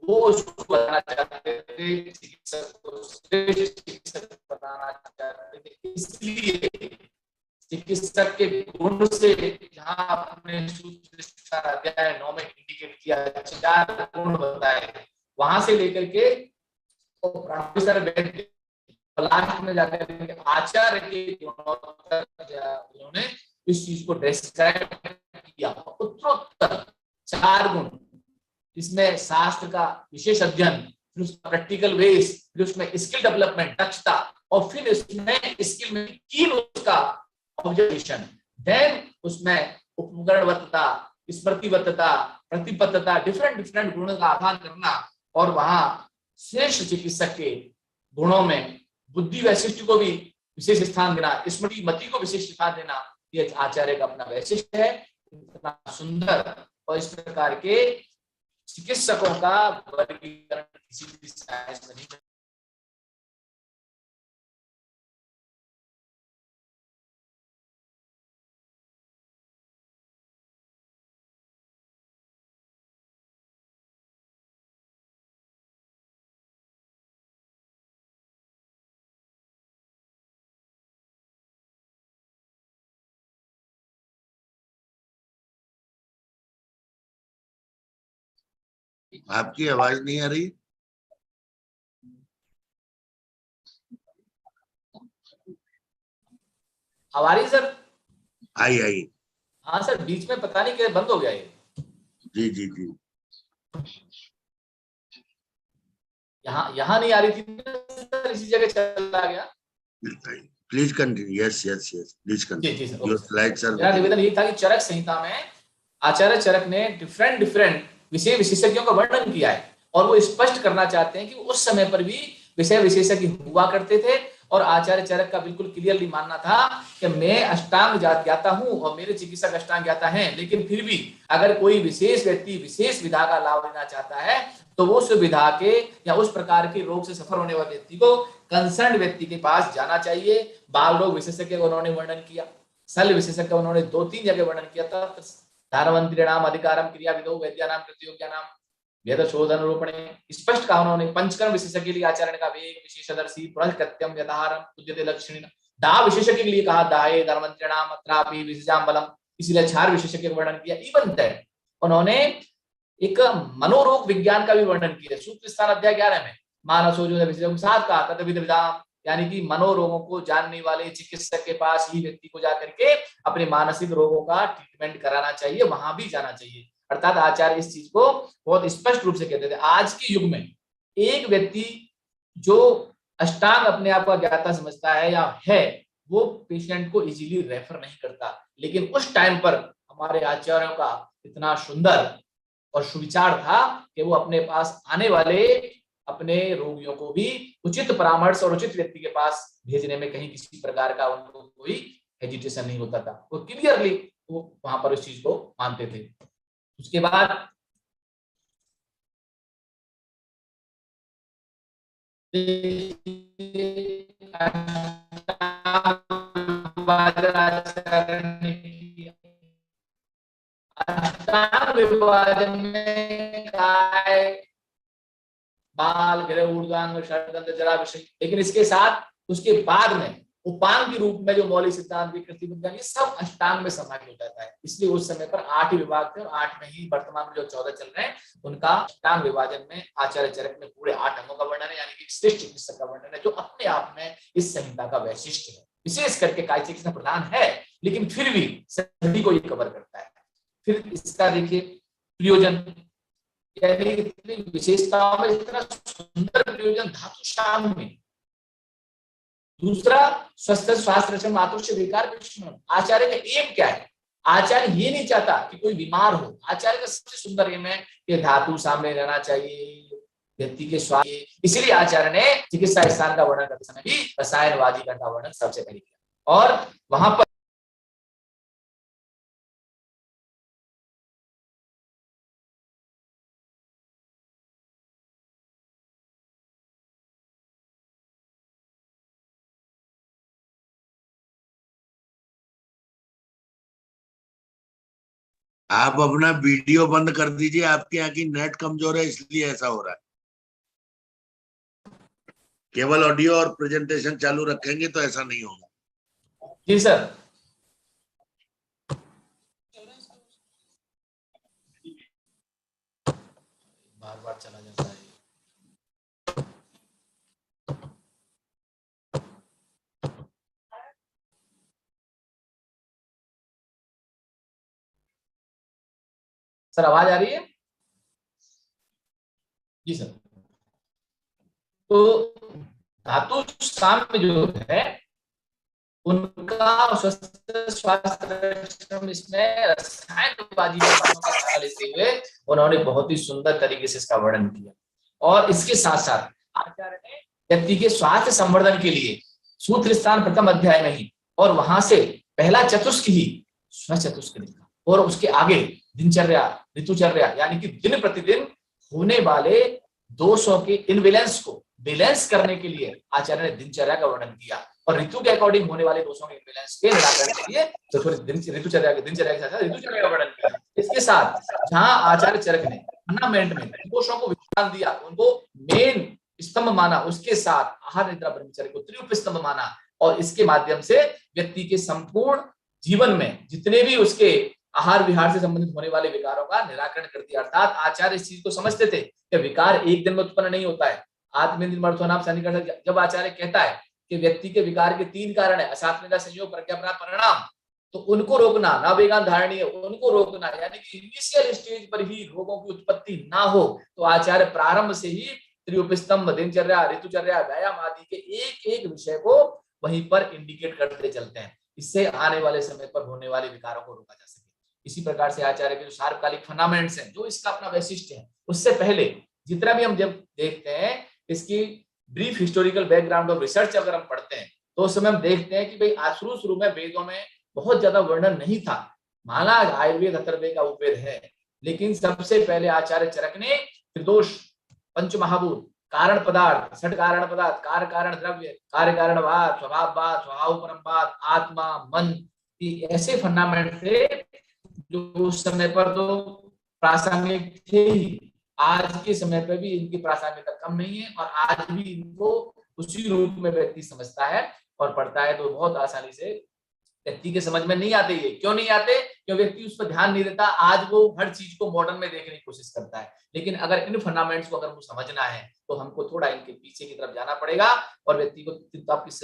वो उसको बनाना चाहते थे, चिकित्सक को श्रेष्ठ चिकित्सक बनाना चाहते थे। इसलिए चिकित्सक के गुण से जहां आपने सूत्र अध्याय 9 में इंडिकेट किया, 4 गुण बताए, वहां से लेकर के प्रोफेसर लास्ट में जाकर आचार्य के गुणों तक उन्होंने इस चीज को डिस्क्राइब किया। उत्तरोत्तर 4 गुण, इसमें शास्त्र का विशेष अध्ययन, फिर उसका प्रैक्टिकल वेस, फिर उसमें स्किल डेवलपमेंट, दक्षता, और फिर इसमें स्किल में कीन उसका ऑब्जर्वेशन, देन उसमें उपकरणवत्ता, स्मृतिवत्ता, प्रतिबद्धता, डिफरेंट गुणों का आधान करना, और वहां श्रेष्ठ चिकित्सक के गुणों में बुद्धि वैशिष्ट को भी विशेष स्थान देना, स्मृति मति को विशेष स्थान देना, ये आचार्य का अपना वैशिष्ट है। इतना सुंदर और इस प्रकार के चिकित्सकों का वर्गीकरण किसी भी साइंस में नहीं। आपकी आवाज नहीं आ रही। हमारी सर आई। हाँ सर, बीच में पता नहीं कैसे बंद हो गया ये। जी जी जी, यहाँ नहीं आ रही थी सर, इसी जगह चला गया। Please continue. Yes yes yes, please continue. Your slides are. मेरा निवेदन यही था कि चरक संहिता में आचार्य चरक ने डिफरेंट विषय विशेषज्ञों का वर्णन किया है, और वो स्पष्ट करना चाहते हैं कि उस समय पर भी विषय विशेषज्ञ हुआ करते थे, और आचार्य चरक का बिल्कुल क्लियरली मानना था कि मैं अष्टांग ज्ञाता हूं और मेरे चिकित्सक अष्टांग ज्ञाता हैं, लेकिन फिर भी अगर कोई विशेष व्यक्ति विशेष विधा का लाभ लेना चाहता है तो वो उस विधा के या उस प्रकार के रोग से सफर होने वाले व्यक्ति को कंसर्न व्यक्ति के पास जाना चाहिए। बाल रोग विशेषज्ञ का उन्होंने वर्णन किया, शल्य विशेषज्ञ का उन्होंने 2-3 जगह वर्णन किया था। धारवंत्रिणाम अधिकारम क्रिया विदो वैद्यानाम कृतयोग्यानाम वेद शोधन रूपणे, स्पष्ट कहा उन्होंने। पंचकर्म विशेषज्ञ के लिए आचार्य का वेग विशेषदर्शी पुनर्कृत्यम यथारम उद्यते लक्षणेन। दाह विशेषज्ञ के लिए कहा दाहे धर्मंत्रिणाम अत्रापि विशेषाम बलम, इसलिए 4 विशेषज्ञ का वर्णन किया। इवन दैट उन्होंने एक मनोरोग विज्ञान का भी वर्णन किया सूत्र स्थान अध्याय 11 में। मानसो जो विशेषज्ञ साथ कहा तद्विध विधाम, यानी कि मनोरोगों को जानने वाले चिकित्सक के पास ही व्यक्ति को जाकर के अपने मानसिक रोगों का ट्रीटमेंट कराना चाहिए, वहां भी जाना चाहिए। अर्थात आचार्य इस चीज को बहुत स्पष्ट रूप से कहते थे। आज के युग में एक व्यक्ति जो अष्टांग अपने आप को ज्ञाता समझता है या है, वो पेशेंट को इजीली रेफर नहीं करता, लेकिन उस टाइम पर हमारे आचार्यों का इतना सुंदर और सुविचार था कि वो अपने पास आने वाले अपने रोगियों को भी उचित परामर्श और उचित व्यक्ति के पास भेजने में कहीं किसी प्रकार का उनको कोई हेजिटेशन नहीं होता था। वो क्लियरली वो वहां पर उस चीज को मानते थे। उसके बाद विभाजन में काय बाल गृह ऊर्ध्वांग षडदंड जरा विषय, लेकिन इसके साथ उसके बाद में उपांग के रूप में जो मौलिक सिद्धांत विकृति विज्ञान ये सब अष्टांग में समाहित हो जाता है। इसलिए उस समय पर 8 ही विभाग थे और 8 में ही वर्तमान में जो 14 चल रहे हैं उनका अष्टांग विभाजन में आचार्य चरक में पूरे 8 अंगों का वर्णन है, यानी कि श्रेष्ठ चिकित्सक का वर्णन है, जो अपने आप में इस संहिता का वैशिष्ट है। विशेष करके काय चिकित्सा प्रधान है, लेकिन फिर भी सभी को ये कवर करता है। फिर इसका देखिए प्रयोजन, यानी इतनी विशेषताओं में इतना सुंदर प्रयोजन धातु शाम में। दूसरा स्वस्थ स्वास्थ्य रक्षण मातृश्य विकार कृष्ण। आचार्य का एम क्या है? आचार्य ये नहीं चाहता कि कोई बीमार हो। आचार्य का सबसे सुंदर एम है कि धातु सामने रहना चाहिए व्यक्ति के स्वास्थ्य। इसलिए आचार्य ने चिकित्सा स्थान का वर्णन करते समय भी रसायनवादी का वर्णन सबसे पहले किया, और वहां पर आप अपना वीडियो बंद कर दीजिए, आपके यहाँ की नेट कमजोर है इसलिए ऐसा हो रहा है। केवल ऑडियो और प्रेजेंटेशन चालू रखेंगे तो ऐसा नहीं होगा। जी सर। बार बार चला जाता है। सर आवाज आ रही है? जी सर। तो धातु साम्य जो है उनका स्वास्थ्य इसमें रसायनवादी का सहारा लेते हुए उन्होंने बहुत ही सुंदर तरीके से इसका वर्णन किया। और इसके साथ साथ आचार्य ने व्यक्ति के स्वास्थ्य संवर्धन के लिए सूत्र स्थान प्रथम अध्याय में ही और वहां से पहला चतुष्क ही स्वचतुष्क लिखा और उसके आगे दिनचर्या ऋतुचर्या यानी कि दिन प्रतिदिन होने वाले दोषों के इनबैलेंस को बैलेंस करने के लिए आचार्य ने दिनचर्या का वर्णन किया और ऋतु के अकॉर्डिंग होने वाले दोषों के इनबैलेंस के निराकरण के लिए तो थोड़ी ऋतुचर्या के साथ ऋतुचर्या का वर्णन किया। इसके साथ जहां आचार्य चरक ने फंडामेंट में दोषों को विज्ञान दिया, उनको मेन स्तंभ माना, उसके साथ आहार निद्रा ब्रह्मचर्य को त्रिउप स्तंभ माना और इसके माध्यम से व्यक्ति के संपूर्ण जीवन में जितने भी उसके आहार विहार से संबंधित होने वाले विकारों का निराकरण कर दिया। अर्थात आचार्य इस चीज को समझते थे कि विकार एक दिन में उत्पन्न नहीं होता है। आत्मेन्द्रियमर्थोनाम सन्निकर्षण जब आचार्य कहता है कि व्यक्ति के विकार के 3 कारण है, असात्मिका, संयोग, प्रज्ञापना, परिणाम, तो उनको रोकना, ना वेगान धारणीय, उनको रोकना यानी कि इनिशियल स्टेज पर ही रोगों की उत्पत्ति ना हो, तो आचार्य प्रारंभ से ही त्रिउप स्तंभ, दिनचर्या, ऋतुचर्या, व्यायाम आदि के एक एक विषय को वहीं पर इंडिकेट करते चलते हैं। इससे आने वाले समय पर होने वाले विकारों को रोका जा सके। इसी प्रकार से आचार्य के जो सार्वकालिक फंडामेंट्स हैं, जो इसका अपना वैशिष्ट्य है, उससे पहले जितना भी हम जब देखते हैं इसकी brief historical background of research अगर हम पढ़ते हैं तो उस समय हम देखते हैं कि भाई शुरू में वेदों में बहुत ज्यादा वर्णन नहीं था। माना आयुर्वेद अथर्ववेद का उपवेद है, लेकिन सबसे पहले आचार्य चरक ने त्रिदोष, पंचमहाभूत, कारण पदार्थ, षट कारण पदार्थ, कार्य कारण द्रव्य, कार्य कारणवाद, स्वभाववाद, स्वभावपरमवाद, आत्मा, मन, ऐसे फंडामेंट थे जो उस समय पर तो प्रासंगिक थे ही। आज के समय पर भी इनकी प्रासंगिकता कम नहीं है और आज भी इनको उसी रूप में व्यक्ति समझता है और पढ़ता है तो बहुत आसानी से व्यक्ति के समझ में नहीं आते। ये क्यों नहीं आते? क्योंकि व्यक्ति उस पर ध्यान नहीं देता। आज वो हर चीज को मॉडर्न में देखने की कोशिश करता है, लेकिन अगर इन फंडामेंट्स को अगर वो समझना है तो हमको थोड़ा इनके पीछे की तरफ जाना पड़ेगा और व्यक्ति को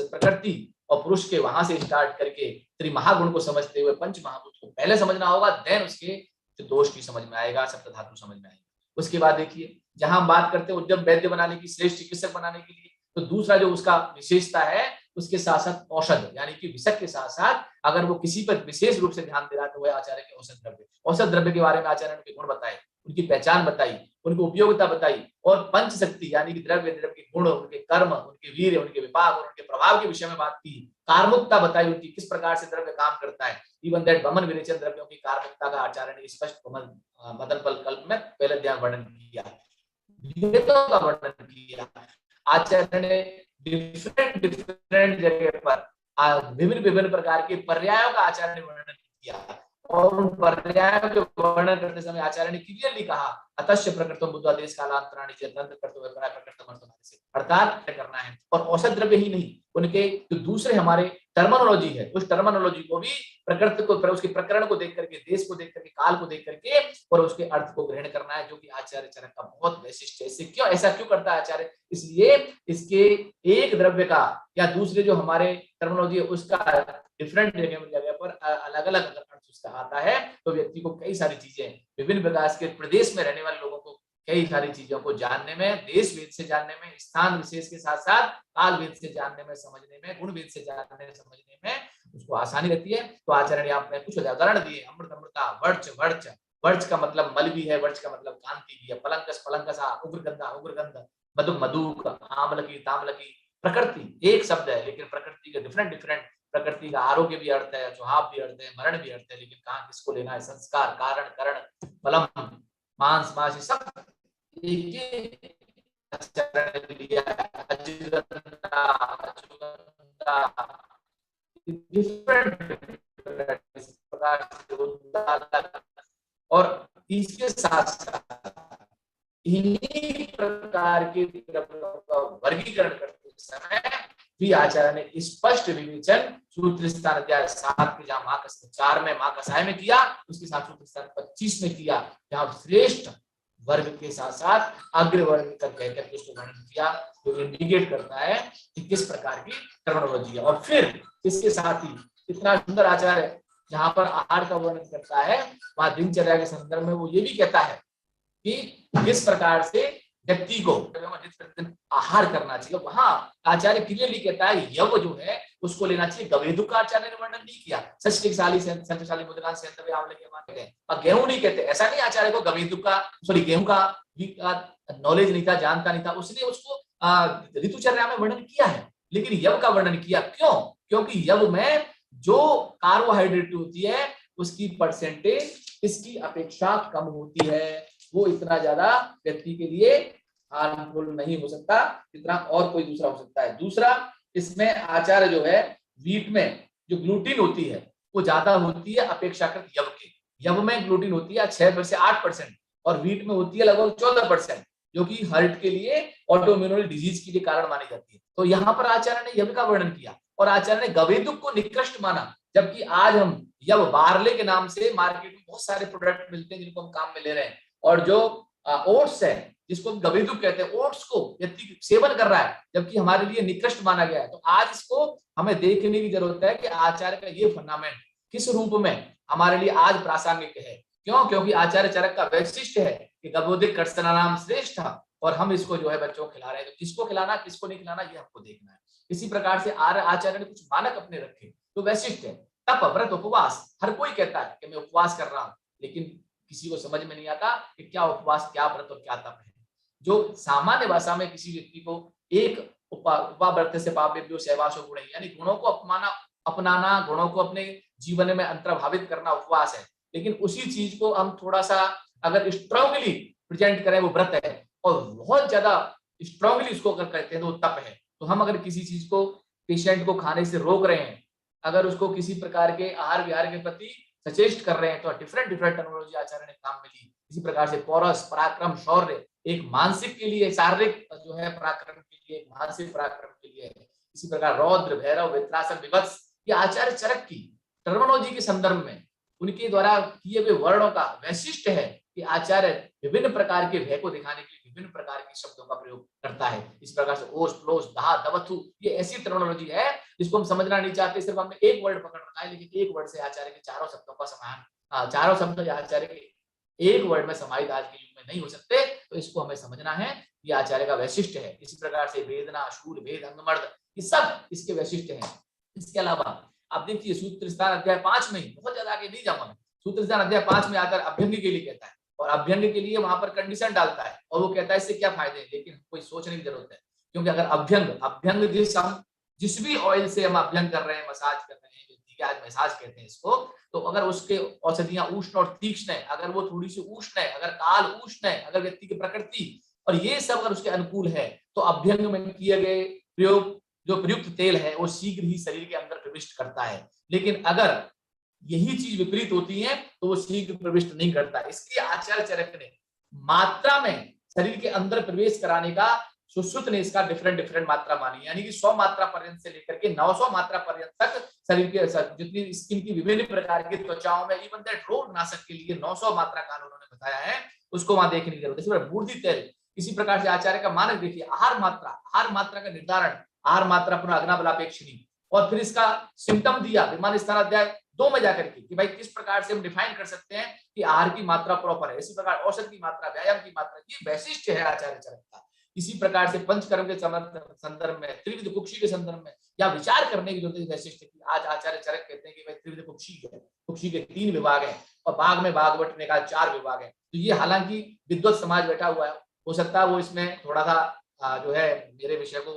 प्रकृति और पुरुष के वहां से स्टार्ट करके त्रिमहागुण को समझते हुए पंच महाभूत को पहले समझना होगा, देन उसके दोष भी समझ में आएगा, सप्त धातु समझ में आएगा। उसके बाद देखिए, जहां हम बात करते हैं उद्यम वैद्य बनाने की, श्रेष्ठ चिकित्सक बनाने के लिए, तो दूसरा जो उसका विशेषता है उसके साथ साथ औषध यानी कि विषय के साथ साथ अगर वो किसी पर विशेष रूप से ध्यान दे रहा है तो वह आचार्य के औषध द्रव्य। औषध द्रव्य के बारे में आचार्य ने गुण बताए, उनकी पहचान बताई, उनकी उपयोगिता बताई और पंच शक्ति यानी कि द्रव्य, द्रव्य के गुण, उनके कर्म, उनके वीर्य, उनके विपाक और उनके प्रभाव के विषय में बात की। कार्मुकता बताई उनकी, किस प्रकार से द्रव्य काम करता है। इवन दैट बमन विरेचन द्रव्यों की कार्मुकता का आचार्य ने स्पष्ट मदन पल कल्प में पहले अध्याय वर्णन किया, भेदों का वर्णन किया। आचार्य ने डिफरेंट जगह पर विभिन्न प्रकार के पर्यायों का आचार्य ने वर्णन किया और उन पर्यायों के वर्णन करते समय आचार्य ने क्लियरली कहा अतश्य प्रकृतम बुद्धादेश कालांतराणि च तंत्र कर्तव्य प्रकृतम अर्थमानि से, अर्थात करना है। और औषध द्रव्य ही नहीं, उनके जो दूसरे हमारे टर्मिनोलॉजी है उस टर्मिनोलॉजी को भी प्रकृति को, उसके प्रकरण को देख करके, देश को देख करके, काल को देख करके और उसके अर्थ को ग्रहण करना है, जो कि आचार्य चरक का बहुत वैशिष्ट है। इससे क्यों ऐसा क्यों करता है आचार्य? इसलिए इसके एक द्रव्य का या दूसरे जो हमारे टर्मिनोलॉजी है उसका डिफरेंट जगह पर अलग अलग अर्थ उसका आता है, तो व्यक्ति को कई सारी चीजें, विभिन्न प्रकार के प्रदेश में रहने वाले लोगों को कई सारी चीजों को जानने में, देश वेद से जानने में, स्थान विशेष के साथ साथ काल वेद से जानने में, समझने में, गुण वेद से जानने समझने में उसको आसानी रहती है। तो आचार्य ने आपने कुछ उदाहरण दिए, अमृत अमृता, वर्च वर्च, वर्च का मतलब मल भी है, वर्च का मतलब कांति भी है, पलंकस पलंकसा, उग्रगंधा उग्रगंध, मधु मधुक, आमलकी तामलकी। प्रकृति एक शब्द है लेकिन प्रकृति के डिफरेंट प्रकृति का आरोग्य भी अर्थ है, स्वभाव भी अर्थ है, मरण भी अर्थ है, लेकिन कहाँ किसको लेना है? संस्कार, कारण, करण, फलम, मांस मांस, सब और इसके साथ साथ इन्हीं प्रकार के द्रव्यों का वर्गीकरण करते समय भी आचार्य ने स्पष्ट विवेचन सूत्र स्थान अध्याय 7 के जहां महाकस 4 में महाकसाय में किया, उसके साथ सूत्र स्थान 25 में किया, जहां श्रेष्ठ वर्ग के साथ साथ अग्र वर्ग तक कहकर उसको वर्णन किया, जो इंडिकेट करता है कि किस प्रकार की टर्मिनोलॉजी है। और फिर इसके साथ ही इतना सुंदर आचार्य जहां पर आहार का वर्णन करता है, वहां दिनचर्या के संदर्भ में वो ये भी कहता है कि किस प्रकार से व्यक्ति को आहार करना चाहिए। वहां आचार्य क्लियरली कहता है यव जो है उसको लेना चाहिए। गवेदु का आचार्य ने वर्णन नहीं किया, संचशाली मुद्रान से और गेहूं नहीं कहते, ऐसा नहीं आचार्य को गवेदु का गेहूं का भी नॉलेज नहीं था, जानता नहीं था, उसने उसको ऋतुचर्या में वर्णन किया है, लेकिन यव का वर्णन किया। क्यों? क्योंकि यव में जो कार्बोहाइड्रेट होती है उसकी परसेंटेज इसकी अपेक्षा कम होती है, वो इतना ज्यादा व्यक्ति के लिए हार्मफुल नहीं हो सकता जितना और कोई दूसरा हो सकता है। दूसरा, इसमें आचार्य जो है वीट में जो ग्लूटीन होती है वो ज्यादा होती है अपेक्षाकृत यव के। यव में ग्लूटीन होती है 6 से 8% और वीट में होती है लगभग 14%, जो कि हार्ट के लिए ऑटोइम्यून डिजीज के लिए कारण मानी जाती है। तो यहाँ पर आचार्य ने यव का वर्णन किया और आचार्य ने गवेदुक को निकृष्ट माना, जबकि आज हम यव बार्ले के नाम से मार्केट में बहुत सारे प्रोडक्ट मिलते हैं जिनको हम काम में ले रहे हैं, और जो ओट्स है जिसको हम गवेदुक कहते हैं, ओट्स को व्यक्ति सेवन कर रहा है जबकि हमारे लिए निकृष्ट माना गया है। तो आज इसको हमें देखने की जरूरत है कि आचार्य का ये फंडामेंट किस रूप में हमारे लिए आज प्रासंगिक है। क्यों? क्योंकि आचार्य चरक का वैशिष्ट है कि गवोदिक कर्षणा नाम श्रेष्ठ था, और हम इसको जो है बच्चों को खिला रहे हैं। तो किसको खिलाना किसको नहीं खिलाना ये हमको देखना है। इसी प्रकार से आचार्य ने कुछ मानक अपने रखे तो वैशिष्ट है। तप, व्रत, उपवास, हर कोई कहता है कि मैं उपवास कर रहा हूं, लेकिन किसी को समझ में नहीं आता कि क्या उपवास, क्या व्रत और क्या तप है। जो सामान्य भाषा में किसी व्यक्ति को एक उपाव्रत से पापेभ्यो सहवासो गुण, यानी गुणों को अपनाना, गुणों को अपने जीवन में अंतर्भावित करना उपवास है। लेकिन उसी चीज को हम थोड़ा सा अगर स्ट्रांगली प्रेजेंट करें वो व्रत है, और बहुत ज्यादा स्ट्रांगली उसको अगर कहते हैं तो वो तप है। तो हम अगर किसी चीज को पेशेंट को खाने से रोक रहे हैं, अगर उसको किसी प्रकार के आहार विहार के प्रति सचेष्ट कर रहे हैं, तो डिफरेंट टर्मिनोलॉजी आचार्य ने काम में ली। इसी प्रकार से पौरस, पराक्रम, शौर्य, एक मानसिक के लिए, शारीरिक जो है पराक्रम के लिए, एक मानसिक पराक्रम के लिए है। इसी प्रकार रौद्र, भैरव, वित्रासन, विभत्स, ये आचार्य चरक की टर्मिनोलॉजी के संदर्भ में उनके द्वारा किए हुए वर्णों का वैशिष्ट है कि आचार्य विभिन्न प्रकार के भय को दिखाने के लिए विभिन्न प्रकार के शब्दों का प्रयोग करता है। इस प्रकार से ओस, प्लोस, धा, दवथु, ये ऐसी टर्मिनोलॉजी है जिसको हम समझना नहीं चाहते, सिर्फ हमने एक वर्ड पकड़ रखा है, लेकिन एक वर्ड से आचार्य के चारों शब्दों का समान, चारों शब्द आचार्य के एक वर्ड में समाहित आज के युग में नहीं हो सकते। तो इसको हमें समझना है, ये आचार्य का वैशिष्ट है। इसी प्रकार से वेदना, शूल, भेद, अंगमर्द, ये सब इसके वैशिष्ट हैं। इसके अलावा आप देखिए सूत्र स्थान अध्याय 5 में, बहुत ज्यादा आगे नहीं जाऊंगा मैं, सूत्र स्थान अध्याय 5 में आकर अभ्यंग के लिए कहता है, और अभ्यंग के लिए वहां पर कंडीशन डालता है, और वो कहता है इससे क्या फायदे हैं। लेकिन कोई सोचने की जरूरत है, क्योंकि अगर अभ्यंग जिस भी ऑयल से हम अभ्यंग कर रहे हैं, मसाज कर रहे हैं, व्यक्ति के आज मसाज कहते हैं इसको, तो अगर उसके औषधियां उष्ण और तीक्ष्ण है, अगर वो थोड़ी सी उष्ण है, अगर काल उष्ण है, अगर व्यक्ति की प्रकृति और ये सब अगर उसके अनुकूल है, तो अभ्यंग में किए गए जो प्रयुक्त तेल है वो शीघ्र ही शरीर के अंदर प्रविष्ट करता है। लेकिन अगर यही चीज विपरीत होती है तो वो शीघ्र प्रविष्ट नहीं करता। इसलिए आचार्य चरक ने मात्रा में शरीर के अंदर प्रवेश कराने का, सुश्रुत ने इसका डिफरेंट मात्रा मानी, यानी कि 100 मात्रा पर्यंत से लेकर के 900 मात्रा पर्यंत तक शरीर के जितनी स्किन की विभिन्न प्रकार की त्वचाओं में, इवन दैट रोग नाशक के लिए 900 मात्रा का उन्होंने बताया है, उसको वहां देखने की जरूरत है। बूढ़ी तेल, इसी प्रकार से आचार्य का मानक देखिए, आहार मात्रा का निर्धारण, आहार मात्रा पुनः अग्नाबलापेक्षिणी, और फिर इसका सिम्टम दिया विमान स्थान अध्याय 2 में जाकर के कि भाई किस प्रकार से हम डिफाइन कर सकते हैं कि आहार की मात्रा प्रॉपर है। इसी प्रकार औषध की मात्रा, व्यायाम की मात्रा, ये वैशिष्ट है आचार्य चरक का। इसी प्रकार से पंचकर्म के संदर्भ में, त्रिविध कुक्षी के संदर्भ में या विचार करने की जरूरत वैशिष्ट है। आज आचार्य चरक कहते हैं कि भाई त्रिविध कुक्षी के 3 विभाग हैं, और बाघ में भागवत ने कहा 4 विभाग हैं। तो ये हालांकि विद्वत समाज बैठा हुआ है, हो सकता है वो इसमें थोड़ा सा जो है मेरे विषय को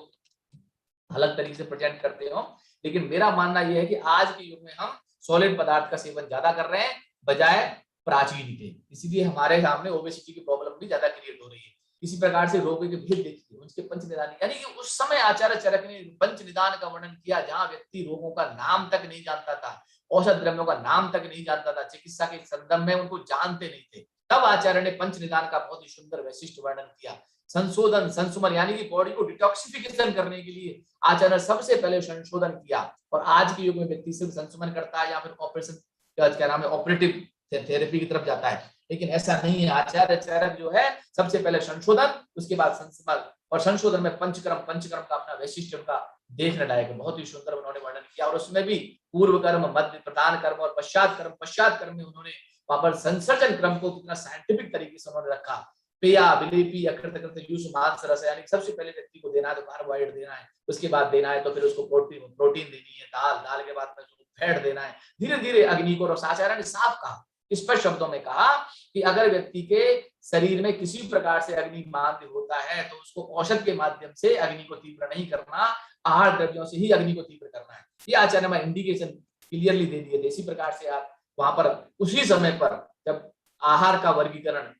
अलग तरीके से प्रेजेंट करते हो, लेकिन मेरा मानना यह है कि आज के युग में हम सॉलिड पदार्थ का सेवन ज्यादा कर रहे हैं बजाय प्राचीन के, इसीलिए हमारे सामने ओबेसिटी की प्रॉब्लम भी ज्यादा क्रिएट हो रही है। इसी प्रकार से रोगों के भेद देखिए, उसके पंच निदान, यानी कि उस समय आचार्य चरक ने पंच निदान का वर्णन किया, जहां व्यक्ति रोगों का नाम तक नहीं जानता था, औषध द्रव्यों का नाम तक नहीं जानता था, चिकित्सा के संदर्भ में उनको जानते नहीं थे, तब आचार्य ने पंच निदान का बहुत ही सुंदर वैशिष्ट वर्णन किया। संशोधन, संशुमन, यानी कि बॉडी को डिटॉक्सिफिकेशन करने के लिए आचार्य सबसे पहले संशोधन किया। और आज के युग में व्यक्ति सिर्फ संशोधन करता है या फिर ऑपरेशन, क्या नाम है, ऑपरेटिव थेरेपी की तरफ जाता है, लेकिन ऐसा नहीं है। आचार्य चरक जो है सबसे पहले संशोधन, उसके बाद संशोधन, और संशोधन में पंचकर्म का अपना वैशिष्ट उनका देखने लायक बहुत ही सुंदर उन्होंने वर्णन किया। और उसमें भी पूर्व कर्म, मध्य, प्रधान कर्म और पश्चात कर्म में उन्होंने वहां पर संसर्जन क्रम को कितना साइंटिफिक तरीके से उन्होंने रखा। पेया, विलेपी, अकृत कृत, यूस, मांस, रस, यानी सबसे पहले व्यक्ति को देना है तो कार्बोहाइड्रेट देना है, उसके बाद देना है तो फिर उसको प्रोटीन देनी है, दाल के बाद में उसको फैट देना है, धीरे धीरे अग्नि को। और आचार्य ने साफ कहा, स्पष्ट शब्दों में कहा कि अगर व्यक्ति के शरीर में किसी प्रकार से अग्नि मांद्य होता है तो उसको औषध के माध्यम से अग्नि को तीव्र नहीं करना, आहार द्रव्यों से ही अग्नि को तीव्र करना है। ये आचार्य ने इंडिकेशन क्लियरली दे दिए थे। इसी प्रकार से आप वहां पर उसी समय पर जब आहार का वर्गीकरण,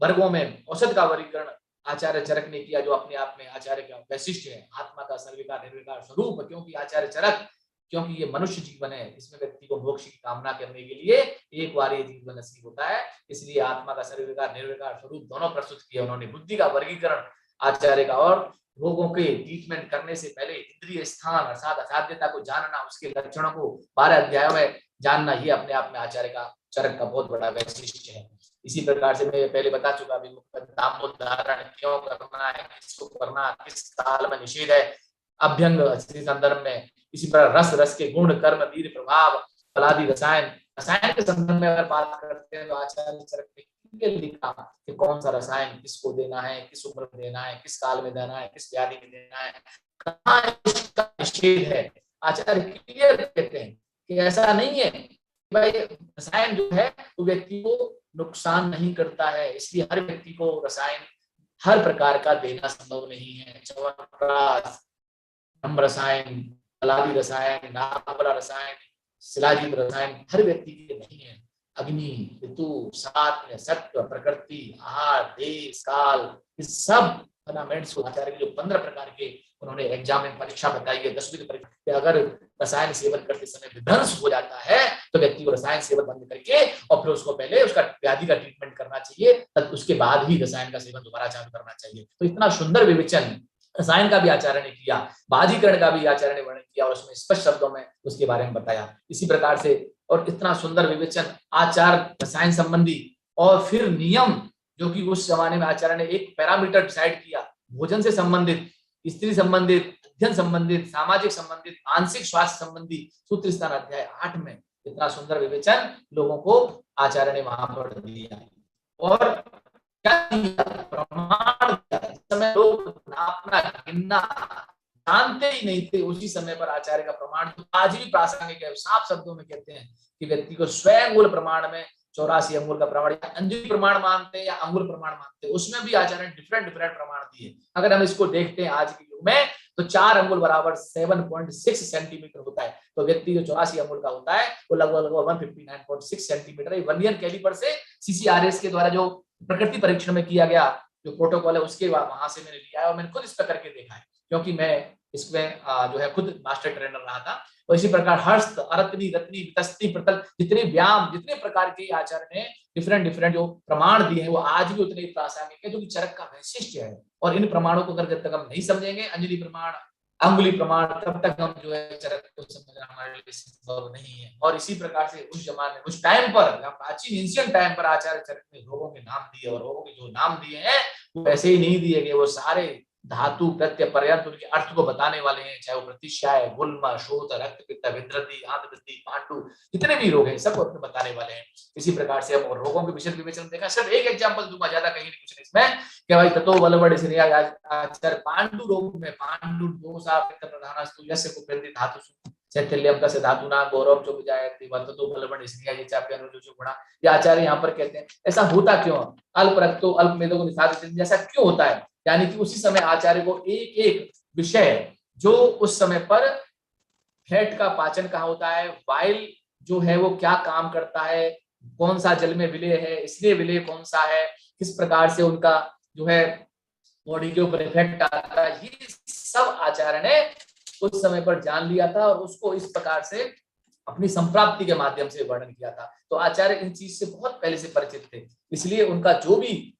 वर्गों में औषध का वर्गीकरण आचार्य चरक ने किया, जो अपने आप में आचार्य का वैशिष्ट है, आत्मा का सर्विकार निर्विकार स्वरूप। क्योंकि आचार्य चरक, क्योंकि ये मनुष्य जीवन है, इसमें व्यक्ति को मोक्ष की कामना करने के लिए एक बार ये जीवन नसीब होता है, इसलिए आत्मा का सर्विकार निर्विकार स्वरूप दोनों प्रस्तुत किया उन्होंने। बुद्धि का वर्गीकरण आचार्य का, और रोगों के ट्रीटमेंट करने से पहले इंद्रिय स्थान अर्थात असाध्यता को जानना, उसके लक्षणों को 12 अध्यायों में जानना, ये अपने आप में आचार्य का चरक का बहुत बड़ा वैशिष्ट है। इसी प्रकार से मैं पहले बता चुका, दामोदरण क्यों करना है, किसको करना, किस काल में निषेध है, अभ्यंग संदर्भ में। इसी प्रकार रस के गुण, कर्म, वीर, प्रभाव, फलादि, रसायन के संदर्भ में अगर बात करते हैं तो आचार्य चरक ने लिखा कि कौन सा रसायन किसको देना है, किस उम्र में देना है, किस काल में देना है, किस व्याधि में देना है, कहाँ इसका निषेध है। आचार्य क्लियर कहते हैं कि ऐसा नहीं है भाई, रसायन जो है वो व्यक्ति को नुकसान नहीं करता है, इसलिए हर व्यक्ति को रसायन हर प्रकार का देना संभव नहीं है। च्यवनप्राश, रसायन, फलादि रसायन, नाभरा रसायन, शिलाजीत रसायन हर व्यक्ति के लिए नहीं है। अग्नि, ऋतु, सात्व, सत्व, प्रकृति, आहार, देश, काल, इस सब फंडामेंट्स को आचार्य के जो 15 प्रकार के उन्होंने एग्जाम में परीक्षा बताई है, 10वीं की परीक्षा, अगर रसायन सेवन करते समय विध्वंस हो जाता है तो व्यक्ति को रसायन सेवन बंद करके और फिर उसको पहले उसका व्याधि का ट्रीटमेंट करना चाहिए, तब उसके बाद ही रसायन का सेवन दोबारा चालू करना चाहिए। तो इतना सुंदर विवेचन रसायन का भी आचार्य ने किया, बाजीकरण का भी आचार्य ने वर्णन किया और उसमें स्पष्ट शब्दों में उसके बारे में बताया। इसी प्रकार से और इतना सुंदर विवेचन आचार रसायन संबंधी, और फिर नियम जो कि उस जमाने में आचार्य ने एक पैरामीटर डिसाइड किया, भोजन से संबंधित, स्त्री संबंधित, अध्ययन संबंधित, सामाजिक संबंधित, मानसिक स्वास्थ्य संबंधी, सूत्र स्थान अध्याय 8 में इतना सुंदर विवेचन लोगों को आचार्य ने वहां पर दिया। और क्या दिया? प्रमाण दिया। इस समय लोग नापना गिनना जानते ही नहीं थे, उसी समय पर आचार्य का प्रमाण तो आज भी प्रासंगिक है। साफ शब्दों में कहते हैं कि व्यक्ति को स्वयं मूल प्रमाण में 84 अंगुल का प्रमाण, अंजलि प्रमाण मानते हैं या अंगुल प्रमाण मानते हैं, उसमें भी आचार्य ने डिफरेंट प्रमाण दिए। अगर हम इसको देखते हैं आज के युग में तो 4 अंगुल बराबर 7.6 सेंटीमीटर होता है, तो व्यक्ति जो 84 अंगुल का होता है वो लगभग 159.6 सेंटीमीटर है। वर्नियर कैलिपर से CCRS के द्वारा जो प्रकृति परीक्षण में किया गया जो प्रोटोकॉल है उसके वहां से मैंने लिया है और मैंने खुद इस पर करके देखा है, क्योंकि मैं इसमें जो है खुद मास्टर ट्रेनर रहा था। और इसी प्रकार हस्त, अरत्नी, रत्नी, वितस्ती, प्रतल, जितने व्यायाम, जितने प्रकार के आचार्य ने डिफरेंट जो प्रमाण दिए हैं वो आज भी उतने प्रासंगिक है, जो कि चरक का वैशिष्ट है। और इन प्रमाणों को अगर जब तक हम नहीं समझेंगे, अंजलि प्रमाण, अंगुली प्रमाण, तब तक हम जो है चरक को समझना हमारे लिए संभव नहीं है। और इसी प्रकार से उस जमाने, उस टाइम पर, प्राचीन एंशिएंट टाइम पर आचार्य चरक ने रोगों के नाम दिए, और रोगों के जो नाम दिए हैं वो ऐसे ही नहीं दिए गए, वो सारे धातु प्रत्यय पर्यंत उनके अर्थ को बताने वाले हैं, चाहे वो प्रतिष्ठाय, गुल्म, शोथ, रक्त पित्त, विद्रति, आंतवृद्धि, पांडु, जितने भी रोग हैं सब अपने बताने वाले हैं। इसी प्रकार से हम रोगों के विषय विवेचन देखा। सिर्फ एक एग्जांपल दूंगा, ज्यादा कहीं नहीं कुछ नहीं इसमें, कि भाई ततो बलवड़ आचार्य पांडु रोग में पांडु दोषा पित्त प्रधानस्तु यस्य कुप्यन्ति धातुषु शैथिल्यम तस्य धातुना गौरव जो विजायते वर्ततो बलवड़ इसलिए ये चाप्य अनुजो गुणा। ये आचार्य यहाँ पर कहते हैं ऐसा होता क्यों, अल्प रक्तो अल्प मेदों को निसादित, जैसा क्यों होता है, यानी कि उसी समय आचार्य को एक एक विषय, जो उस समय पर फैट का पाचन कहाँ होता है, वाइल जो है वो क्या काम करता है, कौन सा जल में विलय है, इसलिए विलय कौन सा है, किस प्रकार से उनका जो है बॉडी के ऊपर इफेक्ट आता है, ये सब आचार्य ने उस समय पर जान लिया था और उसको इस प्रकार से अपनी संप्राप्ति के माध्यम से वर्णन किया था। तो आचार्य इन चीज से बहुत पहले से परिचित थे, इसलिए उनका जो भी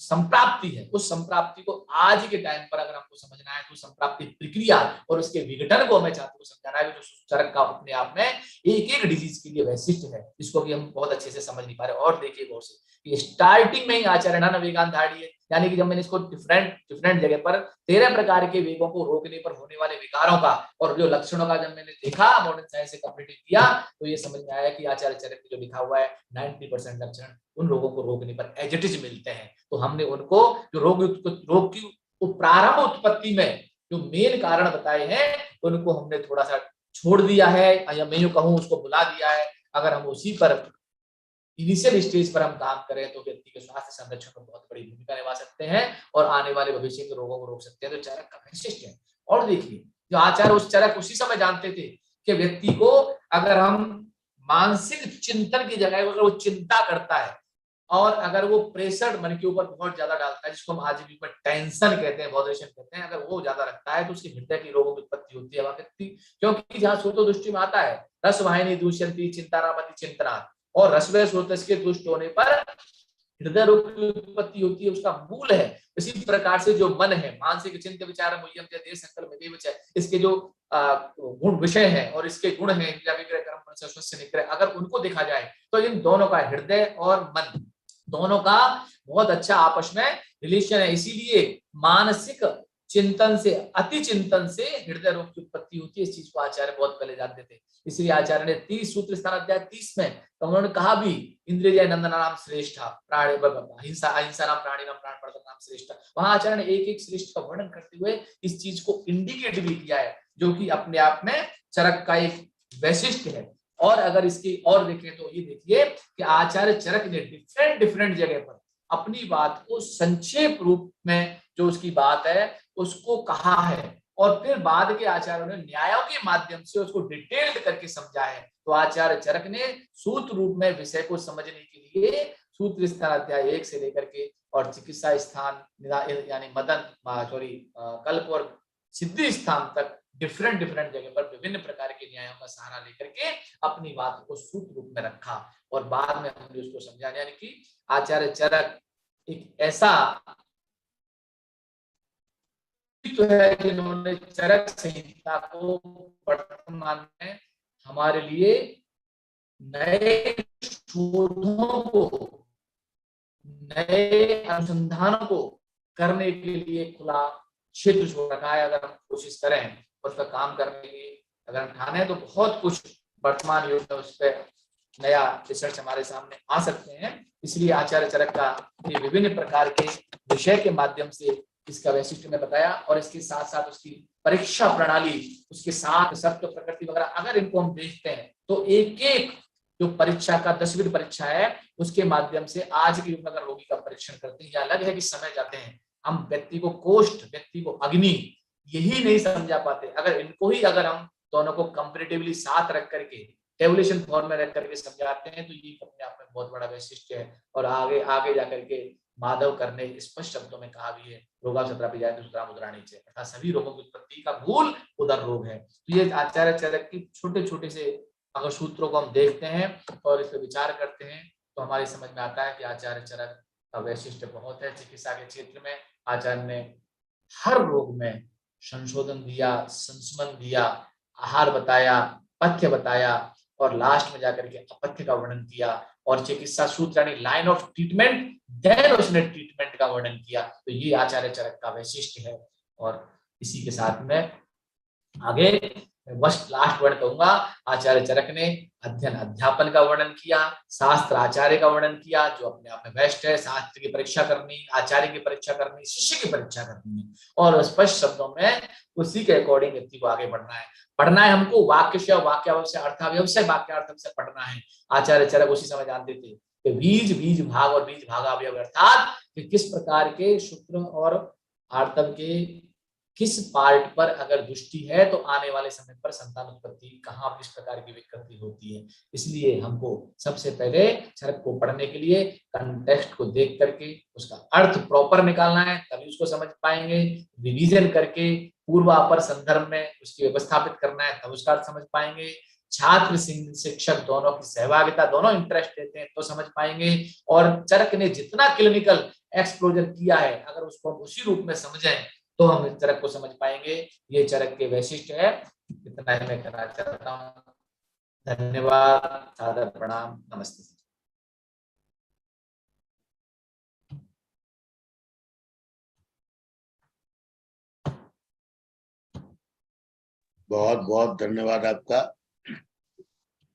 संप्राप्ति है उस संप्राप्ति को आज के टाइम पर अगर हमको समझना है तो संप्राप्ति प्रक्रिया और उसके विघटन को हमें छात्रों को समझाना है, जो चरक का अपने आप में एक एक डिजीज के लिए वैशिष्ट है, इसको भी हम बहुत अच्छे से समझ नहीं पा रहे। और देखिए गौर से, ये स्टार्टिंग में ही आचार्य ना वेगांत धाड़ी है, यानी कि जब मैंने इसको डिफरेंट जगह पर 13 प्रकार के वेगों को रोकने पर होने वाले विकारों का और जो लक्षणों का जब मैंने देखा, मॉडर्न साइंस से कंपेरेटिव किया, तो ये समझ में आया कि आचार्य चरक में जो लिखा हुआ है 90% लक्षण उन लोगों को रोकने पर एज इट इज मिलते हैं। तो हमने उनको जो रोग की प्रारंभ उत्पत्ति में जो मेन कारण बताए हैं उनको हमने थोड़ा सा छोड़ दिया है, या मैं यूं कहूं उसको बुला दिया है। अगर हम उसी पर इनिशियल स्टेज पर हम काम करें तो व्यक्ति के स्वास्थ्य संरक्षण में बहुत बड़ी भूमिका निभा सकते हैं और आने वाले भविष्य के रोगों को रोक सकते हैं। तो चरक का वैशिष्ट है। और देखिए, जो आचार्य उस चरक उसी समय जानते थे कि व्यक्ति को अगर हम मानसिक चिंतन की जगह अगर वो चिंता करता है और अगर वो प्रेशर मन के ऊपर बहुत ज्यादा डालता है, जिसको हम आज भी टेंशन कहते हैं, बॉदरेशन कहते हैं, अगर वो ज्यादा रखता है तो उसकी हृदय की रोगों की उत्पत्ति होती है व्यक्ति, क्योंकि जहां सूतो दृष्टि में आता है रस वाहिनी दूष्यंती चिंतानामति चिंतना, और रसवय सूतस के दुष्ट होने पर हृदय रोग की उत्पत्ति होती है, उसका मूल है। इसी प्रकार से जो मन है, मानसिक चिंत विचार मूल्यम देह संकल्प में विचय, इसके जो गुण विषय है और इसके गुण है अगर उनको देखा जाए तो इन दोनों का, हृदय और मन दोनों का बहुत अच्छा आपस में रिलेशन है। इसीलिए मानसिक चिंतन से, अति चिंतन से हृदय रोग की उत्पत्ति होती है। इस चीज को आचार्य बहुत पहले जानते थे, इसलिए आचार्य ने 30 सूत्र स्थान अध्याय 30 में तो उन्होंने कहा भी इंद्रिय नंदना नाम श्रेष्ठ, प्राणी हिंसा अहिंसा नाम प्राणी नाम प्राण प्रदन नाम श्रेष्ठ। वहां आचार्य ने एक एक श्रेष्ठ का वर्णन करते हुए इस चीज को इंडिकेट भी किया है, जो कि अपने आप में चरक का एक वैशिष्ट है। और अगर इसकी और देखें तो ये देखिए कि आचार्य चरक ने डिफरेंट जगह पर अपनी बात को संक्षेप रूप में जो उसकी बात है उसको कहा है, और फिर बाद के आचार्यों ने न्यायों के माध्यम से उसको डिटेल्ड करके समझा है। तो आचार्य चरक ने सूत्र रूप में विषय को समझने के लिए सूत्र स्थान अध्याय 1 से लेकर के और चिकित्सा स्थान यानी मदन कल्प और सिद्धि स्थान तक डिफरेंट जगह पर विभिन्न प्रकार के न्यायों का सहारा लेकर के अपनी बात को सूत्र रूप में रखा और बाद में हमने उसको समझा। यानी कि आचार्य चरक एक ऐसा तो है जिन्होंने चरक संहिता को वर्तमान में हमारे लिए नए शोधों को, नए अनुसंधानों को करने के लिए खुला क्षेत्र छोड़ रखा है। अगर हम कोशिश करें और उस पर काम करने की अगर हम ठाने तो बहुत कुछ वर्तमान युग में उस पर नया रिसर्च हमारे सामने आ सकते हैं। इसलिए आचार्य चरक का ये विभिन्न प्रकार के विषय के माध्यम से इसका वैशिष्ट्य में बताया, और इसके साथ साथ उसकी परीक्षा प्रणाली, उसके साथ सत्व प्रकृति वगैरह अगर इनको हम देखते हैं तो एक एक जो परीक्षा का 10वीं परीक्षा है उसके माध्यम से आज के युग में अगर रोगी का परीक्षण करते हैं, या अलग है कि समय जाते हैं हम व्यक्ति को कोष्ठ, व्यक्ति को अग्नि यही नहीं समझा पाते। अगर इनको ही अगर हम दोनों को कंपैरेटिवली साथ रख करके टेबुलेशन फॉर्म में रख करके समझाते हैं तो ये अपने आप में बहुत बड़ा वैशिष्ट्य है। और आगे जाकर के माधव करने स्पष्ट शब्दों में कहा भी है, रोगा सत्रापि जाए तो मुद्राणी चाहिए, अर्थात सभी रोगों की उत्पत्ति का मूल उदर रोग है। तो ये आचार्य चरक की छोटे से अगर सूत्रों को हम देखते हैं और इस पर विचार करते हैं तो हमारी समझ में आता है कि आचार्य चरक का वैशिष्ट्य बहुत है। चिकित्सा के क्षेत्र में आचार्य ने हर रोग में संशोधन दिया, संस्मरण दिया, आहार बताया, पथ्य बताया और लास्ट में जाकर के अपथ्य का वर्णन किया, और चिकित्सा सूत्र यानी लाइन ऑफ ट्रीटमेंट देन उसने ट्रीटमेंट का वर्णन किया। तो ये आचार्य चरक का वैशिष्ट्य है। और इसी के साथ में आगे बस लास्ट वर्ड कहूंगा, आचार्य चरक ने अध्ययन अध्यापन का वर्णन किया, शास्त्र आचार्य का वर्णन किया जो अपने आप में बेस्ट है। शास्त्र की परीक्षा करनी, आचार्य की परीक्षा करनी, शिष्य की परीक्षा करनी है, और स्पष्ट शब्दों में उसी के अकॉर्डिंग व्यक्ति को आगे बढ़ना है हमको वाक्य से वाक्यावय से अर्थावय से वाक्यार्थ से पढ़ना है। आचार्य चरक उसी समय जानते थे कि बीज भाग और बीज भागावय अर्थात कि किस प्रकार के सूत्र और आर्तव के किस पार्ट पर अगर दृष्टि है तो आने वाले समय पर संतान उत्पत्ति कहाँ किस प्रकार की विकृति होती है। इसलिए हमको सबसे पहले चरक को पढ़ने के लिए कंटेक्स्ट को देख करके उसका अर्थ प्रॉपर निकालना है, तभी उसको समझ पाएंगे। रिवीजन करके पूर्वापर संदर्भ में उसकी व्यवस्थापित करना है, तब उसका अर्थ समझ पाएंगे। छात्र शिक्षक दोनों की सहभागिता, दोनों इंटरेस्ट लेते हैं तो समझ पाएंगे। और चरक ने जितना क्लिनिकल एक्सप्लोजर किया है अगर उसको हम उसी रूप में समझें तो हम इस चरक को समझ पाएंगे। ये चरक के वैशिष्ट है। इतना ही मैं कहना चाहता हूँ। धन्यवाद, सादर प्रणाम, नमस्ते। बहुत बहुत धन्यवाद आपका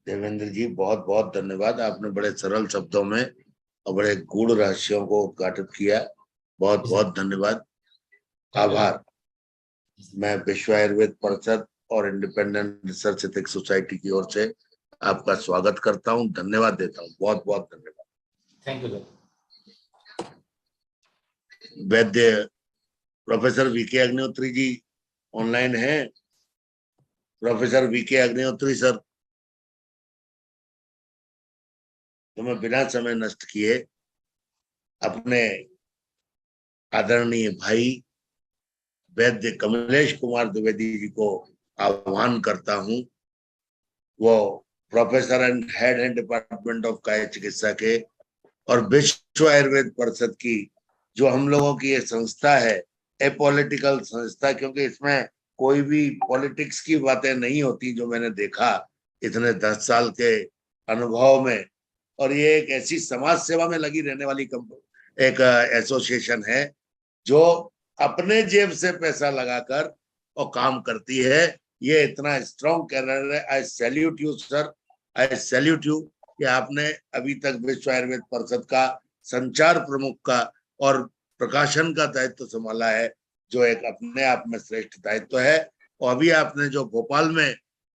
देवेंद्र जी, बहुत बहुत धन्यवाद। आपने बड़े सरल शब्दों में और बड़े गूढ़ रहस्यों को उद्घाटित किया। बहुत बहुत धन्यवाद, आभार। मैं विश्व आयुर्वेद परिषद और इंडिपेंडेंट रिसर्च एथिक्स सोसाइटी की ओर से आपका स्वागत करता हूं, धन्यवाद देता हूं। बहुत बहुत धन्यवाद। Thank you. Vaidya professor VK Agnihotri ji online है? प्रोफेसर वीके अग्निहोत्री सर, तो मैं बिना समय नष्ट किए अपने आदरणीय भाई वैद्य कमलेश कुमार द्विवेदी जी को आह्वान करता हूं। वो professor and head and department of काय चिकित्सा के और विश्व आयुर्वेद परिषद की जो हम लोगों की ये संस्था है, एपॉलिटिकल संस्था, क्योंकि इसमें कोई भी पॉलिटिक्स की बातें नहीं होती जो मैंने देखा इतने 10 साल के अनुभव में। और ये एक ऐसी समाज सेवा में लगी रहने वाली एक एसोसिएशन है जो अपने जेब से पैसा लगाकर और काम करती है। ये इतना स्ट्रॉन्ग कैरियर है। आई salute you sir, I salute you कि आपने अभी तक विश्व आयुर्वेद परिषद का संचार प्रमुख का और प्रकाशन का दायित्व संभाला है, जो एक अपने आप में श्रेष्ठ दायित्व है। और अभी आपने जो भोपाल में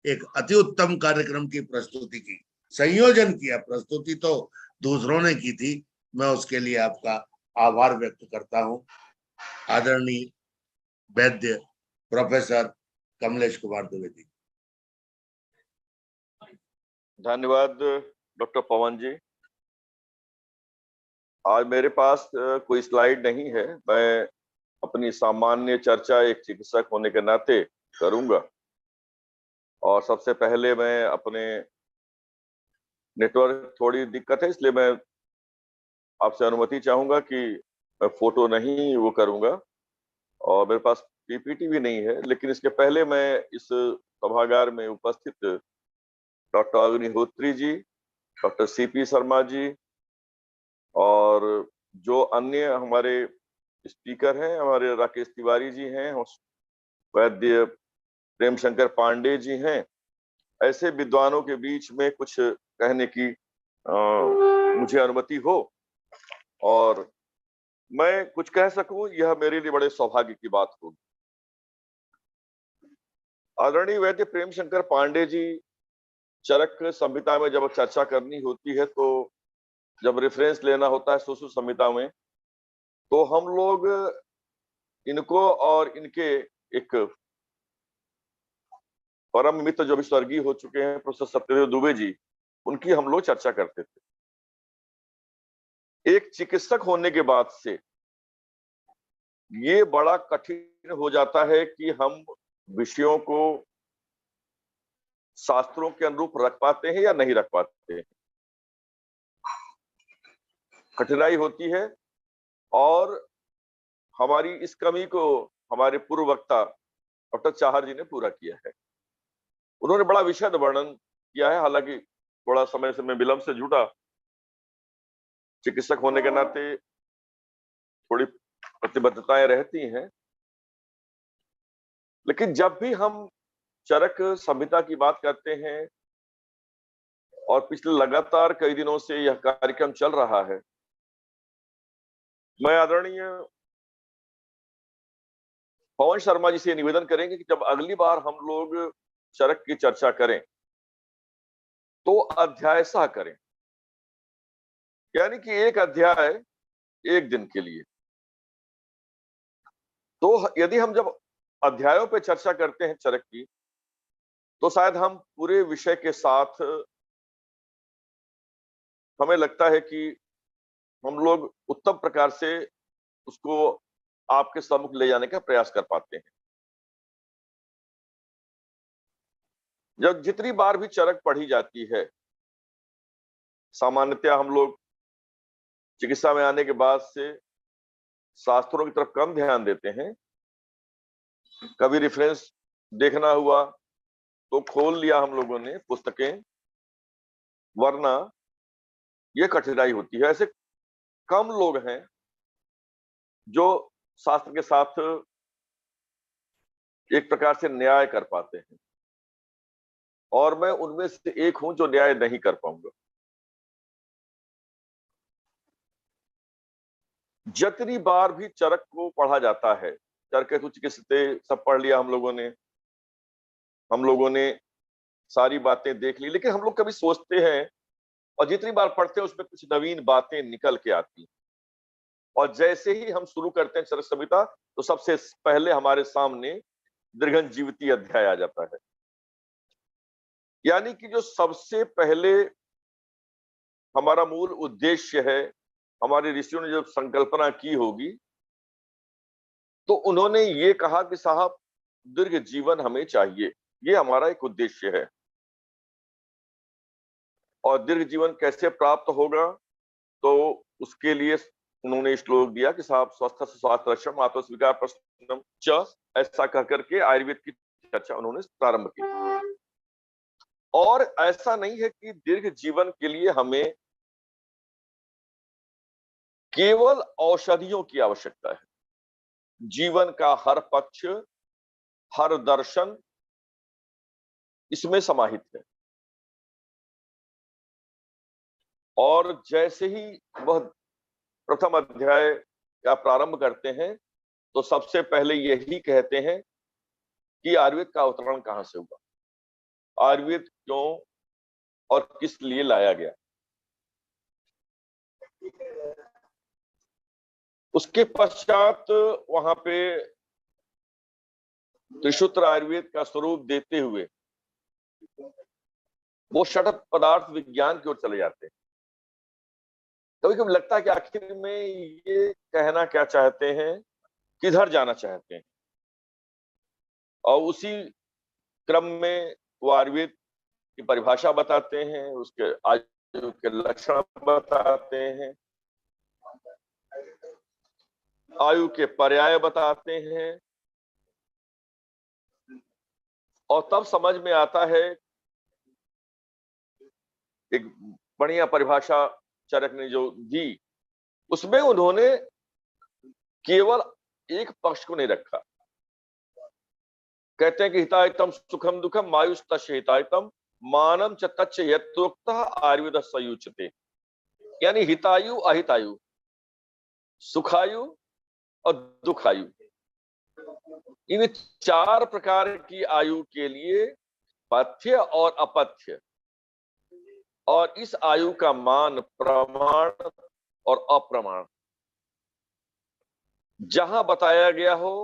एक अति उत्तम कार्यक्रम की प्रस्तुति की, संयोजन किया, प्रस्तुति तो दूसरों ने की थी, मैं उसके लिए आपका आभार व्यक्त करता हूं। आदरणीय वैद्य प्रोफेसर कमलेश कुमार द्विवेदी। धन्यवाद डॉक्टर पवन जी। आज मेरे पास कोई स्लाइड नहीं है। मैं अपनी सामान्य चर्चा एक चिकित्सक होने के नाते करूंगा। और सबसे पहले मैं अपने नेटवर्क थोड़ी दिक्कत है, इसलिए मैं आपसे अनुमति चाहूंगा कि मैं फोटो नहीं वो करूंगा और मेरे पास पीपीटी भी नहीं है। लेकिन इसके पहले मैं इस सभागार में उपस्थित doctor Agnihotri ji, doctor CP Sharma ji और जो अन्य हमारे स्पीकर हैं, हमारे राकेश तिवारी जी हैं, वैद्य प्रेम शंकर पांडे जी हैं, ऐसे विद्वानों के बीच में कुछ कहने की मुझे अनुमति हो और मैं कुछ कह सकूं, यह मेरे लिए बड़े सौभाग्य की बात होगी। आदरणीय वैद्य प्रेम शंकर पांडे जी, चरक संहिता में जब चर्चा करनी होती है तो जब रेफरेंस लेना होता है सुश्रुत संहिता में, तो हम लोग इनको और इनके एक परम मित्र जो भी स्वर्गीय हो चुके हैं प्रोफेसर सत्यदेव दुबे जी, उनकी हम लोग चर्चा करते थे। एक चिकित्सक होने के बाद से ये बड़ा कठिन हो जाता है कि हम विषयों को शास्त्रों के अनुरूप रख पाते हैं या नहीं रख पाते हैं। कठिनाई होती है और हमारी इस कमी को हमारे पूर्व वक्ता डॉक्टर चाहर जी ने पूरा किया है। उन्होंने बड़ा विशद वर्णन किया है, हालांकि थोड़ा समय से मैं विलंब से जुटा, चिकित्सक होने के नाते थोड़ी प्रतिबद्धताएं रहती हैं। लेकिन जब भी हम चरक संहिता की बात करते हैं और पिछले लगातार कई दिनों से यह कार्यक्रम चल रहा है, मैं आदरणीय पवन शर्मा जी से निवेदन करेंगे कि जब अगली बार हम लोग चरक की चर्चा करें तो अध्याय सह करें, यानी कि एक अध्याय एक दिन के लिए। तो यदि हम जब अध्यायों पे चर्चा करते हैं चरक की, तो शायद हम पूरे विषय के साथ, हमें लगता है कि हम लोग उत्तम प्रकार से उसको आपके सम्मुख ले जाने का प्रयास कर पाते हैं। जब जितनी बार भी चरक पढ़ी जाती है, सामान्यतया हम लोग चिकित्सा में आने के बाद से शास्त्रों की तरफ कम ध्यान देते हैं। कभी रेफरेंस देखना हुआ तो खोल लिया हम लोगों ने पुस्तकें, वरना ये कठिनाई होती है। ऐसे कम लोग हैं जो शास्त्र के साथ एक प्रकार से न्याय कर पाते हैं, और मैं उनमें से एक हूं जो न्याय नहीं कर पाऊंगा। जितनी बार भी चरक को पढ़ा जाता है, चरक चिकित्सते सब पढ़ लिया हम लोगों ने सारी बातें देख ली, लेकिन हम लोग कभी सोचते हैं, और जितनी बार पढ़ते हैं उसमें कुछ नवीन बातें निकल के आती, और जैसे ही हम शुरू करते हैं चरक संहिता, तो सबसे पहले हमारे सामने दीर्घन जीविती अध्याय आ जाता है। यानी कि जो सबसे पहले हमारा मूल उद्देश्य है, हमारे ऋषियों ने जब संकल्पना की होगी, तो उन्होंने ये कहा कि साहब दीर्घ जीवन हमें चाहिए, ये हमारा एक उद्देश्य है। और दीर्घ जीवन कैसे प्राप्त होगा, तो उसके लिए उन्होंने श्लोक दिया कि साहब स्वस्थ स्वास्थ्य रक्षण आत्मस्वीकार प्रश्नम च, ऐसा कह करके आयुर्वेद की चर्चा उन्होंने प्रारंभ की। और ऐसा नहीं है कि दीर्घ जीवन के लिए हमें केवल औषधियों की आवश्यकता है। जीवन का हर पक्ष, हर दर्शन इसमें समाहित है। और जैसे ही वह प्रथम अध्याय का प्रारंभ करते हैं, तो सबसे पहले यही कहते हैं कि आयुर्वेद का अवतरण कहां से हुआ, आयुर्वेद क्यों और किस लिए लाया गया। उसके पश्चात वहां पे त्रिसूत्र आयुर्वेद का स्वरूप देते हुए वो षट पदार्थ विज्ञान की ओर चले जाते हैं। कभी कभी लगता है कि आखिर में ये कहना क्या चाहते हैं, किधर जाना चाहते हैं। और उसी क्रम में वो आयुर्वेद की परिभाषा बताते हैं, उसके आयु के लक्षण बताते हैं, आयु के पर्याय बताते हैं, और तब समझ में आता है। एक बढ़िया परिभाषा चरक ने जो दी, उसमें उन्होंने केवल एक पक्ष को नहीं रखा। कहते हैं कि हितायतम सुखम दुखम मायुष तस्य हितायतम मानम च तच्च यत्रोक्तः आयुर्वेद सयुच्यते। यानी हितायु अहितायु, सुखायु और दुखायु, इन चार प्रकार की आयु के लिए पथ्य और अपथ्य, और इस आयु का मान, प्रमाण और अप्रमाण जहां बताया गया हो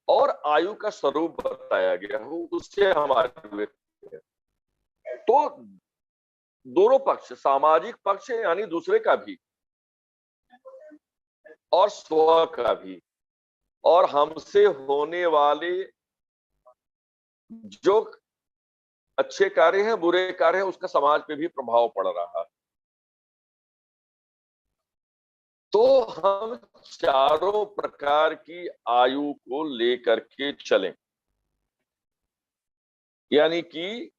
और आयु का स्वरूप बताया गया हो, उससे हमारे तो दोनों पक्ष, सामाजिक पक्ष यानी दूसरे का भी और स्व का भी, और हमसे होने वाले जो अच्छे कार्य हैं, बुरे कार्य हैं, उसका समाज पे भी प्रभाव पड़ रहा है। तो हम चारों प्रकार की आयु को लेकर के चलें, यानी कि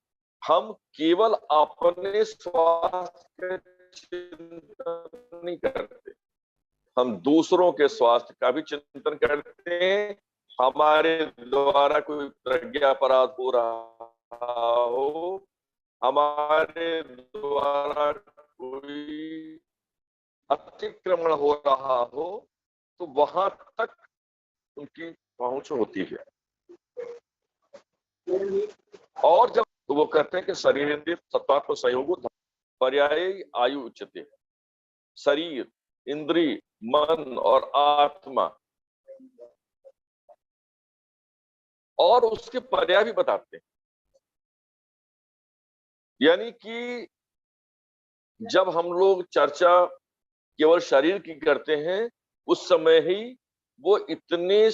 हम केवल अपने स्वास्थ्य का चिंतन नहीं करते, हम दूसरों के स्वास्थ्य का भी चिंतन करते हैं। हमारे द्वारा कोई प्रज्ञा अपराध हो रहा हो, हमारे द्वारा कोई अतिक्रमण हो रहा हो, तो वहां तक उनकी पहुंच होती है। और जब तो वो कहते हैं कि शरीर इंद्रिय सत्वात्म संयोगो पर्याय आयु उच्यते। शरीर, इंद्रिय, मन और आत्मा, और उसके पर्याय भी बताते हैं। यानी कि जब हम लोग चर्चा केवल शरीर की करते हैं, उस समय ही वो इतने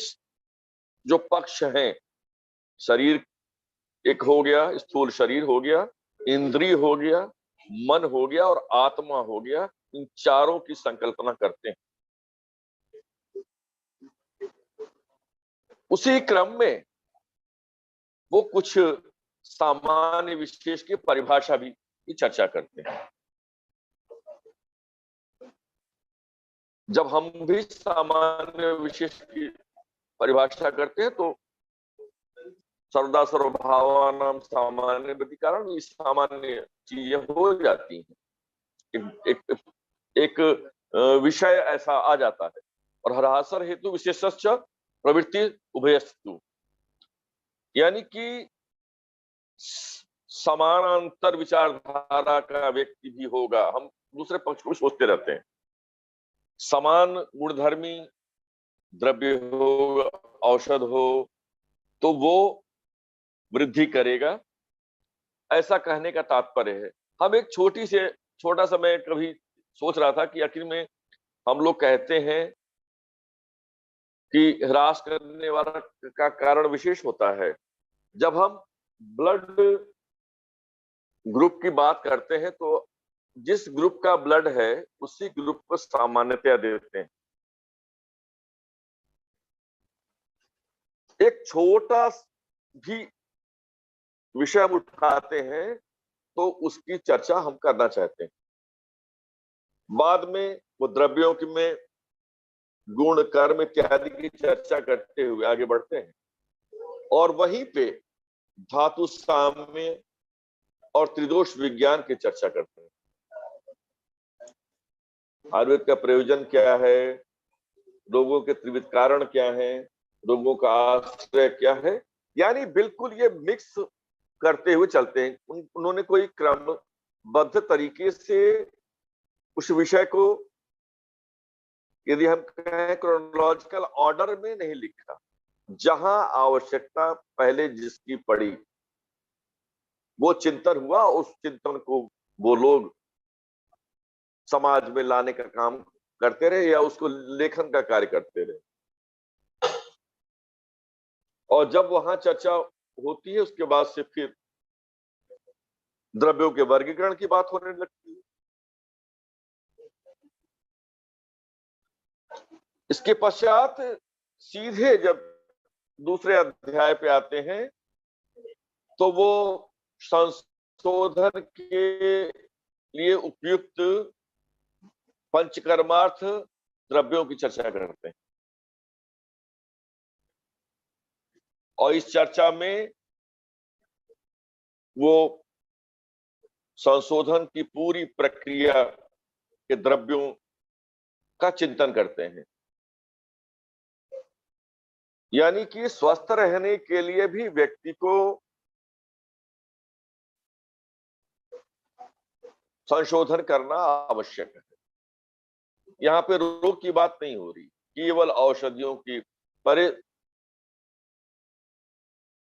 जो पक्ष हैं, शरीर एक हो गया, स्थूल शरीर हो गया, इंद्रिय हो गया, मन हो गया और आत्मा हो गया, इन चारों की संकल्पना करते हैं। उसी क्रम में वो कुछ सामान्य विशेष की परिभाषा भी की चर्चा करते हैं। जब हम भी सामान्य विशेष की परिभाषा करते हैं तो सर्वदा सर्वभावानां सामान्य प्रतिकारण, ये सामान्य चीजें हो जाती हैं। एक विषय ऐसा आ जाता है। और हरासर हेतु विशेषश्च प्रवृत्ति उभयस्तु, यानी कि समानांतर विचारधारा का व्यक्ति भी होगा। हम दूसरे पक्ष को भी सोचते रहते हैं। समान गुणधर्मी द्रव्य हो, औषध हो, तो वो वृद्धि करेगा, ऐसा कहने का तात्पर्य है। हम एक छोटा सा मैं कभी सोच रहा था कि आखिर में हम लोग कहते हैं कि ह्रास करने वाला का कारण विशेष होता है। जब हम ब्लड ग्रुप की बात करते हैं तो जिस ग्रुप का ब्लड है उसी ग्रुप को सामान्यता देते हैं। एक छोटा भी विषय हम उठाते हैं तो उसकी चर्चा हम करना चाहते हैं। बाद में वो द्रव्यों की में गुण, कर्म इत्यादि की चर्चा करते हुए आगे बढ़ते हैं और वहीं पे धातु साम्य और त्रिदोष विज्ञान की चर्चा करते हैं। आयुर्वेद का प्रयोजन क्या है, रोगों के त्रिविध कारण क्या है, रोगों का आश्रय क्या है, यानी बिल्कुल ये मिक्स करते हुए चलते हैं। उन्होंने कोई क्रमबद्ध तरीके से उस विषय को, यदि हम कहें क्रोनोलॉजिकल ऑर्डर में नहीं लिखा। जहां आवश्यकता पहले जिसकी पड़ी वो चिंतन हुआ, उस चिंतन को वो लोग समाज में लाने का काम करते रहे या उसको लेखन का कार्य करते रहे। और जब वहां चर्चा होती है उसके बाद से फिर द्रव्यों के वर्गीकरण की बात होने लगती है। इसके पश्चात सीधे जब दूसरे अध्याय पे आते हैं तो वो संशोधन के लिए उपयुक्त पंचकर्मार्थ द्रव्यों की चर्चा करते हैं। और इस चर्चा में वो संशोधन की पूरी प्रक्रिया के द्रव्यों का चिंतन करते हैं। यानी कि स्वस्थ रहने के लिए भी व्यक्ति को संशोधन करना आवश्यक है। यहाँ पे रोग की बात नहीं हो रही, केवल औषधियों की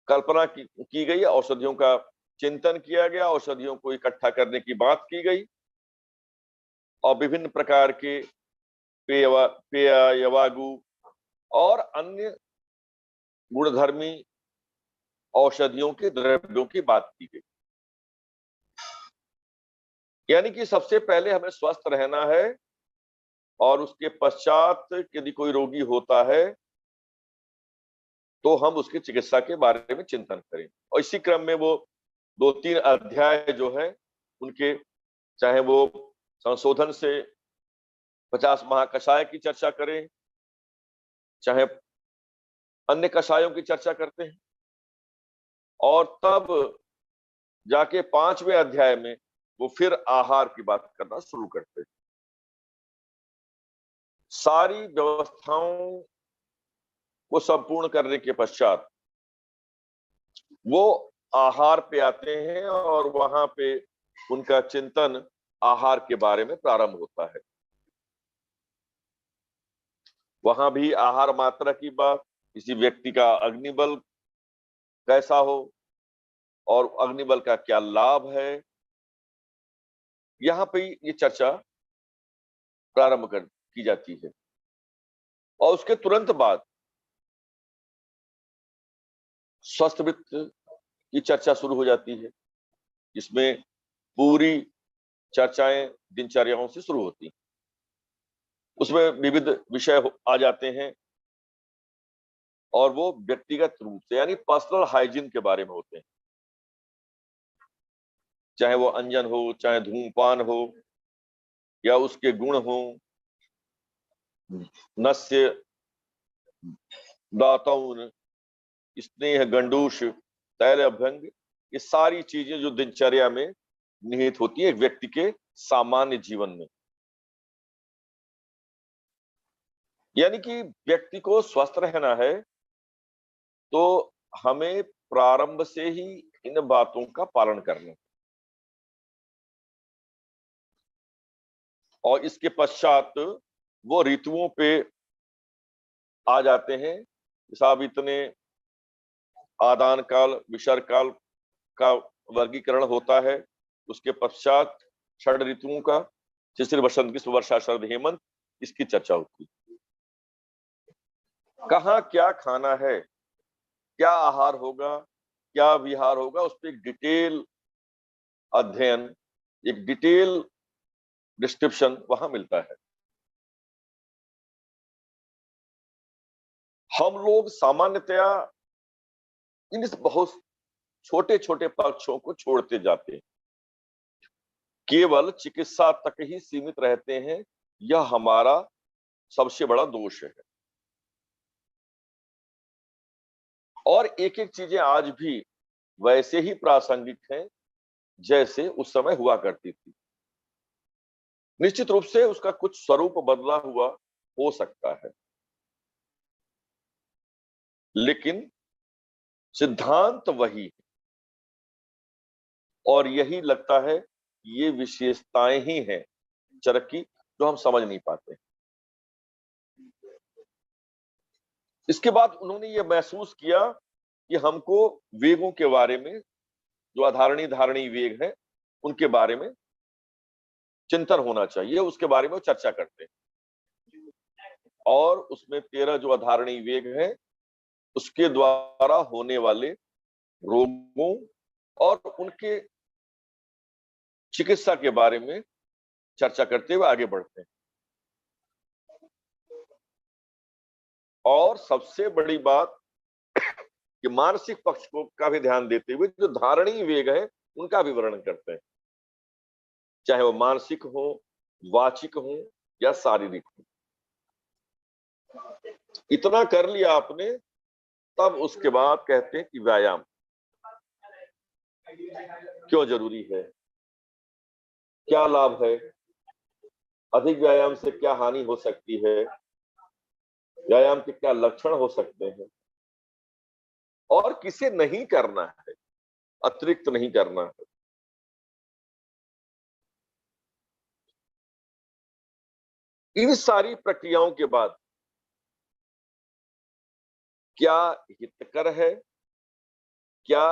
कल्पना की गई, औषधियों का चिंतन किया गया, औषधियों को इकट्ठा करने की बात की गई और विभिन्न प्रकार के पेय, यवागु और अन्य गुणधर्मी औषधियों के द्रव्यों की बात की गई। यानी कि सबसे पहले हमें स्वस्थ रहना है और उसके पश्चात यदि कोई रोगी होता है तो हम उसकी चिकित्सा के बारे में चिंतन करें। और इसी क्रम में वो 2-3 अध्याय जो है उनके, चाहे वो संशोधन से 50 महाकषाय की चर्चा करें, चाहे अन्य कषायों की चर्चा करते हैं, और तब जाके 5वें अध्याय में वो फिर आहार की बात करना शुरू करते हैं। सारी व्यवस्थाओं को संपूर्ण करने के पश्चात वो आहार पे आते हैं और वहां पे उनका चिंतन आहार के बारे में प्रारंभ होता है। वहां भी आहार मात्रा की बात, किसी व्यक्ति का अग्निबल कैसा हो और अग्निबल का क्या लाभ है, यहाँ पे ये चर्चा प्रारंभ की जाती है। और उसके तुरंत बाद स्वस्थ वित्त की चर्चा शुरू हो जाती है, जिसमें पूरी चर्चाएं दिनचर्याओं से शुरू होती हैं। उसमें विविध विषय आ जाते हैं और वो व्यक्तिगत रूप से यानी पर्सनल हाइजीन के बारे में होते हैं, चाहे वो अंजन हो, चाहे धूमपान हो, या उसके गुण हो, नस्य दातौन, स्नेह गंडूष, तैल अभ्यंग, ये सारी चीजें जो दिनचर्या में निहित होती है एक व्यक्ति के सामान्य जीवन में। यानी कि व्यक्ति को स्वस्थ रहना है तो हमें प्रारंभ से ही इन बातों का पालन करना है। और इसके पश्चात वो ऋतुओं पे आ जाते हैं। साहब इतने आदान काल, विसर्ग काल का वर्गीकरण होता है। उसके पश्चात षड ऋतुओं का, शिशिर, वसंत, ग्रीष्म, वर्षा, शरद, हेमंत, इसकी चर्चा होती है। कहाँ क्या खाना है, क्या आहार होगा, क्या विहार होगा, उस पर एक डिटेल अध्ययन, एक डिटेल डिस्क्रिप्शन वहां मिलता है। हम लोग सामान्यतया इन बहुत छोटे छोटे पक्षों को छोड़ते जाते हैं, केवल चिकित्सा तक ही सीमित रहते हैं। यह हमारा सबसे बड़ा दोष है। और एक एक चीजें आज भी वैसे ही प्रासंगिक हैं जैसे उस समय हुआ करती थी। निश्चित रूप से उसका कुछ स्वरूप बदला हुआ हो सकता है, लेकिन सिद्धांत वही है। और यही लगता है ये विशेषताएं ही हैं चरक की जो हम समझ नहीं पाते। इसके बाद उन्होंने ये महसूस किया कि हमको वेगों के बारे में, जो अधारणी धारणी वेग है, उनके बारे में चिंतन होना चाहिए। उसके बारे में वो चर्चा करते हैं। और उसमें 13 जो अधारणी वेग है उसके द्वारा होने वाले रोगों और उनके चिकित्सा के बारे में चर्चा करते हुए आगे बढ़ते हैं। और सबसे बड़ी बात कि मानसिक पक्ष को का भी ध्यान देते हुए जो धारणी वेग है उनका भी वर्णन करते हैं, चाहे वो मानसिक हो, वाचिक हो या शारीरिक हो। इतना कर लिया आपने, तब उसके बाद कहते हैं कि व्यायाम क्यों जरूरी है, क्या लाभ है, अधिक व्यायाम से क्या हानि हो सकती है, व्यायाम के क्या लक्षण हो सकते हैं और किसे नहीं करना है, अतिरिक्त नहीं करना है। इन सारी प्रक्रियाओं के बाद क्या हितकर है, क्या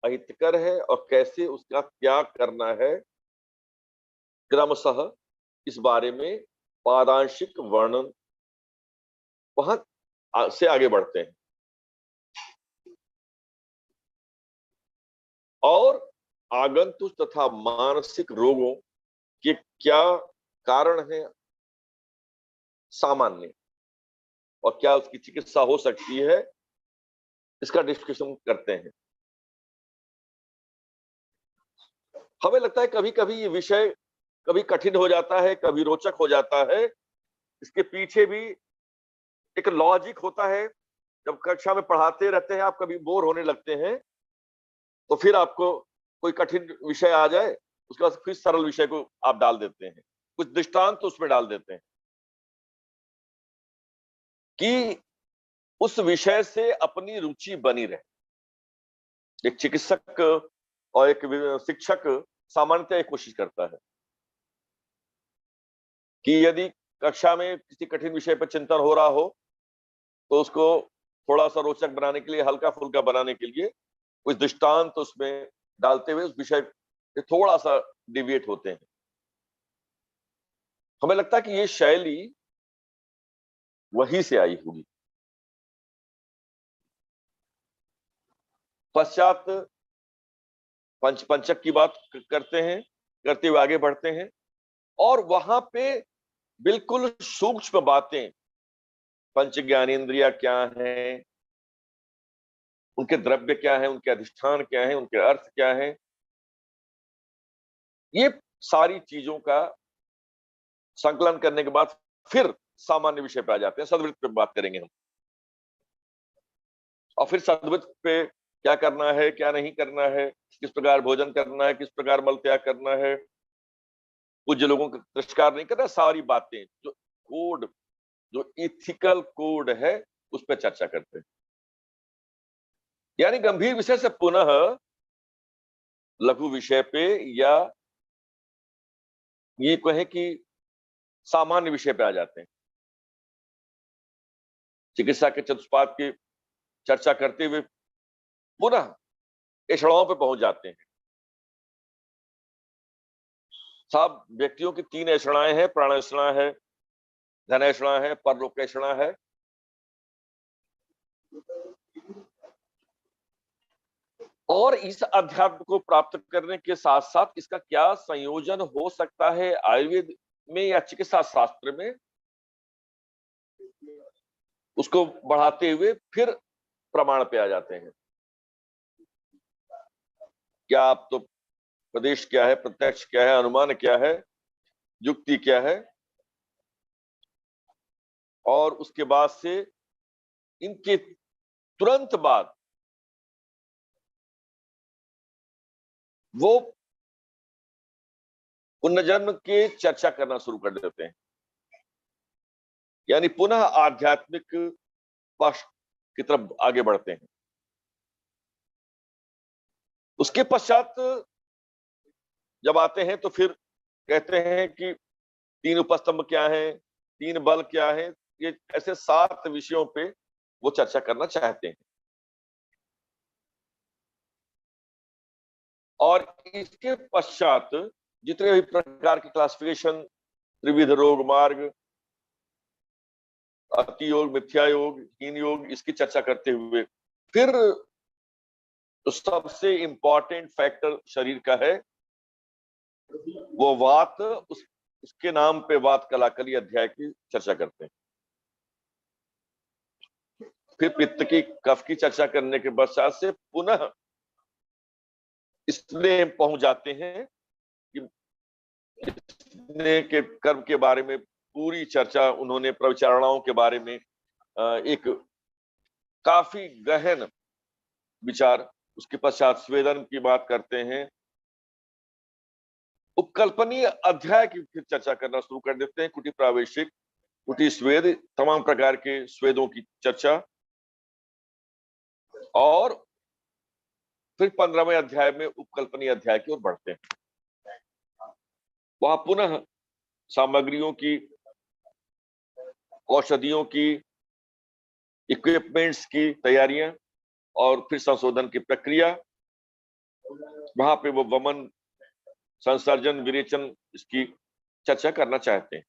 अहितकर है और कैसे उसका त्याग करना है, क्रमशः इस बारे में पादांशिक वर्णन वहां से आगे बढ़ते हैं। और आगंतुक तथा मानसिक रोगों के क्या कारण हैं सामान्य और क्या उसकी चिकित्सा हो सकती है, इसका डिस्कशन करते हैं। हमें लगता है कभी कभी ये विषय कभी कठिन हो जाता है, कभी रोचक हो जाता है। इसके पीछे भी एक लॉजिक होता है। जब कक्षा में पढ़ाते रहते हैं आप, कभी बोर होने लगते हैं, तो फिर आपको कोई कठिन विषय आ जाए, उसके बाद फिर सरल विषय को आप डाल देते हैं, कुछ दृष्टांत तो उसमें डाल देते हैं कि उस विषय से अपनी रुचि बनी रहे। एक चिकित्सक और एक शिक्षक सामान्यतः कोशिश करता है कि यदि कक्षा में किसी कठिन विषय पर चिंतन हो रहा हो तो उसको थोड़ा सा रोचक बनाने के लिए, हल्का फुल्का बनाने के लिए कुछ दृष्टांत उसमें डालते हुए उस विषय से थोड़ा सा डिविएट होते हैं। हमें लगता है कि ये शैली वहीं से आई होगी। पश्चात पंचक की बात करते हैं, करते हुए आगे बढ़ते हैं और वहां पे बिल्कुल सूक्ष्म बातें, पंच ज्ञानेन्द्रिया क्या है, उनके द्रव्य क्या है, उनके अधिष्ठान क्या है, उनके अर्थ क्या है, ये सारी चीजों का संकलन करने के बाद फिर सामान्य विषय पे आ जाते हैं। सद्वृत्त पे बात करेंगे हम, और फिर सद्वृत्त पे क्या करना है, क्या नहीं करना है, किस प्रकार भोजन करना है, किस प्रकार मल त्याग करना है, पूज्य लोगों का तिरस्कार नहीं करना, सारी बातें जो कोड, जो इथिकल कोड है उस पर चर्चा करते हैं। यानी गंभीर विषय से पुनः लघु विषय पे, या ये कहें कि सामान्य विषय पे आ जाते हैं। चिकित्सा के चतुष्पाद की चर्चा करते हुए पुनः ऐषणाओं पे पहुंच जाते हैं। साहब, व्यक्तियों की 3 ऐषणाएं हैं, प्राणैषणा है, धनैषणा है, परलोकैषणा है। और इस अध्यात्म को प्राप्त करने के साथ साथ इसका क्या संयोजन हो सकता है आयुर्वेद में या चिकित्सा शास्त्र में, उसको बढ़ाते हुए फिर प्रमाण पे आ जाते हैं। क्या आप तो प्रदेश क्या है, प्रत्यक्ष क्या है, अनुमान क्या है, युक्ति क्या है, और उसके बाद से इनके तुरंत बाद वो पुनर्जन्म के चर्चा करना शुरू कर देते हैं। यानी पुनः आध्यात्मिक पक्ष की तरफ आगे बढ़ते हैं। उसके पश्चात जब आते हैं तो फिर कहते हैं कि 3 उपस्तंभ क्या है, 3 बल क्या है, ये ऐसे 7 विषयों पे वो चर्चा करना चाहते हैं। और इसके पश्चात जितने भी प्रकार की क्लासिफिकेशन, त्रिविध रोग मार्ग, अति योग, मिथ्या योग, हीन योग, इसकी चर्चा करते हुए फिर तो सबसे इंपॉर्टेंट फैक्टर शरीर का है वो वात, उसके नाम पे वात कलाकली अध्याय की चर्चा करते हैं। फिर पित्त की, कफ की चर्चा करने के पश्चात से पुनः इसमें पहुंच जाते हैं कि इसने के कर्म के बारे में पूरी चर्चा उन्होंने, प्रविचारणाओं के बारे में एक काफी गहन विचार। उसके पश्चात स्वेदन की बात करते हैं, उपकल्पनीय अध्याय की फिर चर्चा करना शुरू कर देते हैं। कुटी प्रावेशिक, कुटी स्वेद, तमाम प्रकार के स्वेदों की चर्चा, और फिर 15वें अध्याय में उपकल्पनीय अध्याय की ओर बढ़ते हैं। वहां पुनः सामग्रियों की, औषधियों की, इक्विपमेंट्स की तैयारियां और फिर संशोधन की प्रक्रिया, वहां पे वो वमन, संसर्जन, विरेचन, इसकी चर्चा करना चाहते हैं।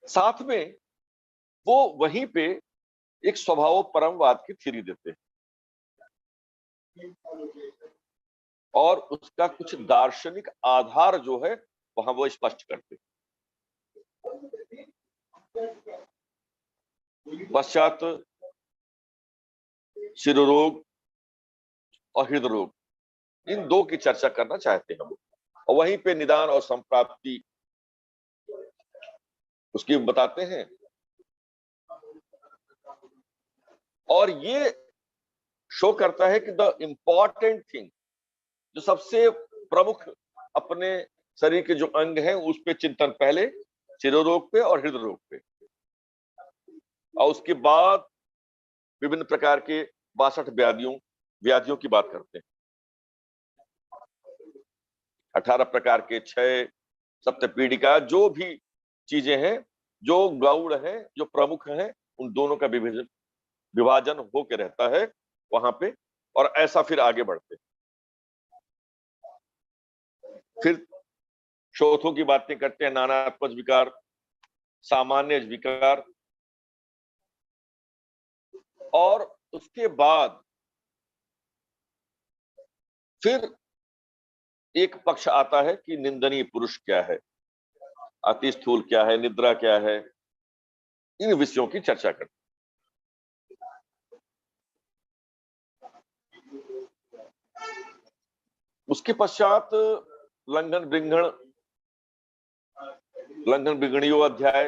साथ में वो वहीं पे एक स्वभाव परमवाद की थ्योरी देते हैं और उसका कुछ दार्शनिक आधार जो है वहां वो स्पष्ट करते हैं। पश्चात शिरोरोग और हृदय रोग, इन 2 की चर्चा करना चाहते हैं वो, और वहीं पे निदान और संप्राप्ति उसकी बताते हैं। और ये शो करता है कि द इंपॉर्टेंट थिंग, जो सबसे प्रमुख अपने शरीर के जो अंग हैं उस पे चिंतन पहले शिरोरोग पे और हृदय रोग पे, और उसके बाद विभिन्न प्रकार के 62 व्याधियों की बात करते हैं। 18 प्रकार के क्षय, सप्तपीडिका, जो भी चीजें हैं जो गौड़ हैं, जो प्रमुख हैं, उन दोनों का विभाजन विभाजन होके रहता है वहां पे, और ऐसा फिर आगे बढ़ते। फिर चौथों की बातें करते हैं, नानात्मक विकार, सामान्य विकार, और उसके बाद फिर एक पक्ष आता है कि निंदनीय पुरुष क्या है, अति स्थूल क्या है, निद्रा क्या है, इन विषयों की चर्चा करते। उसके पश्चात लंघन बिगड़ियो अध्याय,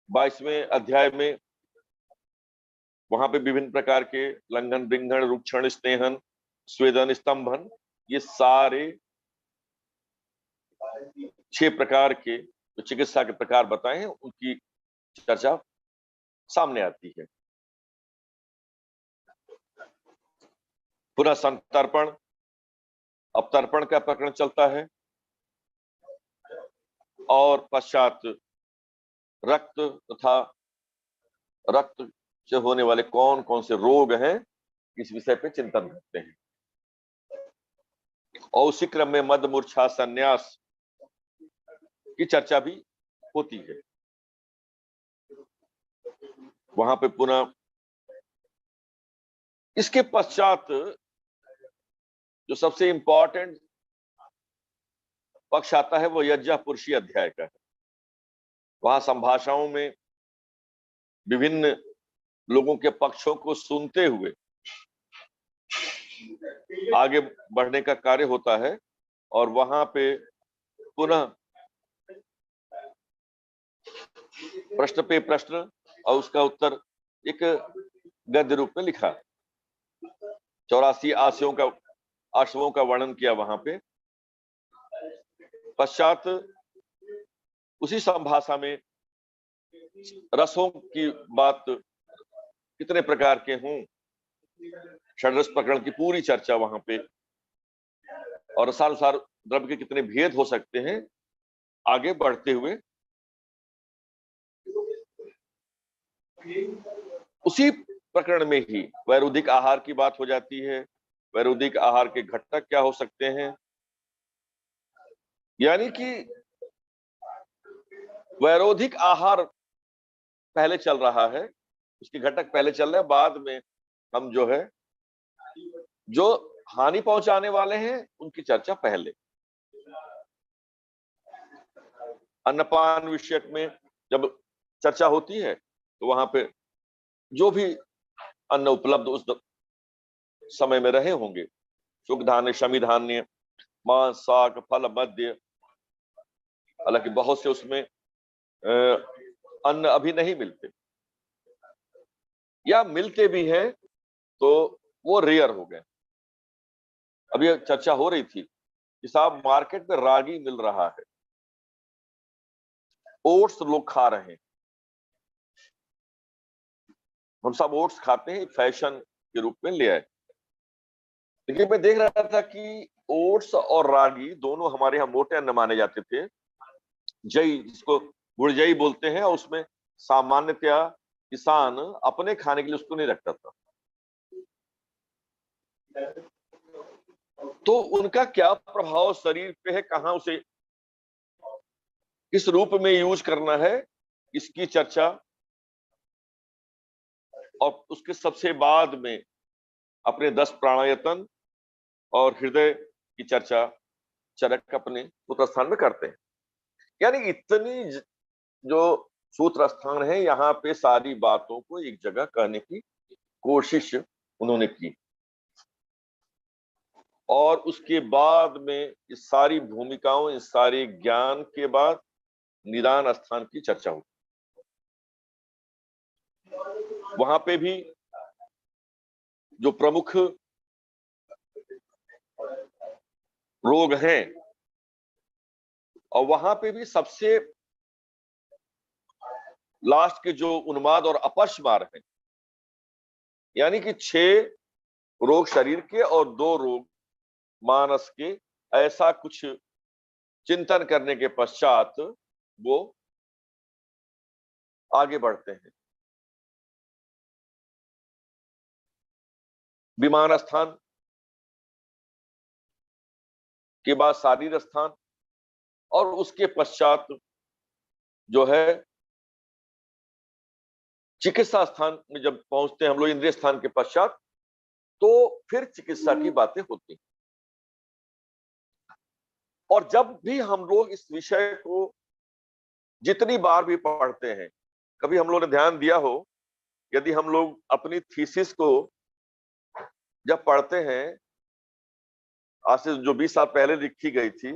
22वें अध्याय में वहां पे विभिन्न प्रकार के लंघन, बृंघण, रुक्षण, स्नेहन, स्वेदन, स्तंभन, ये सारे 6 प्रकार के जो चिकित्सा के प्रकार बताए हैं उनकी चर्चा सामने आती है। पुनः संतर्पण, अवतर्पण का प्रकरण चलता है, और पश्चात रक्त तथा रक्त से होने वाले कौन कौन से रोग हैं इस विषय पे चिंतन करते हैं। और उसी क्रम में मद, मूर्छा, संन्यास की चर्चा भी होती है। वहां पे पुनः इसके पश्चात जो सबसे इंपॉर्टेंट पक्ष आता है वो यज्ञ पुरुषी अध्याय का है। वहां संभाषाओं में विभिन्न लोगों के पक्षों को सुनते हुए आगे बढ़ने का कार्य होता है, और वहां पे पुनः प्रश्न पे प्रश्न और उसका उत्तर एक गद्य रूप में लिखा। 84 आशयों का वर्णन किया वहां पे। पश्चात उसी संभाषा में रसों की बात कितने प्रकार के हों, षड्रस प्रकरण की पूरी चर्चा वहां पे, और रसानुसार द्रव्य के कितने भेद हो सकते हैं आगे बढ़ते हुए। उसी प्रकरण में ही वैरुद्धिक आहार की बात हो जाती है। वैरुद्धिक आहार के घटक क्या हो सकते हैं, यानी कि वैरोधिक आहार पहले चल रहा है, उसके घटक पहले चल रहे हैं, बाद में हम जो है जो हानि पहुंचाने वाले हैं उनकी चर्चा पहले। अन्नपान विषयक में जब चर्चा होती है तो वहां पे जो भी अन्न उपलब्ध उस समय में रहे होंगे, सुख धान्य, शमी धान्य, मांस, साग, फल, मद्य, हालांकि बहुत से उसमें अन्न अभी नहीं मिलते, या मिलते भी हैं तो वो रेयर हो गए। अभी चर्चा हो रही थी कि साहब मार्केट में रागी मिल रहा है, ओट्स लोग खा रहे हैं, हम सब ओट्स खाते हैं, एक फैशन के रूप में ले आए। लेकिन मैं देख रहा था कि ओट्स और रागी दोनों हमारे यहाँ मोटे अन्न माने जाते थे। जई, जिसको गुड़जई बोलते हैं, और उसमें सामान्यतया किसान अपने खाने के लिए उसको नहीं रखता था। तो उनका क्या प्रभाव शरीर पे है, कहां उसे किस रूप में यूज करना है, इसकी चर्चा, और उसके सबसे बाद में अपने 10 प्राणायतन और हृदय की चर्चा चरक अपने सूत्र स्थान में करते हैं। यानी इतनी जो सूत्र स्थान है, यहाँ पे सारी बातों को एक जगह कहने की कोशिश उन्होंने की, और उसके बाद में इस सारी भूमिकाओं, इस सारे ज्ञान के बाद निदान स्थान की चर्चा हुई। वहां पे भी जो प्रमुख रोग हैं, और वहां पे भी सबसे लास्ट के जो उन्माद और अपस्मार हैं, यानी कि 6 रोग शरीर के और 2 रोग मानस के, ऐसा कुछ चिंतन करने के पश्चात वो आगे बढ़ते हैं। विमान स्थान के बाद शारीर स्थान, और उसके पश्चात जो है चिकित्सा स्थान में जब पहुंचते हैं हम लोग इंद्रिय स्थान के पश्चात, तो फिर चिकित्सा की बातें होती हैं। और जब भी हम लोग इस विषय को जितनी बार भी पढ़ते हैं, कभी हम लोग ने ध्यान दिया हो, यदि हम लोग अपनी थीसिस को जब पढ़ते हैं, आज से जो 20 साल पहले लिखी गई थी,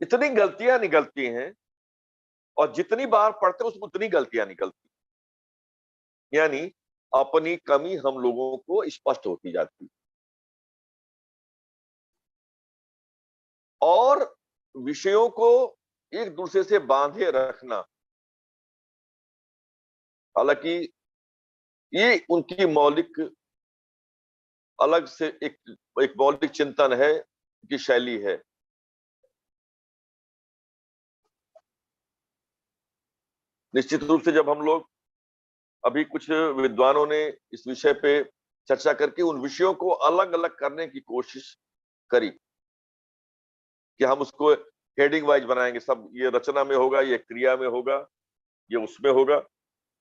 इतनी गलतियां निकलती हैं, और जितनी बार पढ़ते हैं उसमें उतनी गलतियां निकलती, यानी अपनी कमी हम लोगों को स्पष्ट होती जाती। और विषयों को एक दूसरे से बांधे रखना, हालांकि ये उनकी मौलिक अलग से एक मौलिक चिंतन है की शैली है। निश्चित रूप से जब हम लोग, अभी कुछ विद्वानों ने इस विषय पे चर्चा करके उन विषयों को अलग अलग करने की कोशिश करी कि हम उसको हेडिंग वाइज बनाएंगे, सब ये रचना में होगा, ये क्रिया में होगा, ये उसमें होगा,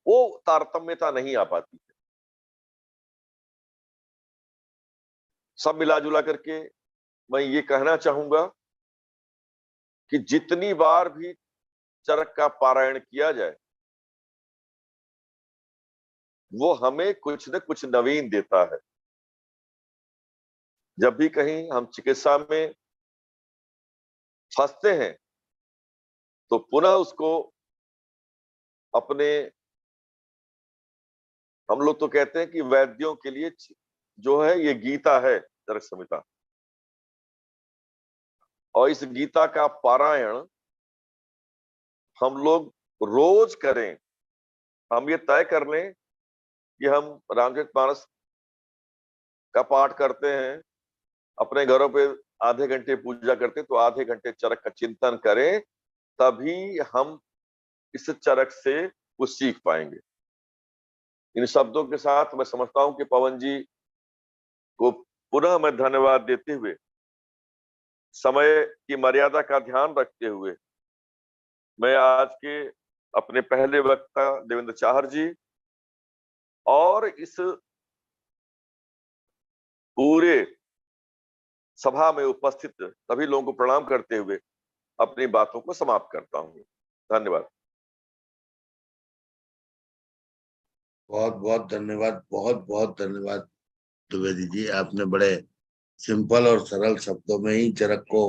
वो तारतम्यता नहीं आ पाती है। सब मिला जुला करके मैं ये कहना चाहूंगा कि जितनी बार भी चरक का पारायण किया जाए, वो हमें कुछ न कुछ नवीन देता है। जब भी कहीं हम चिकित्सा में फंसते हैं, तो पुनः उसको अपने, हम लोग तो कहते हैं कि वैद्यों के लिए जो है ये गीता है, चरक संहिता, और इस गीता का पारायण हम लोग रोज करें। हम ये तय कर लें कि हम रामचरितमानस का पाठ करते हैं, अपने घरों पे आधे घंटे पूजा करते, तो आधे घंटे चरक का चिंतन करें, तभी हम इस चरक से कुछ सीख पाएंगे। इन शब्दों के साथ मैं समझता हूं कि पवन जी को पुनः मैं धन्यवाद देते हुए, समय की मर्यादा का ध्यान रखते हुए, मैं आज के अपने पहले वक्ता देवेंद्र चाहर जी और इस पूरे सभा में उपस्थित सभी लोगों को प्रणाम करते हुए अपनी बातों को समाप्त करता हूं। धन्यवाद। बहुत बहुत धन्यवाद, बहुत बहुत धन्यवाद द्विवेदी जी। आपने बड़े सिंपल और सरल शब्दों में ही चरक को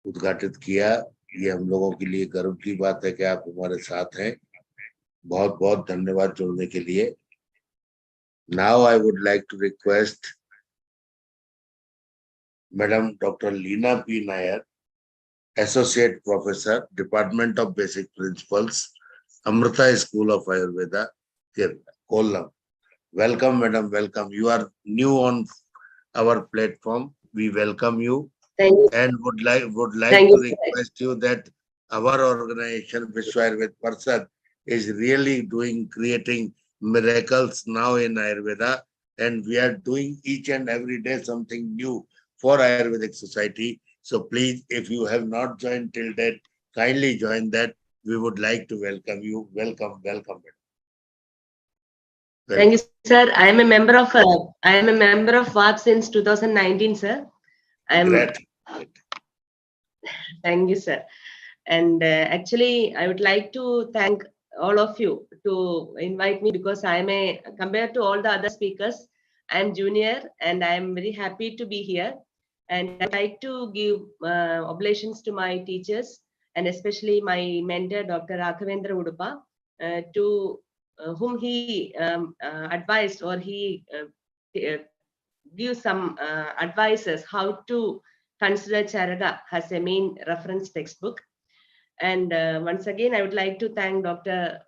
उद्घाटित किया। ये हम लोगों के लिए गर्व की बात है कि आप हमारे साथ हैं। बहुत बहुत धन्यवाद जुड़ने के लिए। Now I would like to request madam doctor Leena P Nair, associate professor, department of basic principles, Amrita school of Ayurveda, Kollam. Welcome, madam. Welcome. You are new on our platform. We welcome you. Thank you. And would like Thank to you. request you that our organization, Vishwa Ayurveda Parshad, is really creating miracles now in Ayurveda, and we are doing each and every day something new for Ayurvedic society. So please, if you have not joined till date, kindly join that. We would like to welcome you. Welcome, welcome, madam. Thank you, sir. I am a member of VAP since 2019, sir. Great. Thank you, sir. And actually, I would like to thank all of you to invite me, because I am compared to all the other speakers, I am junior and I am very happy to be here. And I'd like to give oblations to my teachers, and especially my mentor, Dr. Rakhavendra Udupa, to whom he advised, or he gives some advices how to consider Charaka as a main reference textbook. And once again, I would like to thank Dr.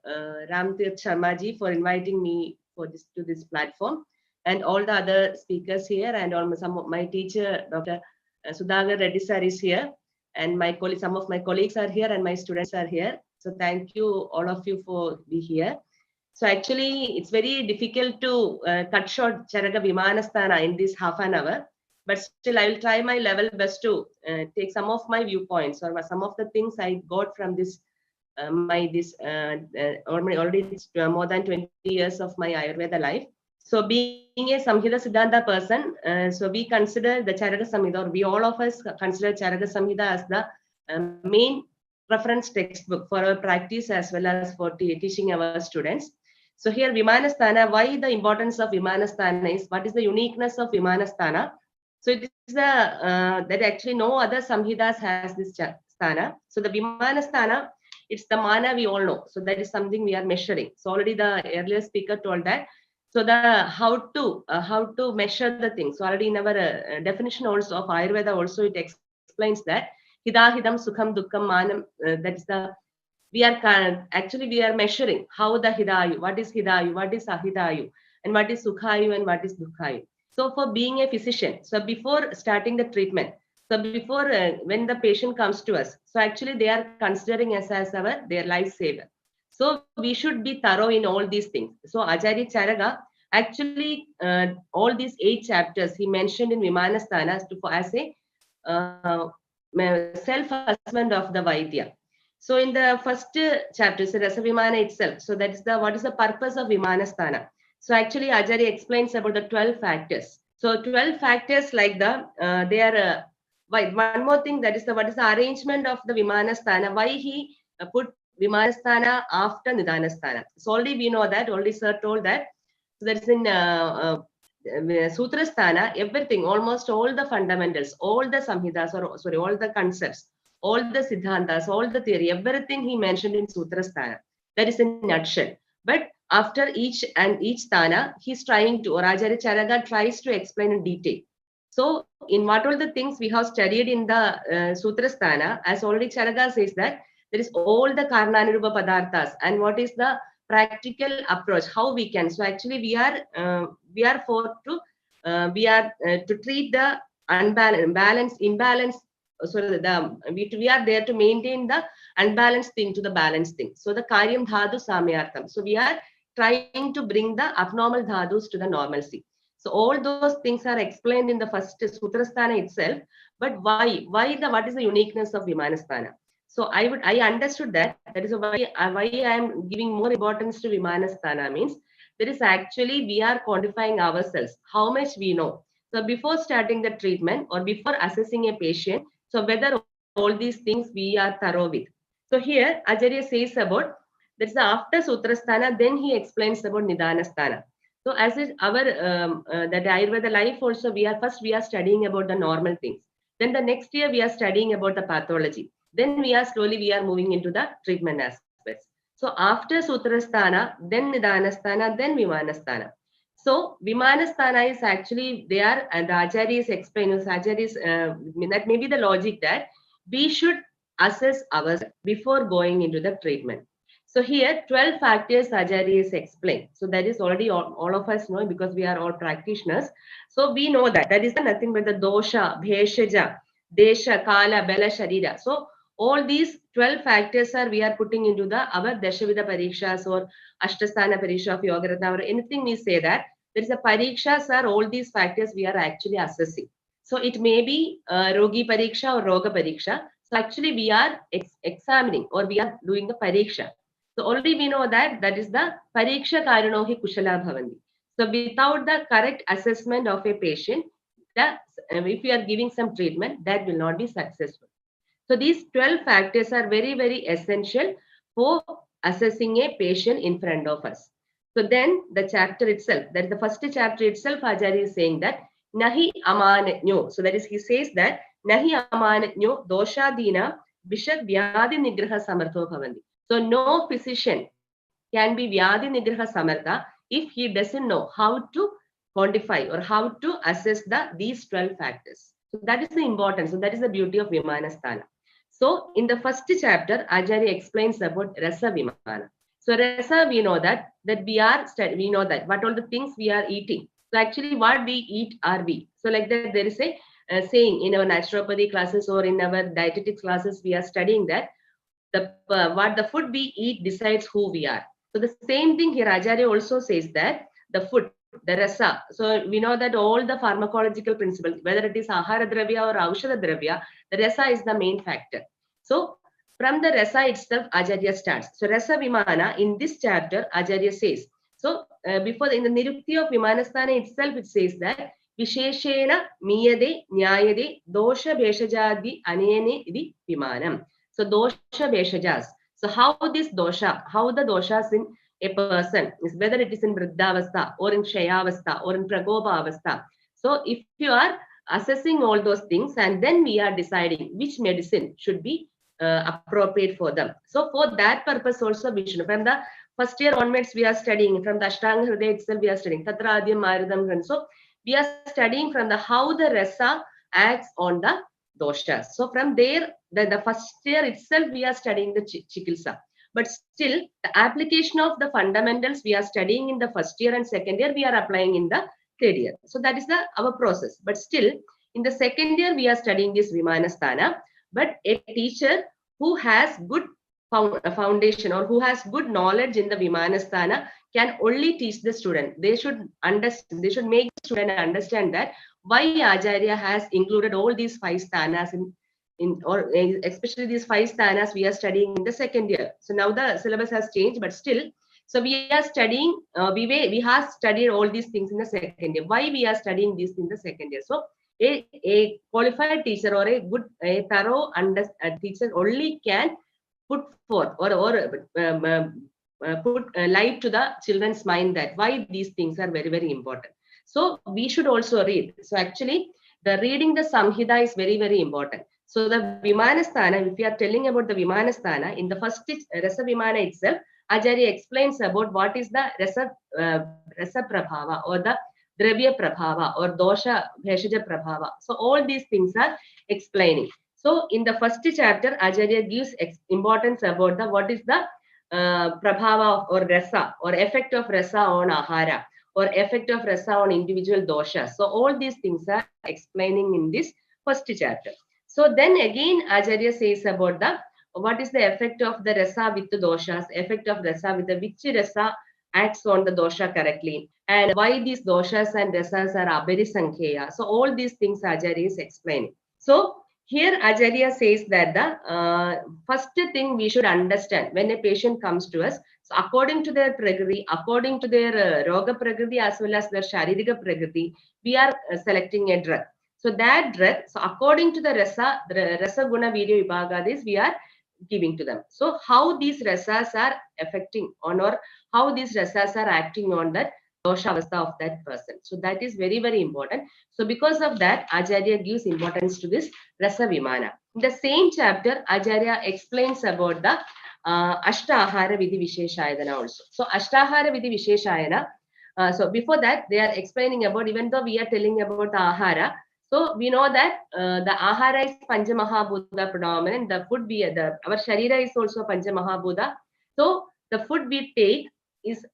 Ramtirth Sharma ji for inviting me to this platform, and all the other speakers here, and some of my teacher, Dr. Sudhagar Reddy sir is here, and some of my colleagues are here, and my students are here. So thank you, all of you, for being here. So actually, it's very difficult to cut short Charaka Vimanasthana in this half an hour. But still, I will try my level best to take some of my viewpoints or some of the things I got from this already more than 20 years of my Ayurveda life. So being a Samhita Siddhanta person, so we consider the Charaka Samhita, or we all of us consider Charaka Samhita as the main reference textbook for our practice as well as for teaching our students. So here Vimanasthana, why the importance of Vimanasthana is, what is the uniqueness of Vimanasthana? So it is the that actually no other Samhitas has this sthana. So the Vimanasthana, it's the mana we all know. So that is something we are measuring. So already the earlier speaker told that. So the how to measure the things. So already in our definition also of Ayurveda also it explains that Hidahidam Sukham Dukkam Manam. That is the we are measuring how the Hidayu, what is Hidayu, what is Ahidayu, and what is Sukhayu and what is Dukhayu. So for being a physician, so before starting the treatment, so before when the patient comes to us, so actually they are considering us as their lifesaver. So we should be thorough in all these things. So Acharya Charaka actually all these 8 chapters he mentioned in Vimanasthana as a self-assessment of the Vaidya. So in the first chapter, so Rasa Vimana itself, so that is what is the purpose of Vimanasthana. So actually Acharya explains about the 12 factors. So 12 factors like they are one more thing, that is what is the arrangement of the Vimanasthana, why he put Vimanasthana after Nidhanasthana. So already we know that, already sir told that. So that is in Sutrasthana, everything, almost all the fundamentals, all the Samhitas, or sorry, all the concepts, all the Siddhantas, all the theory, everything he mentioned in Sutrasthana. That is in a nutshell. But after each sthana, he's trying to, or Acharya Charaka tries to explain in detail. So in what all the things we have studied in the Sutrasthana, as already Charaka says that there is all the Karnanirupa Padarthas and what is the practical approach, how we can. So actually we are to treat the imbalance. So we are there to maintain the unbalanced thing to the balanced thing. So the Karyam Dhatu Samyartham. So we are trying to bring the abnormal dhadus to the normalcy. So all those things are explained in the first Sutrasthana itself. But what is the uniqueness of Vimanasthana? So I understood that is why I am giving more importance to Vimanasthana, means there is actually we are quantifying ourselves, how much we know. So before starting the treatment or before assessing a patient, so whether all these things we are thorough with. So here Acharya says about that's after Sutrasthana, then he explains about Nidhanasthana. So as is our that Ayurveda life also, we are studying about the normal things. Then the next year we are studying about the pathology. Then we are moving into the treatment aspects. So after Sutrasthana, then Nidhanasthana, then Vimanasthana. So Vimanasthana is actually there, and the Acharya is explaining. Acharya is that may be the logic that we should assess ourselves before going into the treatment. So here 12 factors Acharya is explained. So that is already all of us know because we are all practitioners. So we know that is nothing but the dosha, bheshaja, desha, kala, bala, sharira. So all these 12 factors we are putting into our Dashavida Parikshas or Ashtasthana Pariksha of Yogaratna or anything we say that there is a Parikshas all these factors we are actually assessing. So it may be Rogi Pariksha or Roga Pariksha. So actually we are examining or we are doing the Pariksha. So already we know that is the Pariksha Karanohi Kushala Bhavanti. So without the correct assessment of a patient, if we are giving some treatment, that will not be successful. So these 12 factors are very, very essential for assessing a patient in front of us. So then the chapter itself, that is the first chapter itself, Acharya is saying that Nahi Amanatnyo. So that is, he says that Nahi Amanatnyo Doshadina Bishak Vyadi Nigraha Samartho Bhavanti. So no physician can be Vyadi Nigraha Samartha if he doesn't know how to quantify or how to assess these 12 factors. So that is the importance. So that is the beauty of Vimanasthana. So in the first chapter, Acharya explains about Rasa Vimana. So Rasa, we know that we know that what all the things we are eating. So actually what we eat are we. So like that there is a saying in our naturopathy classes or in our dietetics classes, we are studying that what the food we eat decides who we are. So the same thing here, Acharya also says that the food, the rasa. So we know that all the pharmacological principles, whether it is ahara dravya or aushadha dravya, the rasa is the main factor. So from the rasa itself, Acharya starts. So rasa vimana in this chapter, Acharya says. So before in the nirukti of Vimanasthana itself, it says that Visheshena miyade nyayade dosha bheshajadi anene idi vimanam. So dosha bheshajas. So how this dosha, how the doshas in a person is, whether it is in vriddhavastha or in shayavastha or in prakopa. So if you are assessing all those things, and then we are deciding which medicine should be appropriate for them. So for that purpose also, we should, from the first year onwards, we are studying from the Ashtanga Hridaya itself, we are studying Tatra Adyam Maridam. So we are studying from the how the rasa acts on the doshas. So from there, the first year itself, we are studying the chikitsa. But still, the application of the fundamentals we are studying in the first year and second year, we are applying in the third year. So that is our process. But still, in the second year, we are studying this Vimanasthana. But a teacher who has good foundation or who has good knowledge in the Vimanasthana can only teach the student. They should understand, they should make the student understand that why Acharya has included all these 5 sthanas or especially these 5 sthanas we are studying in the second year. So now the syllabus has changed, but still, so we are studying, we have studied all these things in the second year. Why we are studying this in the second year? So a qualified teacher or a thorough teacher only can put forth or put light to the children's mind that why these things are very, very important. So we should also read. So actually, the reading the Samhita is very, very important. So the Vimanasthana, if we are telling about the Vimanasthana, in the first Rasa Vimana itself, Acharya explains about what is the Rasa Prabhava or the Dravya Prabhava or Dosha Bheshaja Prabhava. So all these things are explaining. So in the first chapter, Acharya gives importance about the what is the Prabhava or Rasa or effect of Rasa on Ahara or effect of Rasa on individual doshas. So all these things are explaining in this first chapter. So then again, Acharya says about the what is the effect of the Rasa with the doshas, effect of Rasa with the which Rasa acts on the dosha correctly, and why these doshas and rasas are abharisankheya. So all these things Acharya is explaining. So here Acharya says that the first thing we should understand when a patient comes to us, so according to their prakriti, according to their roga prakriti as well as their sharirika prakriti, we are selecting a drug. So that drug, so according to the rasa guna virya vibhagadis, we are giving to them. So how these rasas are affecting on, or how these rasas are acting on that dosha avastha of that person. So that is very, very important. So because of that, Acharya gives importance to this rasa vimana. In the same chapter, Acharya explains about the Ashtahara Vidhi Visheshayana also. So Ashtahara Vidhi Visheshayana. So before that, they are explaining about, even though we are telling about ahara, so we know that the ahara is Pancha Mahabhuta predominant. The food our sharira is also Pancha Mahabhuta. So the food we take is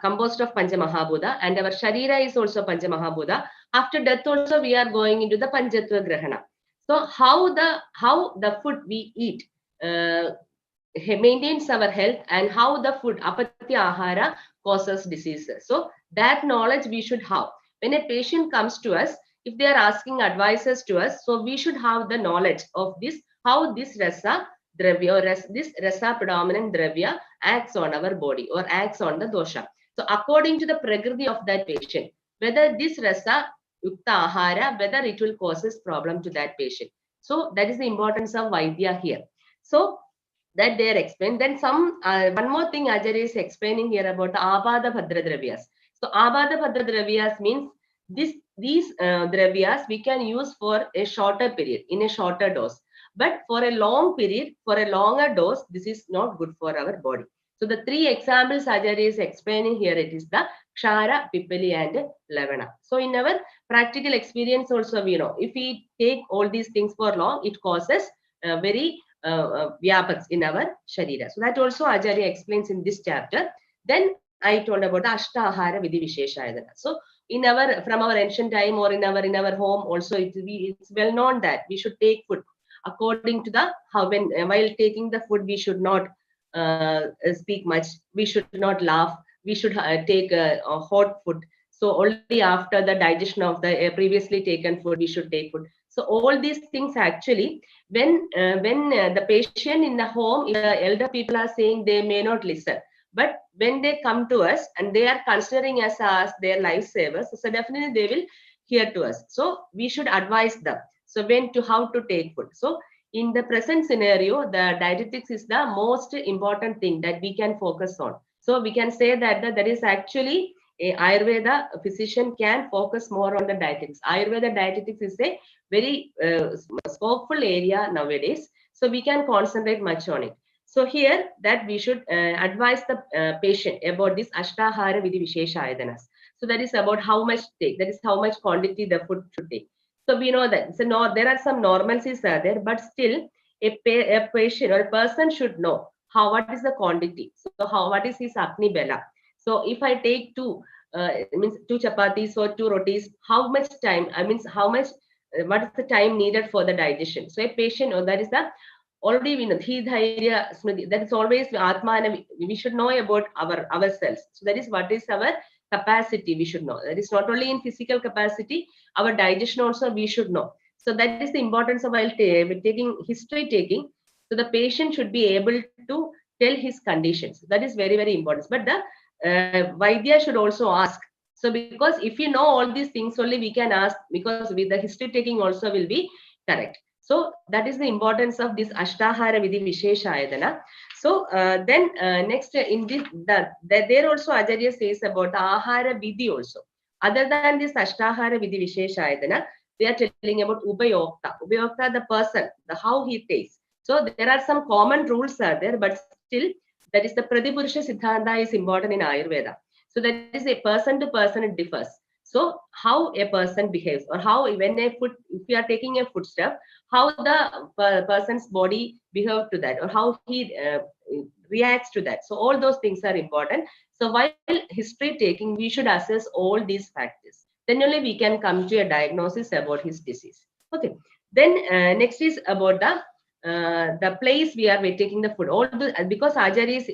composed of Pancha Mahabhuta, and our sharira is also Pancha Mahabhuta. After death also we are going into the Panchatva Grahana. So how the food we eat maintains our health, and how the food apatya ahara causes diseases. So that knowledge we should have. When a patient comes to us, if they are asking advices to us, so we should have the knowledge of this, how this rasa dravya or this rasa predominant dravya acts on our body or acts on the dosha. So according to the prakriti of that patient, whether this rasa yukta ahara, whether it will causes problem to that patient. So that is the importance of Vaidya here. So that they are explained. Then some one more thing Acharya is explaining here about the Abhada Bhadra Dravyas. So Abhada Bhadra Dravyas means these dravyas we can use for a shorter period, in a shorter dose. But for a long period, for a longer dose, this is not good for our body. So the 3 examples Acharya is explaining here, it is the Kshara, Pipali and Lavana. So in our practical experience also, we know, if we take all these things for long, it causes very vyapaks in our sharira. So that also Acharya explains in this chapter. Then I told about the Ashtahara Vidhi Visheshayana. So in our, from our ancient time or in our home also, it's well known that we should take food according to the how, when while taking the food we should not speak much. We should not laugh. We should take a hot food. So only after the digestion of the previously taken food, we should take food. So all these things actually, when the patient in the home, if the elder people are saying, they may not listen. But when they come to us and they are considering us as their lifesavers, so definitely they will hear to us. So we should advise them. So how to take food. So in the present scenario, the dietetics is the most important thing that we can focus on. So we can say that that is actually a Ayurveda physician can focus more on the dietetics. Ayurveda dietetics is a very scopeful area nowadays. So we can concentrate much on it. So here that we should advise the patient about this Ashtahara Vidhi Vishesha Ayadanas. So that is about how much take, that is how much quantity the food should take. So we know that. So no, there are some normalcies are there, but still a patient or a person should know what is the quantity. So what is his Agni Bela. So if I take two chapatis or 2 rotis, how much time? What is the time needed for the digestion? So a patient, or that is the already we know that is always Atma. We should know about ourselves. So that is what is our capacity. We should know. That is not only in physical capacity, our digestion also we should know. So that is the importance of while taking history taking. So the patient should be able to tell his conditions. That is very, very important. But the Vaidya should also ask. So because if you know all these things, only we can ask, because with the history taking also will be correct. So that is the importance of this Ashtahara Vidhi Vishesha Ayadana. So then next in this, there also Acharya says about the Ahara Vidhi also. Other than this Ashtahara Vidhi Vishesha Ayadana, they are telling about Upayokta. Upayokta, the person, how he takes. So there are some common rules are there, but still that is the Pradipurusha Siddhanta is important in Ayurveda. So that is a person to person, it differs. So how a person behaves, or how when if you are taking a footstep, how the person's body behaves to that, or how he reacts to that. So all those things are important. So while history taking, we should assess all these factors. Then only we can come to a diagnosis about his disease. Okay. Then next is about the place we are taking the food. Because Acharya is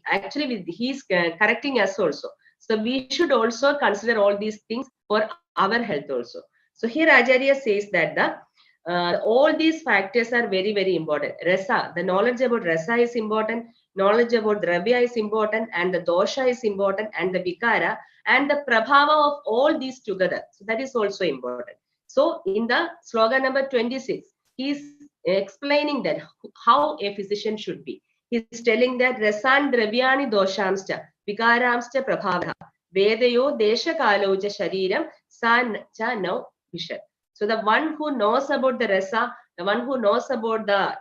actually he's correcting us also. So we should also consider all these things for our health also. So here Acharya says that all these factors are very, very important. Rasa, the knowledge about rasa is important, knowledge about dravya is important, and the dosha is important, and the vikara, and the prabhava of all these together. So that is also important. So in the slogan number 26, he is explaining that how a physician should be. He is telling that rasan dravyani doshamscha vikaramscha prabhava vedayo desha kaloja shariram san cha no vishat. So the one who knows about the rasa, the one who knows about the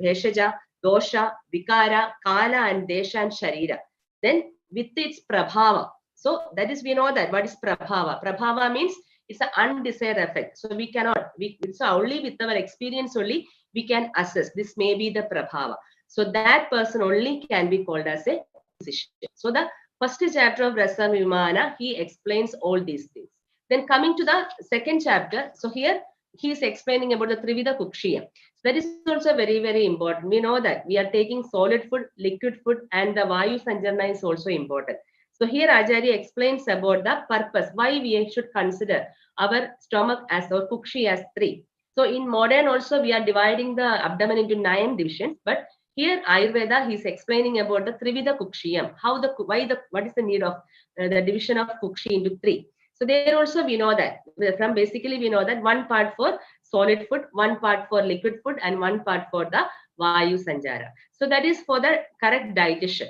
bheshaja, dosha, vikara, kala, and desha and sharira, then with its prabhava. So that is, we know that what is prabhava. Prabhava means it's an undesired effect. So we cannot, so only with our experience only we can assess this may be the prabhava. So that person only can be called as a physician. So the first chapter of Rasa Vimana, he explains all these things. Then coming to the second chapter, so here he is explaining about the Trivida Kukshiyam. So that is also very, very important. We know that we are taking solid food, liquid food, and the Vayu Sanjarna is also important. So here Acharya explains about the purpose, why we should consider our stomach as or Kukshi as 3. So in modern also we are dividing the abdomen into 9 divisions, but here Ayurveda he is explaining about the Trivida Kukshiyam, what is the need of the division of Kukshi into 3. So there also we know that from basically we know that one part for solid food, one part for liquid food, and one part for the Vayu Sanjara. So that is for the correct digestion.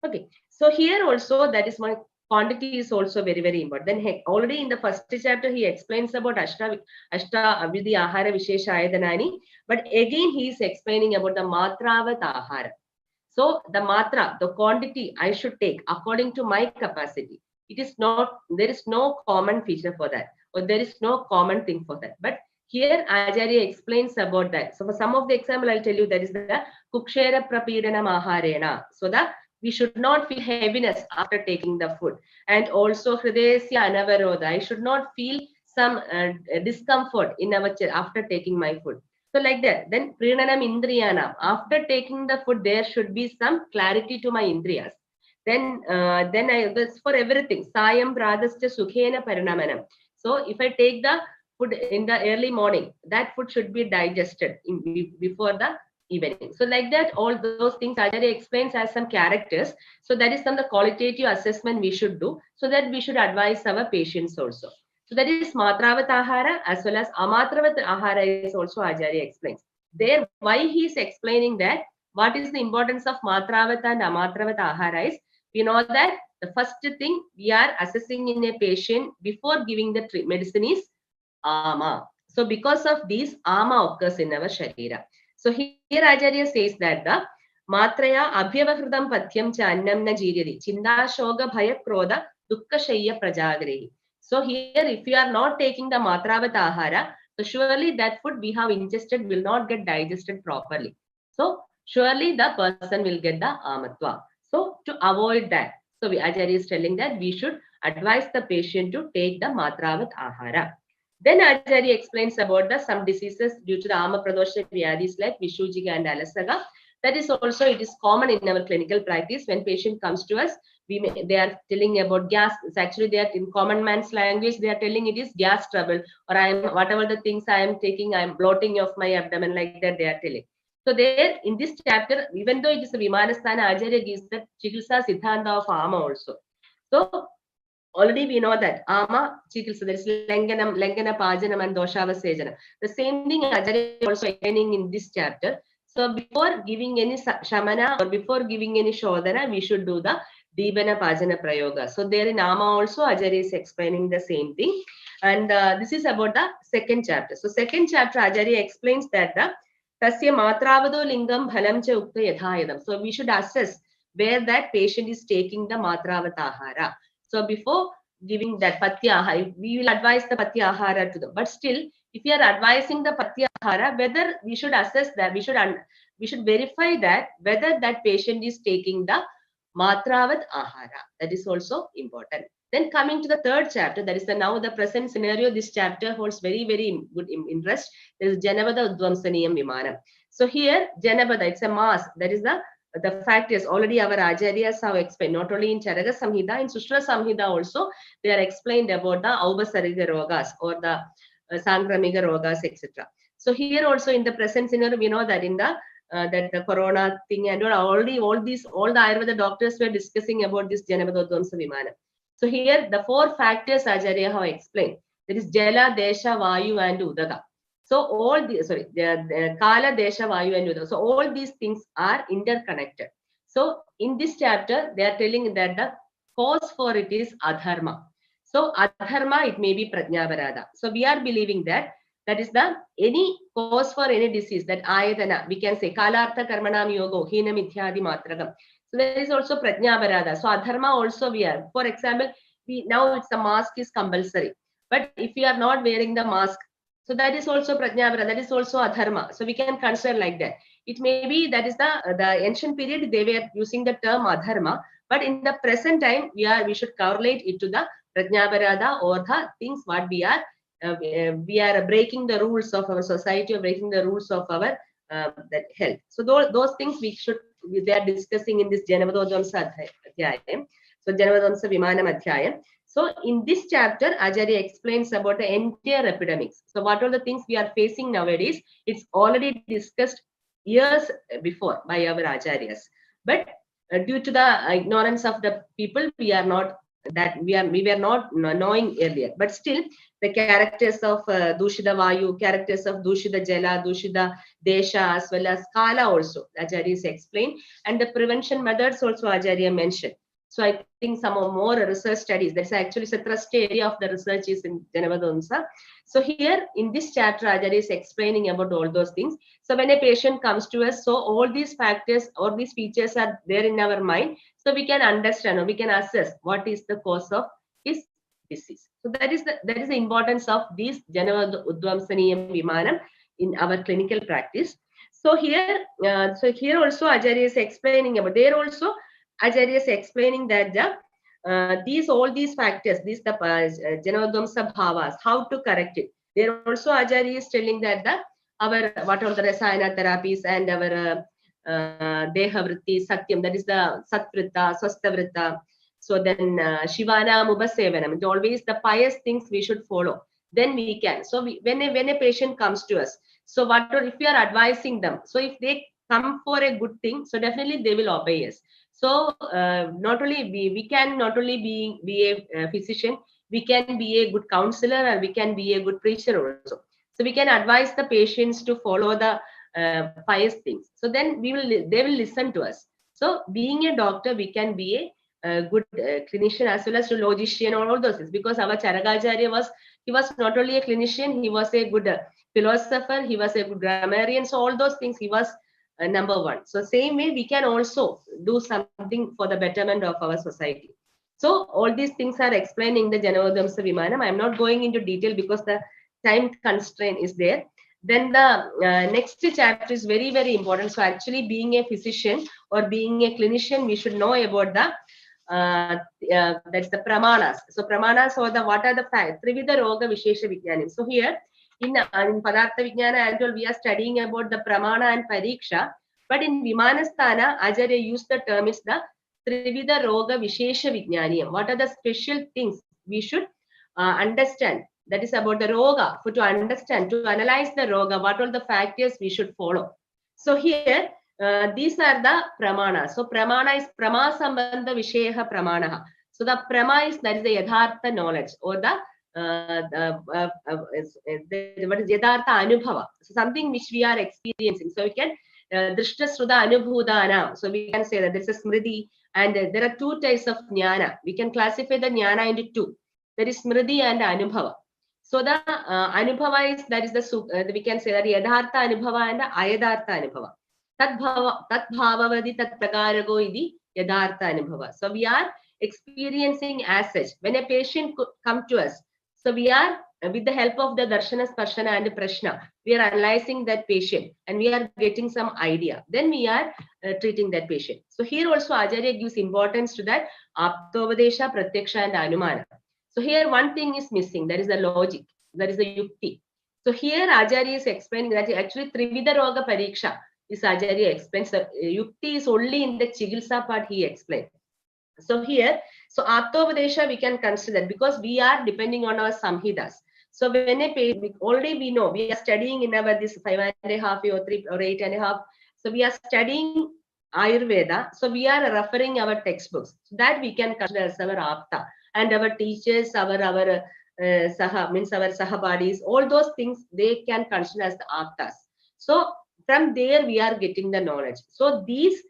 Okay. So here also that is my quantity is also very, very important. Then already in the first chapter he explains about Ashta Vidhi Ahara Vishesha Ayadanani, but again he is explaining about the Matravat Ahara. So the matra, the quantity I should take according to my capacity. It is not, there is no common feature for that, or there is no common thing for that. But here Acharya explains about that. So for some of the example, I'll tell you that is the Kukshera Prapidana Maharena. So that we should not feel heaviness after taking the food. And also Hridayasya Anavaroda. I should not feel some discomfort in our chest after taking my food. So like that. Then Prinanam Indriyanam. After taking the food, there should be some clarity to my Indriyas. Then that's for everything. Sayam Pradascha Sukhena Parinamanam. So if I take the food in the early morning, that food should be digested before the evening. So like that, all those things Acharya explains as some characters. So that is some the qualitative assessment we should do, so that we should advise our patients also. So that is Matravat Ahara as well as Amatravat Ahara is also Acharya explains. There, why he is explaining that, what is the importance of Matravat and Amatravat Ahara is, we know that the first thing we are assessing in a patient before giving the medicine is Ama. So because of these, Ama occurs in our Sharira. So here Acharya says that the Matraya Abhyavahridam Patyam cha Annam na Jiriri Chinda Shoga Bhaya Krodha Dukka Shayya Prajagrihi. So here, if you are not taking the Matravata Ahara, so surely that food we have ingested will not get digested properly. So surely the person will get the Amatva. So to avoid that, so Acharya is telling that we should advise the patient to take the Matravat Ahara. Then Acharya explains about the some diseases due to the Ama Pradosha Vyadis like Vishujika and Alasaga. That is also, it is common in our clinical practice. When patient comes to us, they are telling about gas. It's actually, they are in common man's language, they are telling it is gas trouble, or I am, whatever the things I am taking, I am bloating of my abdomen, like that they are telling. So there, in this chapter, even though it is a Vimanasthana, Acharya gives the Chikitsa Siddhanta of Ama also. So already we know that Ama Chikitsa, there is Lengana Pajanam and Doshavasejana. The same thing Acharya also explaining in this chapter. So before giving any Shamana or before giving any Shodhana, we should do the Dibana Pajana Prayoga. So there in Ama also Acharya is explaining the same thing. And this is about the second chapter. So second chapter Acharya explains that the Tasya Matravado Lingam Bhalam Cha Ukta Yadhayadam. So we should assess where that patient is taking the Matravatahara. So before giving that Patyahara, we will advise the Patyahara to them. But still, if you are advising the Patyahara, whether we should assess that, we should verify that whether that patient is taking the Matravat Ahara. That is also important. Then coming to the third chapter, that is now the present scenario, this chapter holds very, very good interest. There is Janavada Udvamsaniyam Vimanam. So here, Janavada, it's a mass. That is the fact is, already our Acharyas have explained, not only in Charaka Samhita, in Sushra Samhita also, they are explained about the Aubasarika Rogas or the Sangramika Rogas, etc. So here also in the present scenario, we know that in the the corona thing and all the Ayurveda doctors were discussing about this Janavadodvamsa Vimana. So here the four factors Acharya have explained. That is Jala, Desha, Vayu and Udaka. So all the Kala, Desha, Vayu and Udaka. So all these things are interconnected. So in this chapter, they are telling that the cause for it is Adharma. So Adharma, it may be Prajnavarada. So we are believing that is the any cause for any disease, that Ayatana, we can say Kalartha Karmanam Yogo, Hina Mithyadi Matragam. So there is also Prajnavarada. So Adharma also we are. For example, now it's the mask is compulsory. But if we are not wearing the mask, so that is also Prajnavarada, that is also Adharma. So we can consider like that. It may be that is the ancient period, they were using the term Adharma. But in the present time, we should correlate it to the Prajnavarada or the things what we are breaking the rules of our society or breaking the rules of our that health. So those things they are discussing in this Janavadodvamsa Adhyayam. So Janavadodvamsa Vimanam Adhyayam. So in this chapter, Acharya explains about the entire epidemics. So what are the things we are facing nowadays? It's already discussed years before by our Acharyas. But due to the ignorance of the people, we were not knowing earlier. But still, the characters of Dushida Vayu, characters of Dushida Jala, Dushida Desha, as well as Kala also, Acharya explained. And the prevention methods also Acharya mentioned. So I think some more research studies, that's actually the thrust area of the research is in Janavadvamsa. So here in this chapter, Acharya is explaining about all those things. So when a patient comes to us, so all these factors, all these features are there in our mind. So we can understand or we can assess what is the cause of his disease. So that is the importance of these Janavadvamsaniyam Vimanam in our clinical practice. So here also Acharya is explaining about, there also Acharya is explaining that all these factors, the Janavadvamsa bhavas, how to correct it. There also Acharya is telling that the our what are the Rasayana therapies and our Deha Vritti, Satyam, that is the Satvritta, Swastavritta. So then Shivana Mubasevanam, it's always the pious things we should follow. Then we can. So when a patient comes to us, so if we are advising them, so if they come for a good thing, so definitely they will obey us. So not only we can not only be a physician, we can be a good counselor, and we can be a good preacher also. So we can advise the patients to follow the pious things. So then they will listen to us. So being a doctor, we can be a good clinician as well as a logician or all those things, because our Charagacharya he was not only a clinician, he was a good philosopher, he was a good grammarian. So all those things, he was number one. So same way, we can also do something for the betterment of our society. So all these things are explained in the Janavadamsa Vimanam. I am not going into detail because the time constraint is there. Then the next chapter is very, very important. So actually being a physician or being a clinician, we should know about the that's the pramanas. So pramanas or what are the facts? Trividha Roga Vishesha Vijnanam. So here in Padartha Vijnana Annual, we are studying about the pramana and pariksha. But in Vimanasthana, Acharya used the term is the Trividha Roga Vishesha Vijnanam. What are the special things we should understand? That is about the roga, to understand, to analyze the roga, what are the factors we should follow. So here, these are the pramana. So pramana is prama sambandha visheha pramanaha. So the prama is, that is the yadhartha knowledge or the what is yadhartha anubhava. So something which we are experiencing. So we can drishta sruta anubhudanam. So we can say that there is a smriti, and there are two types of Nyana. We can classify the Nyana into two. There is smriti and anubhava. So the anubhava is, that is the we can say that yadhartha anubhava and ayadartha anubhava. Tat bhavavadi tat prakarago idi yadhartha anubhava. So we are experiencing as such. When a patient come to us, so we are with the help of the darshana, sparshana and prashna, we are analyzing that patient and we are getting some idea. Then we are treating that patient. So here also Acharya gives importance to that aptovadesha, pratyaksha and anumana. So here one thing is missing, that is the logic, that is the yukti. So here Acharya is explaining that actually Trividha Roga Pariksha is Acharya explains. The yukti is only in the Chigilsa part he explained. So here, so Aptovadesha we can consider because we are depending on our Samhidas. So when a patient, already we know, we are studying in our this 5.5 or 3 or 8.5. So we are studying Ayurveda. So we are referring our textbooks. So that we can consider as our Apta. And our teachers, our saha, means our sahabadis, all those things they can consider as the aptas. So from there we are getting the knowledge. So these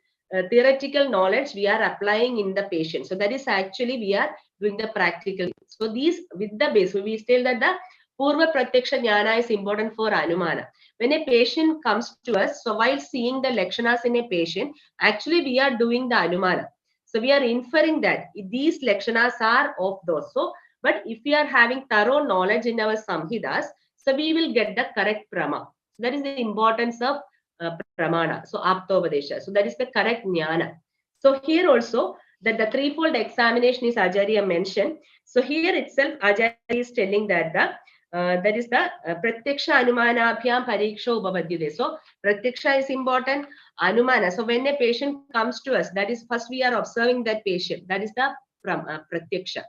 theoretical knowledge we are applying in the patient. So that is actually we are doing the practical. So these with the base, so we tell that the Purva Pratyaksha Jnana is important for Anumana. When a patient comes to us, so while seeing the lakshanas in a patient, actually we are doing the Anumana. So we are inferring that these lakshanas are of those. So, but if we are having thorough knowledge in our samhidas, so we will get the correct prama. So that is the importance of pramana. So aptovadesha. So that is the correct jnana. So here also that the threefold examination is Acharya mentioned. So here itself Acharya is telling that that is the pratyaksha anumanabhyam pariksha upavadyate. So pratyaksha is important, anumana. So when a patient comes to us, that is first we are observing that patient. That is the pratyaksha.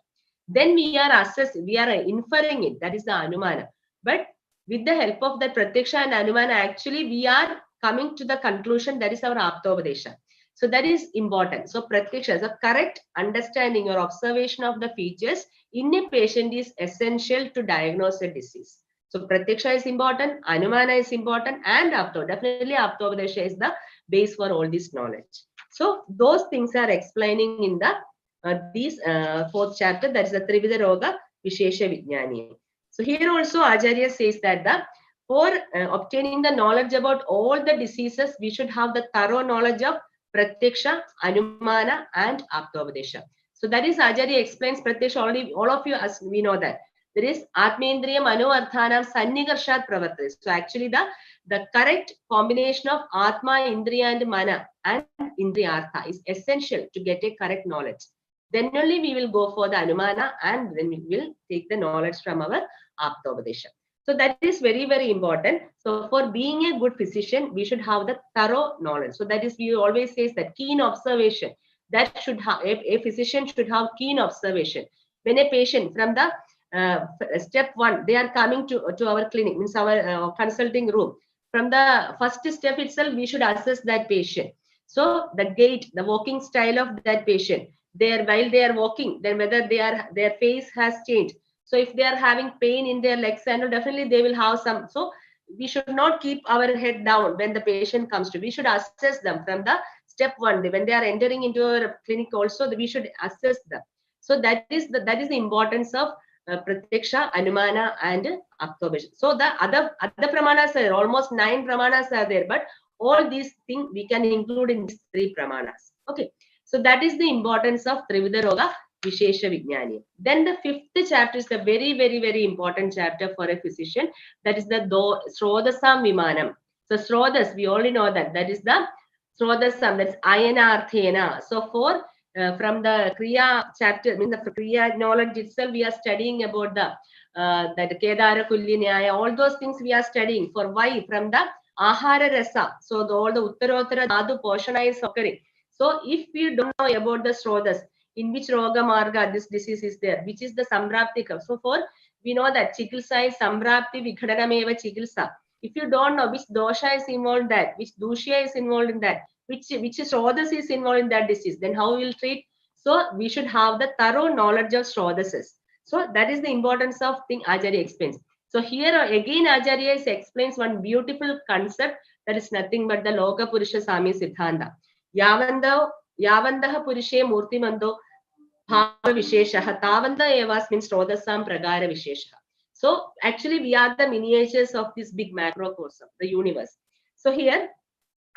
Then we are assessing, we are inferring it. That is the anumana. But with the help of that pratyaksha and anumana, actually we are coming to the conclusion, that is our aptovadesha. So that is important. So pratyaksha is a correct understanding or observation of the features in a patient is essential to diagnose a disease. So pratyaksha is important, anumana is important, and definitely aptovadesha is the base for all this knowledge. So those things are explaining in the this fourth chapter, that is the Trividha Roga Vishesha Vijnani. So here also Acharya says that for obtaining the knowledge about all the diseases, we should have the thorough knowledge of pratyaksha, anumana and aptovadesha. So that is Acharya explains pratyaksha already, all of you as we know that. There is Atmendriya Mano Arthanam Sannigarshat Pravartate. So actually the correct combination of Atma, Indriya and Mana and Indriyartha is essential to get a correct knowledge. Then only we will go for the Anumana and then we will take the knowledge from our Aptovadesha. So that is very, very important. So for being a good physician, we should have the thorough knowledge. So that is, we always say that keen observation. That should have, a physician should have keen observation. When a patient from the step one, they are coming to our clinic, means our consulting room. From the first step itself, we should assess that patient. So the gait, the walking style of that patient, while they are walking, then whether their face has changed. So if they are having pain in their legs, and definitely they will have some. So we should not keep our head down when the patient comes to. We should assess them from the step one. When they are entering into our clinic, also we should assess them. So that is the importance of Pratyaksha, Anumana, and Observation. So the other pramanas are almost 9 pramanas are there, but all these things we can include in these 3 pramanas. Okay, so that is the importance of Trivida Roga Vishesha Vijnani. Then the 5th chapter is the very, very, very important chapter for a physician. That is the Srodasam Vimanam. So Srodas, we already know that is the Srodasam, that's Ayana Arthena. So for from the Kriya chapter, I mean the Kriya knowledge itself, we are studying about the that Kedara Kullinyaya, all those things we are studying. For why? From the Ahara Rasa. So all the Uttarottara Dhatu Poshana is occurring. So if we don't know about the Srodas, in which Roga Marga this disease is there, which is the Samraptika. So for we know that Chikilsa is Samrapti Vikhadanameva Chikilsa. If you don't know which dosha is involved in that, which dusha is involved in that, which Srodas is involved in that disease, then how we will treat? So we should have the thorough knowledge of Srodases. So that is the importance of thing Acharya explains. So here again Acharya explains one beautiful concept that is nothing but the Loka Purusha Sami Siddhanta. Yavandaha Purushe Murtimando Bhava Visheshaha Tavanda Evas means Srodasam Pragara Visheshaha. So actually we are the miniatures of this big macrocosm, the universe. So here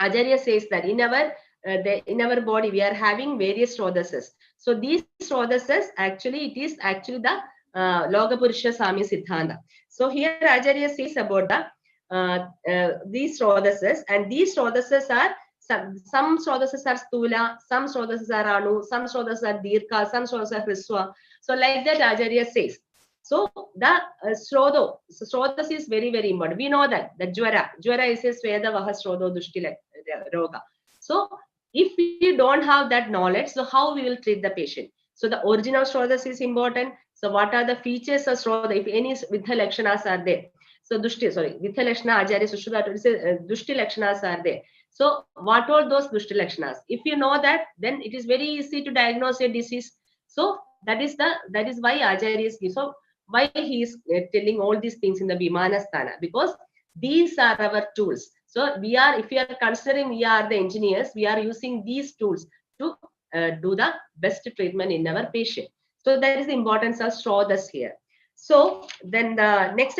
Acharya says that in our body we are having various Srodases. So these Srodases actually it is actually the Loka Purusha Sami Siddhanta. So here Acharya says about the these Srodases, and these Srodases are some Srodases are Stula, some Srodases are Anu, some Srodases are Dirka, some Srodases are Hriswa. So like that Acharya says. So the Srodas is very, very important. We know that the Jwara is a Sweda Vaha Srodo Dushti Roga. So if we don't have that knowledge, so how we will treat the patient? So the origin of Srodas is important. So what are the features of Sroda? If any Vidha Lakshanas are there. So Vidha Lakshana Acharya Sushruta Dushti Lakshanas are there. So what are those Dushti Lakshanas? If you know that, then it is very easy to diagnose a disease. So that is why Acharya is so why he is telling all these things in the Vimanasthana, because these are our tools. So if we are considering we are the engineers, we are using these tools to do the best treatment in our patient. So that is the importance of Srodas here. So then the next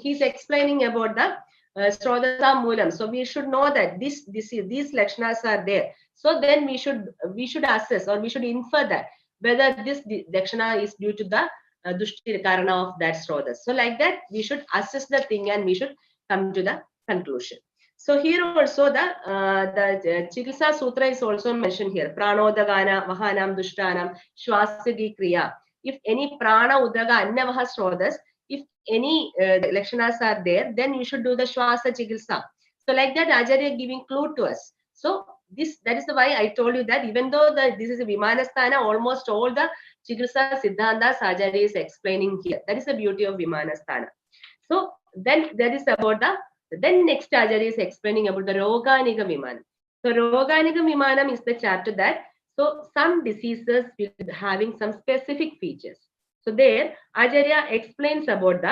he's explaining about the Srodasa Moolam. So we should know that these Lakshanas are there. So then we should assess, or we should infer that whether this Lakshana is due to the Dushti Karana of that Srodas. So like that, we should assess the thing and we should come to the conclusion. So here also the Chikilsa Sutra is also mentioned here. Pranodagana, Vahanam, Dushtanam, Shwasagi Kriya. If any Prana, Udaga, Annavaha Srodas, if any Lakshanas are there, then you should do the Shwasa Chikilsa. So like that, Acharya giving clue to us. So that is why I told you that even though this is a Vimanasthana, almost all the Chikilsa Siddhantas Acharya is explaining here. That is the beauty of Vimanasthana. So then that is about then next Acharya is explaining about the Roganika Vimanam. So Roganika Vimanam is the chapter that, so some diseases will be having some specific features. So there Acharya explains about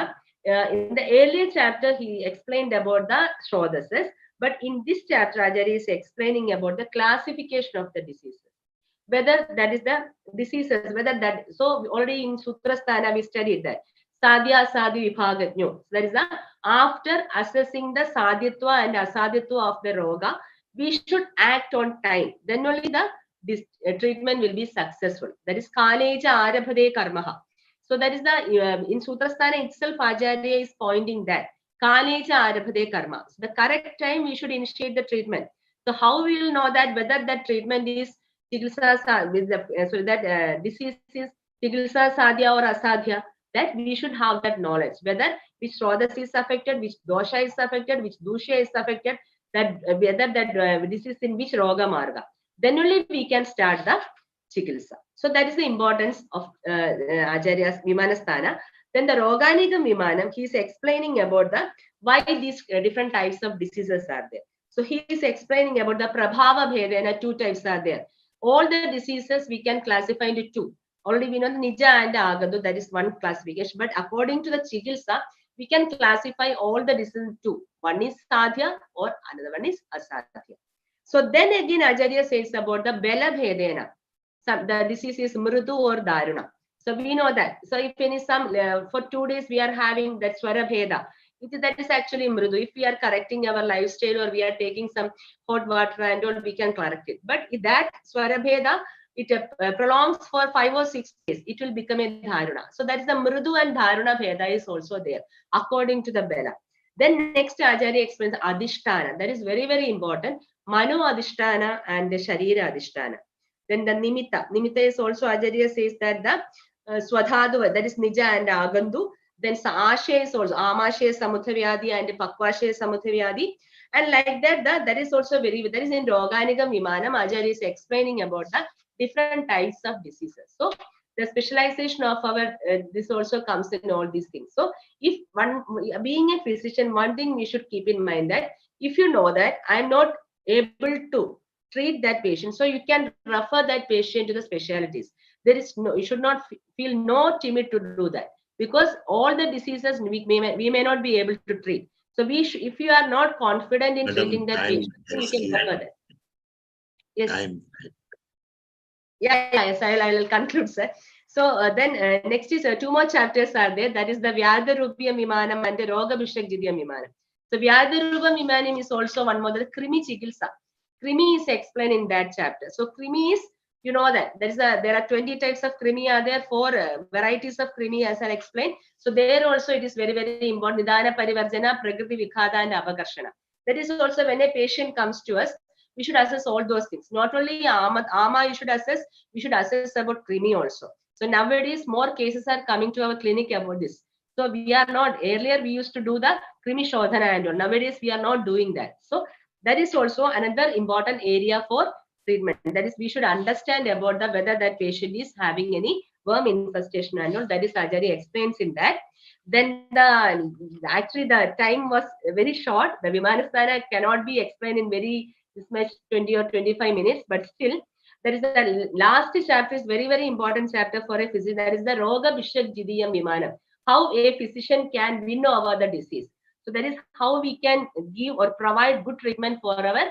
in the earlier chapter he explained about the Srodases, but in this chapter Acharya is explaining about the classification of the diseases. Whether that is the diseases, whether that, so already in Sutrasthana we studied that Sadhya Sadhi Vibhagatnyo. So that is after assessing the Sadhyatva and Asadhyatva of the Roga, we should act on time. Then only this treatment will be successful. That is Kaleja Arabhade Karmaha. So that is in Sutrasthana itself Acharya is pointing that Kaleja Arabhade Karma. So the correct time we should initiate the treatment. So how we will know that whether that treatment is Chikilsa with that disease is Chikilsa Sadhya or Asadhya? that we should have that knowledge, whether which Srodhas is affected, which dosha is affected, which dusha is affected, that whether that this is in which roga marga. Then only we can start the chikitsa. So that is the importance of Acharya's Vimanasthana. Then the Roganikam Vimanam, he is explaining about the why these different types of diseases are there. So he is explaining about the Prabhava Bhedena, 2 types are there. All the diseases we can classify into 2. Already we know the Nija and Agandu, that is one classification. But according to the Chikitsa, we can classify all the diseases into 2. One is Sadhya or another one is Asadhya. So then again Acharya says about the Bela Bhedena. The disease is Mridu or Daruna. So we know that. So if any for 2 days we are having that Swara Bheda, that is actually Mridu. If we are correcting our lifestyle or we are taking some hot water and all, we can correct it. But if that Swara Bheda, it prolongs for 5 or 6 days, it will become a Dharuna. So that is the Mridu and Dharuna Bheda is also there, according to the Bela. Then next Acharya explains Adhishtana. That is very, very important. Mano Adhishtana and the Sharira Adhishtana. Then the Nimitta. Nimitta is also, Acharya says that the Swadhadu, that is Nija and Agandu. Then Ashe is also Amashe Samuthavyadi and Pakvashe Samuthavyadi. And like that, that is also that is in Roganikam Vimanam. Acharya is explaining about the different types of diseases. So the specialization of our this also comes in all these things. So if one being a physician, one thing we should keep in mind that if you know that I'm not able to treat that patient, so you can refer that patient to the specialties. There is no, you should not feel no timid to do that, because all the diseases we may not be able to treat. So if you are not confident in treating that patient, you can refer that. Yes. Yes, I will conclude, sir. So then next is 2 more chapters are there. That is the Vyadharupya Vimanam and the Roga Bhishakjidya Vimanam. So Vyadharupa Vimanam is also one more, the Krimi Chikitsa. Krimi is explained in that chapter. So Krimi is, you know that there are 20 types of Krimi are there, 4 varieties of Krimi as I explained. So there also it is very, very important. Nidana Parivarjana, Prakriti Vikhada and Avakarshana. That is also when a patient comes to us, we should assess all those things. Not only Ama you should assess, we should assess about Krimi also. So nowadays more cases are coming to our clinic about this. So we are not, earlier we used to do the Krimi Shodhana and all. Nowadays we are not doing that. So that is also another important area for treatment. That is, we should understand about whether that patient is having any worm infestation and all. That is Acharya explains in that. Then actually the time was very short. The Vimanasthana cannot be explained in this much 20 or 25 minutes, but still there is the last chapter is very, very important chapter for a physician. That is the Roga Bhishakjidiyam Vimanam. How a physician can win over the disease. So that is how we can give or provide good treatment for our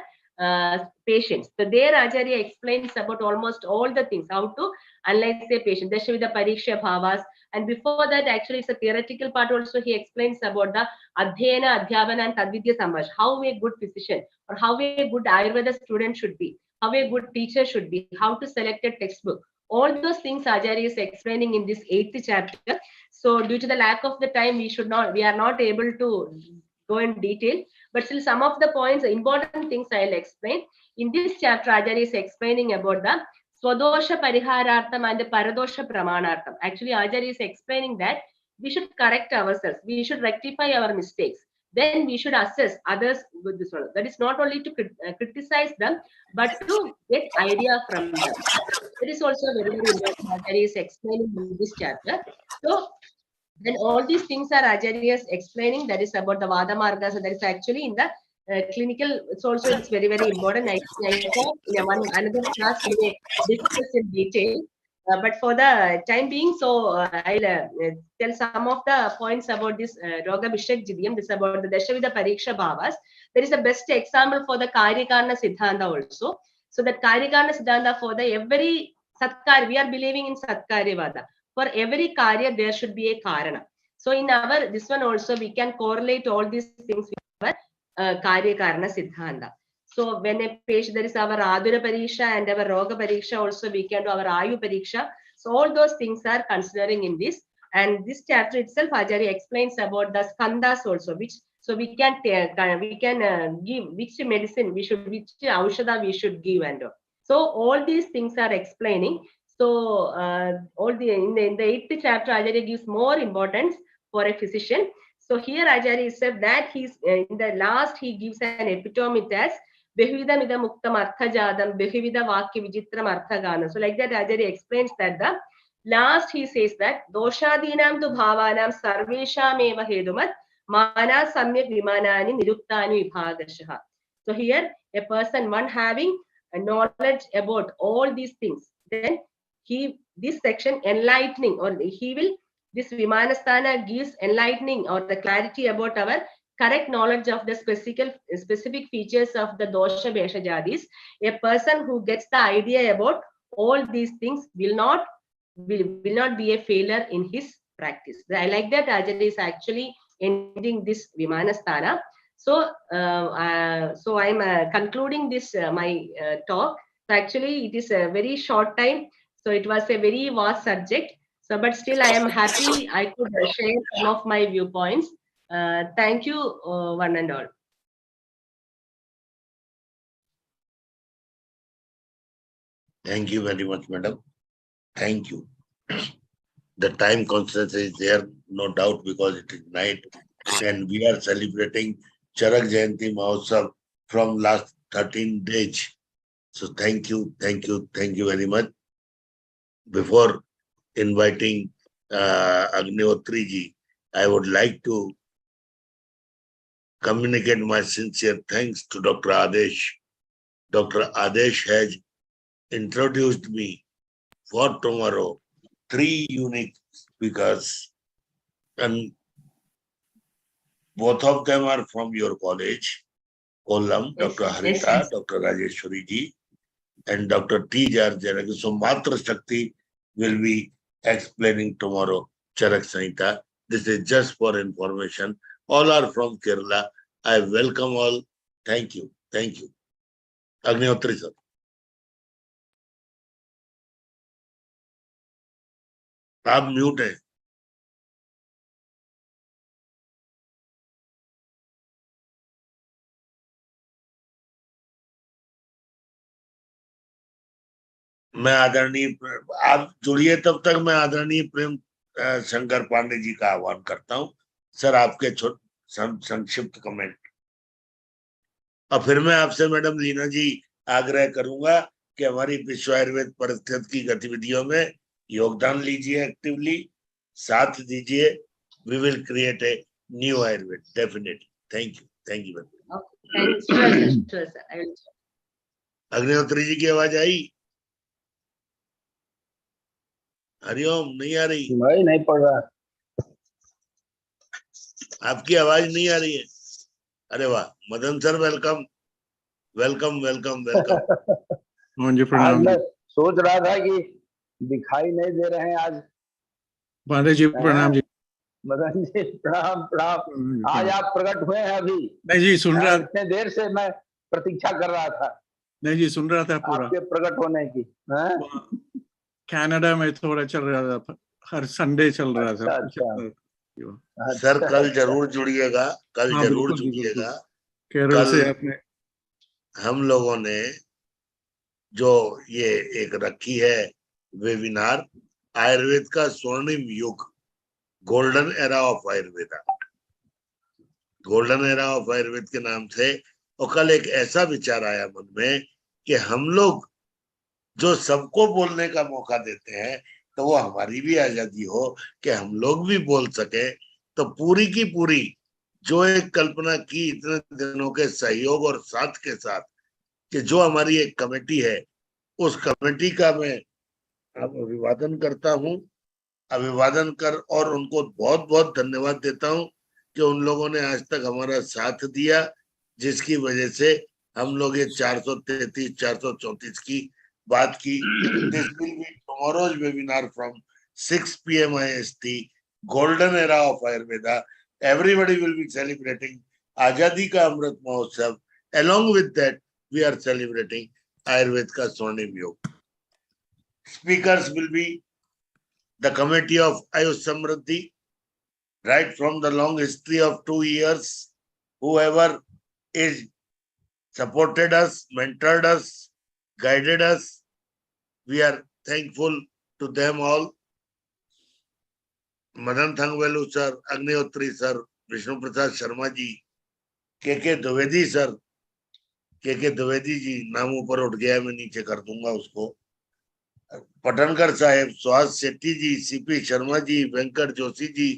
patients. So there Acharya explains about almost all the things, how to analyze a patient. Dashavida Pariksha Bhavas. And before that, actually it's a theoretical part also. He explains about the Adhyayana, Adhyavana and Tadvidya Sambhash. How a good physician or how a good Ayurveda student should be, how a good teacher should be, how to select a textbook. All those things Acharya is explaining in this 8th chapter. So due to the lack of the time, we are not able to go in detail, but still some of the points, important things I'll explain. In this chapter, Acharya is explaining about the Swadosha Pariharartham and the Paradosha Pramanartham. Actually, Acharya is explaining that we should correct ourselves. We should rectify our mistakes. Then we should assess others with this one. That is not only to criticize them, but to get idea from them. That is also very, very important. Acharya is explaining in this chapter. So then all these things are Acharya's explaining. That is about the Vada Marga. So that is actually in the clinical. It's very, very important. I hope in another class we may discuss in detail. But for the time being, so I'll tell some of the points about this Roga Bhishakjidiyam. This is about the Dashavida Pariksha Bhavas. There is the best example for the Karyakarna Siddhanta also. So that Karyakarna Siddhanta for the every Satkar, we are believing in Satkaryavada. For every Karya, there should be a Karana. So in this one also, we can correlate all these things with our Karyakarna Siddhanta. So when a patient, there is our Adura Pariksha and our Roga Pariksha also, we can do our Ayu Pariksha. So all those things are considering in this. And this chapter itself, Acharya explains about the skandhas also, which so we can give which medicine we should, which aushadha we should give and all. So all these things are explaining. So in the 8th chapter, Acharya gives more importance for a physician. So here Acharya said that he's in the last he gives an epitome as Behivida Mida Muktam Artha Jadam, Behivida Vakya Vijitram Artha Gana. So like that Acharya explains that the last he says that Doshadinam tu Bhavanam Sarvesham Eva Hedumat Mana Samyak Vimanani Niruktani Vibhagashaha. So here a person, one having a knowledge about all these things, then this section enlightening, or this Vimanasthana gives enlightening or the clarity about our correct knowledge of the specific features of the dosha besha jadis. A person who gets the idea about all these things will not be a failure in his practice. I like that Acharya is actually ending this Vimanasthana. So I'm concluding this my talk. So actually it is a very short time. So it was a very vast subject. So, but still I am happy I could share some of my viewpoints. Thank you, one and all. Thank you very much, madam. Thank you. The time constraint is there, no doubt, because it is night and we are celebrating Charak Jayanti Mahotsav from last 13 days. So thank you very much. Before inviting Agnihotri ji, I would like to communicate my sincere thanks to Dr. Adesh. Dr. Adesh has introduced me for tomorrow 3 unique speakers, and both of them are from your college, Kollam, Yes, Dr. Harita, yes. Dr. Rajeshwari ji, and Dr. T. Jarjanaki. So Matra Shakti will be explaining tomorrow Charak Samhita. This is just for information. All are from Kerala. I welcome all. Thank you. Thank you. Agnihotri sir. आप mute हैं. मैं आदरणीय, आप जुड़िए तब तक मैं आदरणीय प्रेम शंकर पांडे जी का आह्वान करता हूं. सर आपके संक्षिप्त कमेंट. और फिर मैं आपसे मैडम लीना जी आग्रह करूंगा कि हमारी विश्व आयुर्वेद परिषद की गतिविधियों में योगदान लीजिए, एक्टिवली साथ दीजिए. We will create a new Ayurveda definitely. Thank you. Thank you. Agnihotri ji की आवाज आई? हरिओम. नहीं आ रही? नहीं पड़ रहा. आपकी आवाज नहीं आ रही है? अरे वाह. Madan sir welcome welcome welcome welcome. जी प्रणाम. मैं सोच रहा था कि दिखाई नहीं दे रहे हैं आज. पांडे जी प्रणाम. जी मदन जी प्रणाम प्रणाम. आज आप प्रकट हुए हैं अभी? नहीं जी सुन रहा. इतने देर से मैं प्रतीक्षा कर रहा था. नहीं जी सुन रहा था पूरा आपके प्रकट होने की. कनाडा में थोड़ा चल रहा था, हर संडे चल रहा था. अच्छा. सर कल जरूर जुड़िएगा. कल जरूर जुड़िएगा. केरल से आपने हम लोगों ने जो ये एक रखी है वेबिनार, आयुर्वेद का स्वर्णिम युग, golden era of Ayurveda, golden era of Ayurveda के नाम से. और कल एक ऐसा विचार आया मन में कि हम लोग जो सबको बोलने का मौका देते हैं, तो वो हमारी भी आजादी हो कि हम लोग भी बोल सके. तो पूरी की पूरी जो एक कल्पना की इतने दिनों के सहयोग और साथ के साथ, कि जो हमारी एक कमेटी है, उस कमेटी का मैं अभिवादन करता हूं. अभिवादन कर और उनको बहुत बहुत धन्यवाद देता हूं कि उन लोगों ने आज तक हमारा साथ दिया, जिसकी वजह से हम लोग ये 433 434 की बात की. This will be tomorrow's webinar from 6 p.m. IST, Golden Era of Ayurveda. Everybody will be celebrating Azadi Ka Amrit Mahotsav. Along with that, we are celebrating Ayurveda Ka Swarnim Yug. Speakers will be the committee of Ayush Samriddhi, right from the long history of 2 years. Whoever is supported us, mentored us, guided us, we are thankful to them all. Madan Thangvelu sir, Agnihotri sir, Vishnu Prasad Sharma ji, के Dwivedi sir, के द्विवेदी जी, नाम ऊपर उठ गया, मैं नीचे कर दूंगा उसको, पटनकर साहेब, सुहास शेट्टी जी, सीपी शर्मा जी, वेंकट जोशी जी,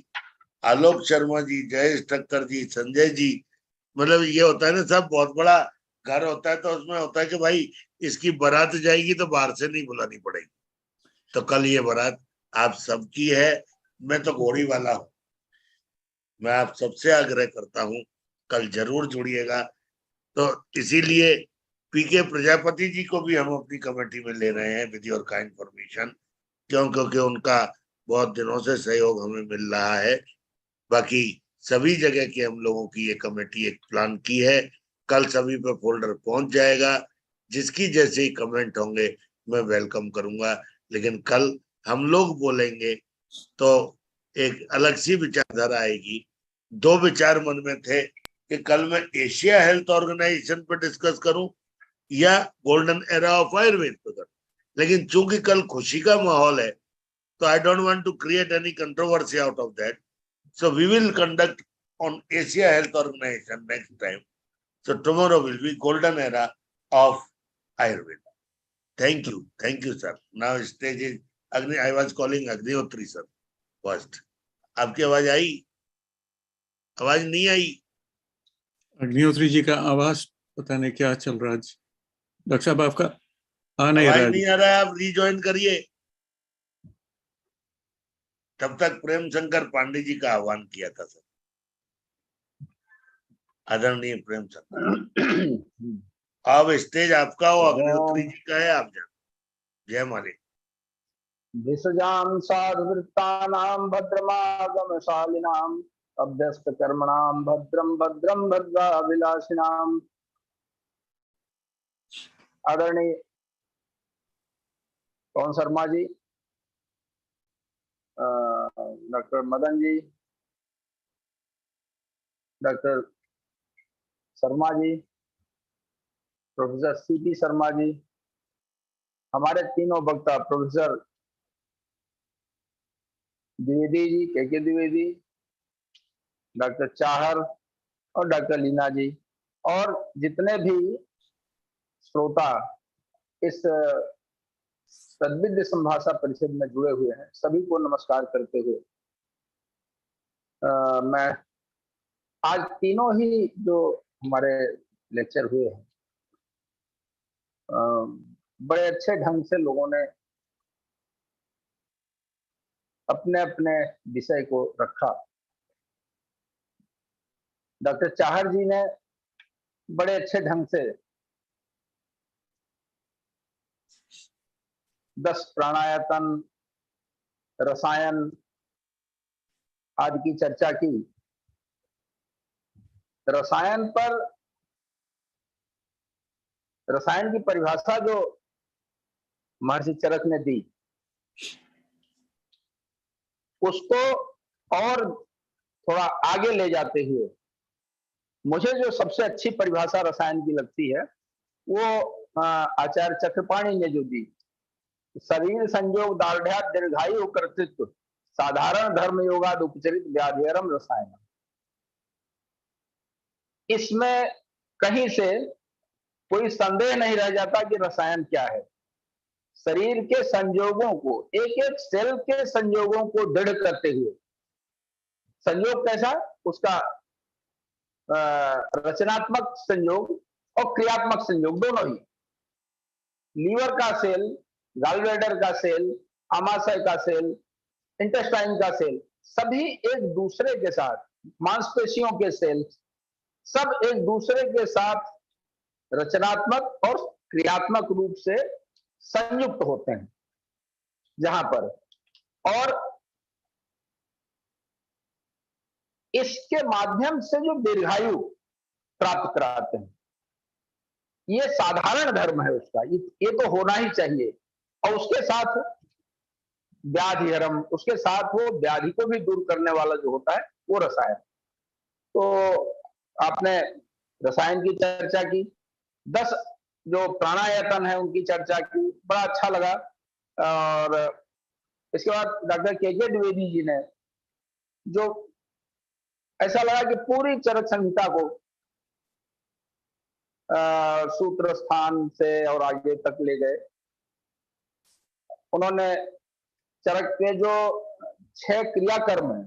आलोक शर्मा जी, जयेश ठक्कर जी, संजय जी। मतलब ये होता है ना, सब बहुत बड़ा घर होता है, तो उसमें होता है कि भाई इसकी बारात जाएगी तो बाहर से नहीं बुलानी पड़ेगी। तो कल ये बारात आप सबकी है। मैं तो घोड़ी वाला हूं, मैं आप सबसे आग्रह करता हूं कल जरूर जुड़िएगा। तो इसीलिए पीके प्रजापति जी को भी हम अपनी कमेटी में ले रहे हैं विद योर काइंड परमिशन, क्योंकि उनका बहुत दिनों से सहयोग हमें मिल रहा है। बाकी सभी जगह की हम लोगों की ये कमेटी एक प्लान की है। कल सभी पे फोल्डर पहुंच जाएगा, जिसकी जैसे ही कमेंट होंगे मैं वेलकम करूंगा। लेकिन कल हम लोग बोलेंगे तो एक अलग सी विचारधारा आएगी। दो विचार मन में थे कि कल मैं एशिया हेल्थ ऑर्गेनाइजेशन पर डिस्कस करूं या गोल्डन एरा ऑफ आयुर्वेद पर करूं, लेकिन चूंकि कल खुशी का माहौल है तो I don't want to create any controversy out of that, so we will conduct on Asia Health Organization next time. So tomorrow will be golden era of Ayurveda. Thank you sir. Now stage is Agni. I was calling Agnihotri sir first. आपकी आवाज आई? आवाज नहीं आई? अग्निहोत्री जी का आवाज पता नहीं क्या चल रहा है। डॉक्टर साहब आपका आ नहीं रहा है। नहीं आ रहा है, आप रिज्वाइन करिए। तब तक प्रेम शंकर पांडे जी का आह्वान किया था सर, आदरणीय प्रेम शंकर। अब स्टेज आपका हो, अग्निहोत्री जी का है, आप जान। जय मालिक। विसृजाम साधुवृत्तानां भद्रमागमशालिनां अभ्यस्त कर्मणां भद्रं भद्रं भद्राभिलाषिणां। आदरणीय Pawan Sharma ji, doctor Madan ji, doctor Sharma ji, professor CP Sharma ji, हमारे तीनों वक्ता प्रोफेसर द्विवेदी जी, के द्विवेदी, डॉक्टर चाहर और डॉक्टर लीना जी, और जितने भी श्रोता इस सद्विद्य संभाषा परिषद में जुड़े हुए हैं, सभी को नमस्कार करते हुए मैं आज तीनों ही जो हमारे लेक्चर हुए हैं, बड़े अच्छे ढंग से लोगों ने अपने अपने विषय को रखा। डॉक्टर चाहर जी ने बड़े अच्छे ढंग से 10 प्राणायातन, रसायन आदि की चर्चा की। रसायन पर, रसायन की परिभाषा जो महर्षि चरक ने दी, उसको और थोड़ा आगे ले जाते हुए मुझे जो सबसे अच्छी परिभाषा रसायन की लगती है वो आचार्य चक्रपाणी ने जो दी, शरीर संयोग दार्ढ़्या दीर्घायु कर्तृत्व साधारण धर्म योगाद उपचरित व्याधिहरम रसायन। इसमें कहीं से कोई संदेह नहीं रह जाता कि रसायन क्या है। शरीर के संयोगों को, एक एक सेल के संयोगों को दृढ़ करते हुए, संयोग कैसा, उसका रचनात्मक संयोग और क्रियात्मक संयोग दोनों ही। लीवर का सेल, गॉलब्लैडर का सेल, आमाशय का सेल, इंटेस्टाइन का सेल, सभी एक दूसरे के साथ, मांसपेशियों के सेल सब एक दूसरे के साथ रचनात्मक और क्रियात्मक रूप से संयुक्त होते हैं जहां पर, और इसके माध्यम से जो दीर्घायु प्राप्त कराते हैं, ये साधारण धर्म है उसका, ये तो होना ही चाहिए। और उसके साथ व्याधिहरम, उसके साथ वो व्याधि को भी दूर करने वाला जो होता है वो रसायन। तो आपने रसायन की चर्चा की, 10 जो प्राणायातन है उनकी चर्चा की, बड़ा अच्छा लगा। और इसके बाद डॉक्टर के द्विवेदी जी ने, जो ऐसा लगा कि पूरी चरक संहिता को सूत्र स्थान से और आगे तक ले गए। उन्होंने चरक के जो 6 क्रियाकर्म है,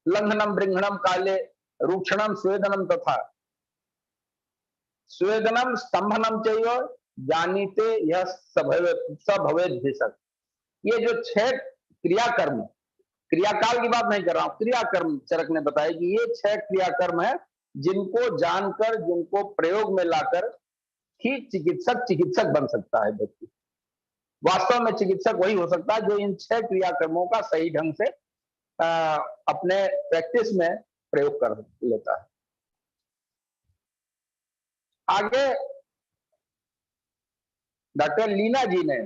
लंघनम, बृंघणम, काले, रूक्षणम, स्वेदनम तथा स्वेदनम, स्तंभनम चाहिए, जानीते यह सभवेद भिषक, ये जो 6 क्रियाकर्म, क्रियाकाल की बात नहीं कर रहा हूं, क्रियाकर्म चरक ने बताया कि ये 6 क्रियाकर्म है जिनको जानकर, जिनको प्रयोग में लाकर ही चिकित्सक बन सकता है व्यक्ति। वास्तव में चिकित्सक वही हो सकता है जो इन 6 क्रियाकर्मों का सही ढंग से अपने प्रैक्टिस में प्रयोग कर लेता है। आगे डॉक्टर लीना जी ने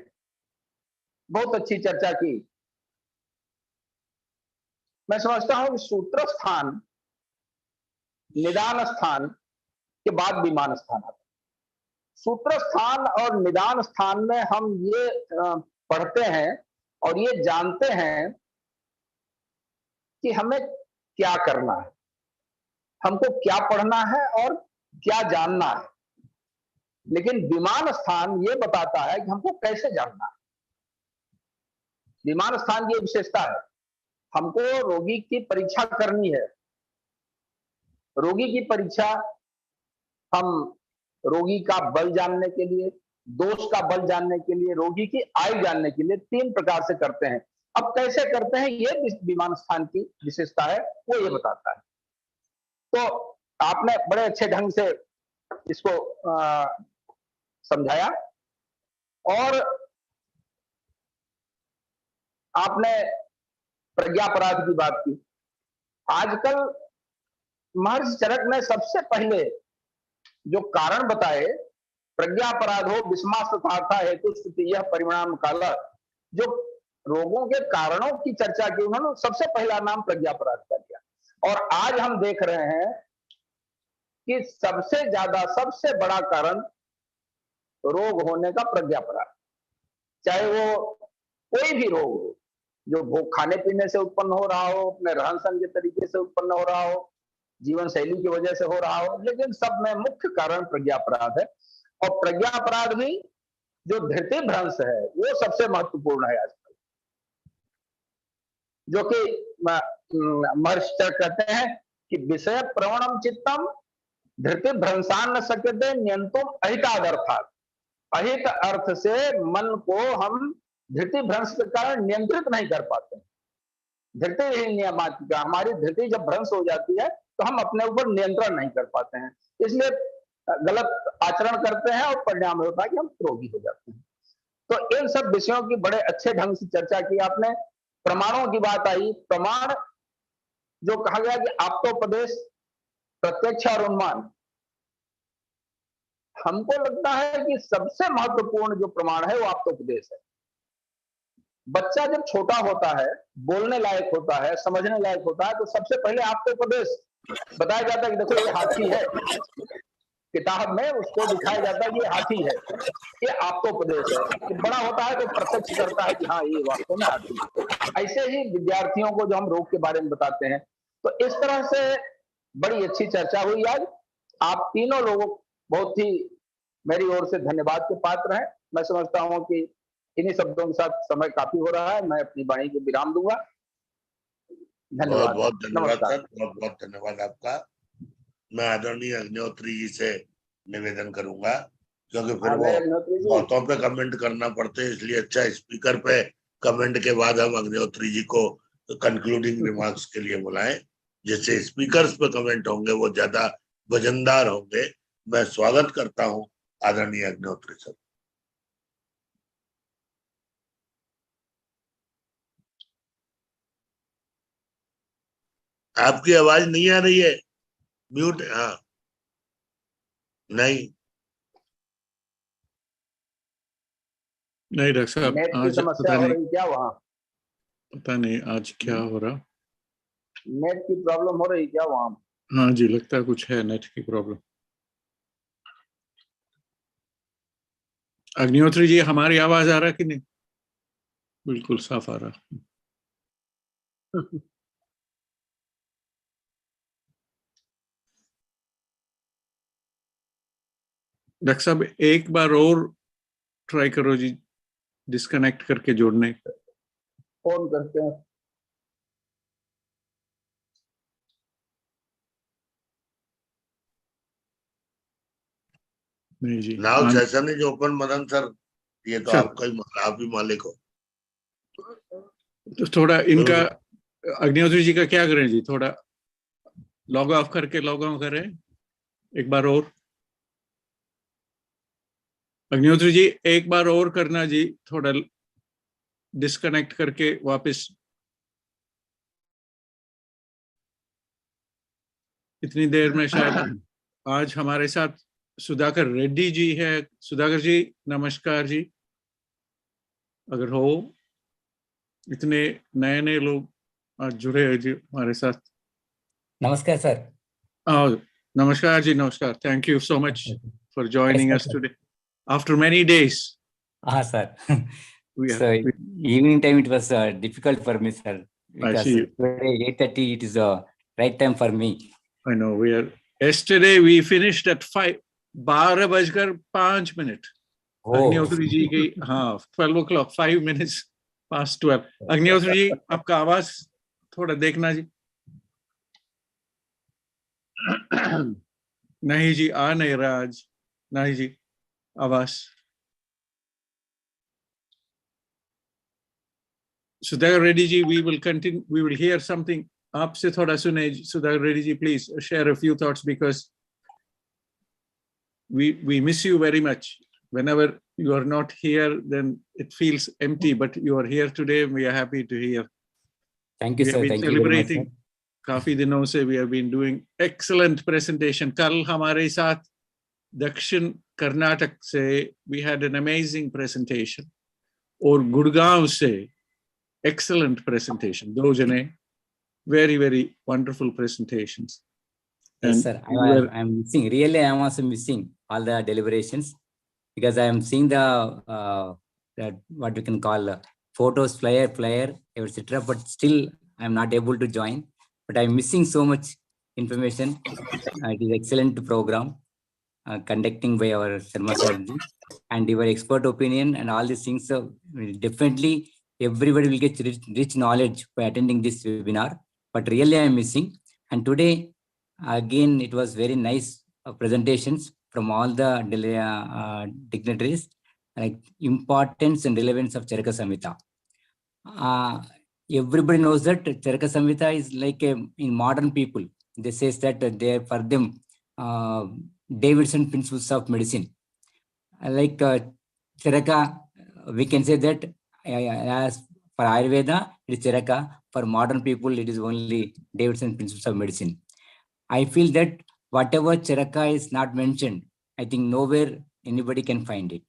बहुत अच्छी चर्चा की। मैं समझता हूं कि सूत्र स्थान, निदान स्थान के बाद विमान स्थान आता है। सूत्र स्थान और निदान स्थान में हम ये पढ़ते हैं और ये जानते हैं कि हमें क्या करना है, हमको क्या पढ़ना है और क्या जानना है। लेकिन विमान स्थान ये बताता है कि हमको कैसे जानना है। विमान स्थान की विशेषता है, हमको रोगी की परीक्षा करनी है। रोगी की परीक्षा हम रोगी का बल जानने के लिए, दोष का बल जानने के लिए, रोगी की आयु जानने के लिए 3 प्रकार से करते हैं। अब कैसे करते हैं ये विमान स्थान की विशेषता है, वो ये बताता है। तो आपने बड़े अच्छे ढंग से इसको समझाया और आपने प्रज्ञापराध की बात की। आजकल महर्षि चरक ने सबसे पहले जो कारण बताए, प्रज्ञापराध हो विस्मास्था हेतु यह परिणाम काला, जो रोगों के कारणों की चर्चा की, उन्होंने सबसे पहला नाम प्रज्ञापराध का दिया। और आज हम देख रहे हैं कि सबसे ज्यादा, सबसे बड़ा कारण रोग होने का प्रज्ञापराध, चाहे वो कोई भी रोग हो, जो भोग खाने पीने से उत्पन्न हो रहा हो, अपने रहन सहन के तरीके से उत्पन्न हो रहा हो, जीवन शैली की वजह से हो रहा हो, लेकिन सब में मुख्य कारण प्रज्ञापराध है। और प्रज्ञापराध भी जो धृति भ्रंश है वो सबसे महत्वपूर्ण है आजकल, जो कि महर्षि चरक कहते हैं कि विषय प्रवणम चित्तम धृति भ्रंशान न सकते नियंतुम अहितादर्थात्। अहित अर्थ से मन को हम धृति भ्रंश के कारण नियंत्रित नहीं कर पाते। धृति ही नियमात्मिका, हमारी धृति जब भ्रंश हो जाती है तो हम अपने ऊपर नियंत्रण नहीं कर पाते हैं, इसलिए गलत आचरण करते हैं और परिणाम होता है कि हम रोगी हो जाते हैं। तो इन सब विषयों की बड़े अच्छे ढंग से चर्चा की आपने। प्रमाणों की बात आई। प्रमाण जो कहा गया कि आप्तोपदेश, प्रत्यक्ष और अनुमान, हमको लगता है कि सबसे महत्वपूर्ण जो प्रमाण है वो आप्तोपदेश है। बच्चा जब छोटा होता है, बोलने लायक होता है, समझने लायक होता है, तो सबसे पहले आप्तोपदेश बताया जाता है कि देखो ये हाथी है, किताब में उसको दिखाया जाता है कि ये हाथी है, ये आप्तोपदेश है। जब बड़ा होता है तो प्रत्यक्ष करता है कि हाँ ये वास्तव में हाथी है। ऐसे ही विद्यार्थियों को जो हम रोग के बारे में बताते हैं, तो इस तरह से बड़ी अच्छी चर्चा हुई आज। आप तीनों लोगों बहुत ही मेरी ओर से धन्यवाद के पात्र हैं। मैं समझता हूं कि इन्हीं शब्दों के साथ समय काफी हो रहा है, मैं अपनी वाणी को विराम दूंगा। धन्यवाद। बहुत बहुत धन्यवाद सर, बहुत बहुत धन्यवाद आपका। मैं आदरणीय अग्निहोत्री जी से निवेदन करूंगा, क्योंकि फिर वो बहुतों पे कमेंट करना पड़ते है, इसलिए अच्छा स्पीकर पे कमेंट के बाद हम अग्निहोत्री जी को कंक्लूडिंग रिमार्क्स के लिए बुलाएं, जिससे स्पीकर्स पे कमेंट होंगे वो ज्यादा वजनदार होंगे। मैं स्वागत करता हूं आदरणीय अग्निहोत्री सर। आपकी आवाज नहीं आ रही है, म्यूट। हाँ, नहीं डॉक्टर साहब आज समस्या हो रही क्या वहाँ? पता नहीं आज क्या हो रहा, नेट की प्रॉब्लम हो रही क्या वहाँ? हाँ जी, लगता है कुछ है नेट की प्रॉब्लम। अग्निहोत्री जी हमारी आवाज आ रहा है कि नहीं? बिल्कुल साफ आ रहा। डॉक्टर साहब एक बार और ट्राई करो जी, डिस्कनेक्ट करके जोड़ने। फोन करते हैं। नहीं जी, now session is open Madan sir, ये तो आपका ही, आप ही मालिक हो। तो थोड़ा इनका अग्निहोत्री जी का क्या करें जी, थोड़ा लॉग ऑफ करके लॉग ऑन करें एक बार और। अग्निहोत्री जी एक बार और करना जी, थोड़ा डिस्कनेक्ट करके वापस। इतनी देर में शायद आज हमारे साथ सुधाकर रेड्डी जी है। सुधाकर जी नमस्कार जी, अगर हो, इतने नए नए लोग आज जुड़े हैं जी हमारे साथ। नमस्कार सर। नमस्कार जी, नमस्कार। Thank you so much for joining us today after many days. हाँ sir. So evening time it was difficult for me, sir, because today 8:30 it is right time for me. I know, yesterday we finished at 5, 12:05। Agnihotri ji की, हाँ 12 o'clock, 5 minutes past 12। Agnihotri ji आपका आवाज थोड़ा देखना जी। नहीं जी, आ नहीं रहा आज, नहीं जी आवाज। Sudhakar Reddy ji, we will continue, we will hear something. आपसे थोड़ा सुने Sudhakar Reddy ji, please share a few thoughts, because we miss you very much. Whenever you are not here, then it feels empty, but you are here today and we are happy to hear. Thank you, sir. Thank you very much, sir. काफी दिनों से we have been doing excellent presentation. कल हमारे साथ दक्षिण कर्नाटक से we had an amazing presentation, और गुड़गांव से excellent presentation. दो जने very, very wonderful presentations. Yes, sir. I'm missing. Really, I am also missing all the deliberations, because I am seeing the what we can call photos, flyer, etc. But still, I am not able to join. But I am missing so much information. It is excellent program conducting by our Sharma Sarji, and your expert opinion and all these things. So definitely, everybody will get rich knowledge by attending this webinar. But really, I am missing. And today, again, it was very nice presentations from all the dignitaries, like importance and relevance of Charaka Samhita. Everybody knows that Charaka Samhita is like in modern people, they say that they for them Davidson principles of medicine. Like Charaka, we can say that as for Ayurveda, it is Charaka. For modern people, it is only Davidson principles of medicine. I feel that whatever Charaka is not mentioned, I think nowhere anybody can find it.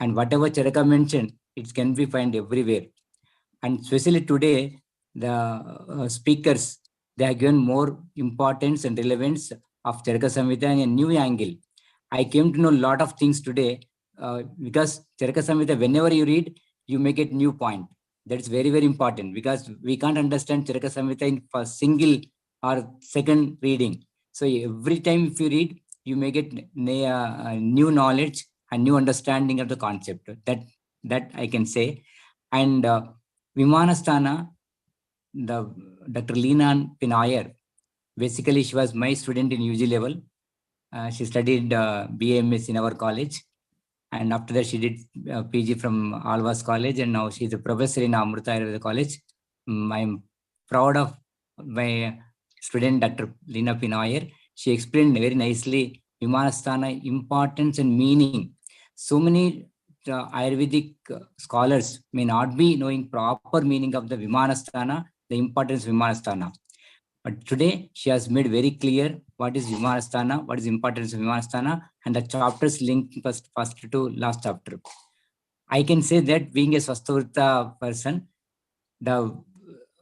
And whatever Charaka mentioned, it can be found everywhere. And especially today, the speakers, they have given more importance and relevance of Charaka Samhita in a new angle. I came to know a lot of things today because Charaka Samhita, whenever you read, you make it new point. That's very, very important, because we can't understand Charaka Samhita in a single or second reading. So every time if you read, you may get new knowledge and new understanding of the concept. That I can say. And Vimanasthana, the Dr. Lina Pinayer, basically she was my student in UG level. She studied BAMS in our college. And after that, she did PG from Alvas College, and now she's a professor in Amrita Ayurveda College. I'm proud of my student, Dr. Lina Pinayer. She explained very nicely Vimanasthana importance and meaning. So many Ayurvedic scholars may not be knowing proper meaning of the Vimanasthana, the importance of Vimanasthana. But today, she has made very clear what is Vimanasthana, what is importance of Vimanasthana, and the chapters linked first to last chapter. I can say that being a Swastavrita person, the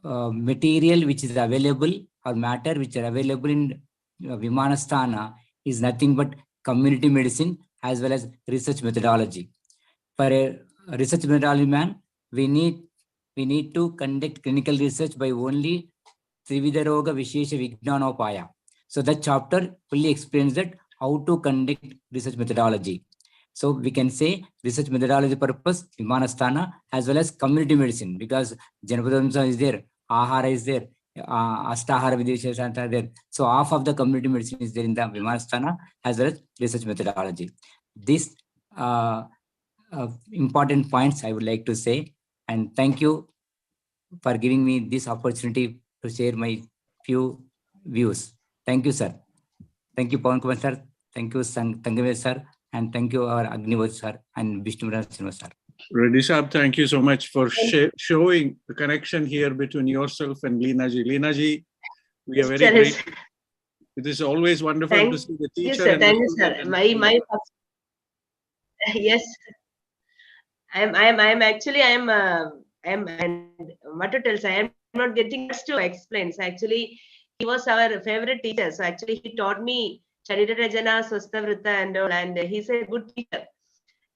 material which is available or matter which are available in Vimanasthana is nothing but community medicine as well as research methodology. For a research methodology man, we need we need to conduct clinical research by only Trividaroga Vishesha Vijnanopaya. So that chapter fully explains that how to conduct research methodology. So we can say research methodology purpose, Iman Astana, as well as community medicine, because Janapadamsa is there, Ahara is there, Astahara Vidishesha are there. So half of the community medicine is there in the Iman Astana as well as research methodology. These important points I would like to say, and thank you for giving me this opportunity to share my few views. Thank you, sir. Thank you, Pawan Kumar sir. Thank you, Tangavesh sir. And thank you, our Agnivad sir and Vishnu Sinha sir. Reddy Saab, thank you so much for showing the connection here between yourself and Leena ji. Leena ji, we are very grateful. It is always wonderful to see the teacher. Thank you, sir. My yes, I'm what to tell, sir, I am not getting much to explain. So actually, he was our favorite teacher. So actually, he taught me Charita Rajana, Swastha Vritta and all, and he's a good teacher.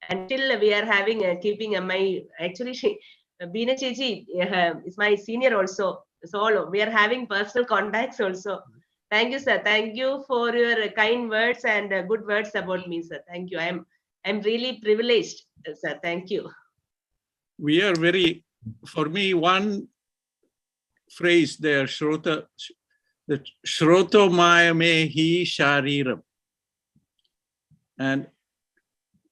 Until we are having keeping my actually Beena Chichi is my senior also. So we are having personal contacts also. Thank you, sir. Thank you for your kind words and good words about me, sir. Thank you. I'm really privileged, sir. Thank you. We are very, for me, one phrase there, Shrota, the Shroto Maya Mehi Shariram. And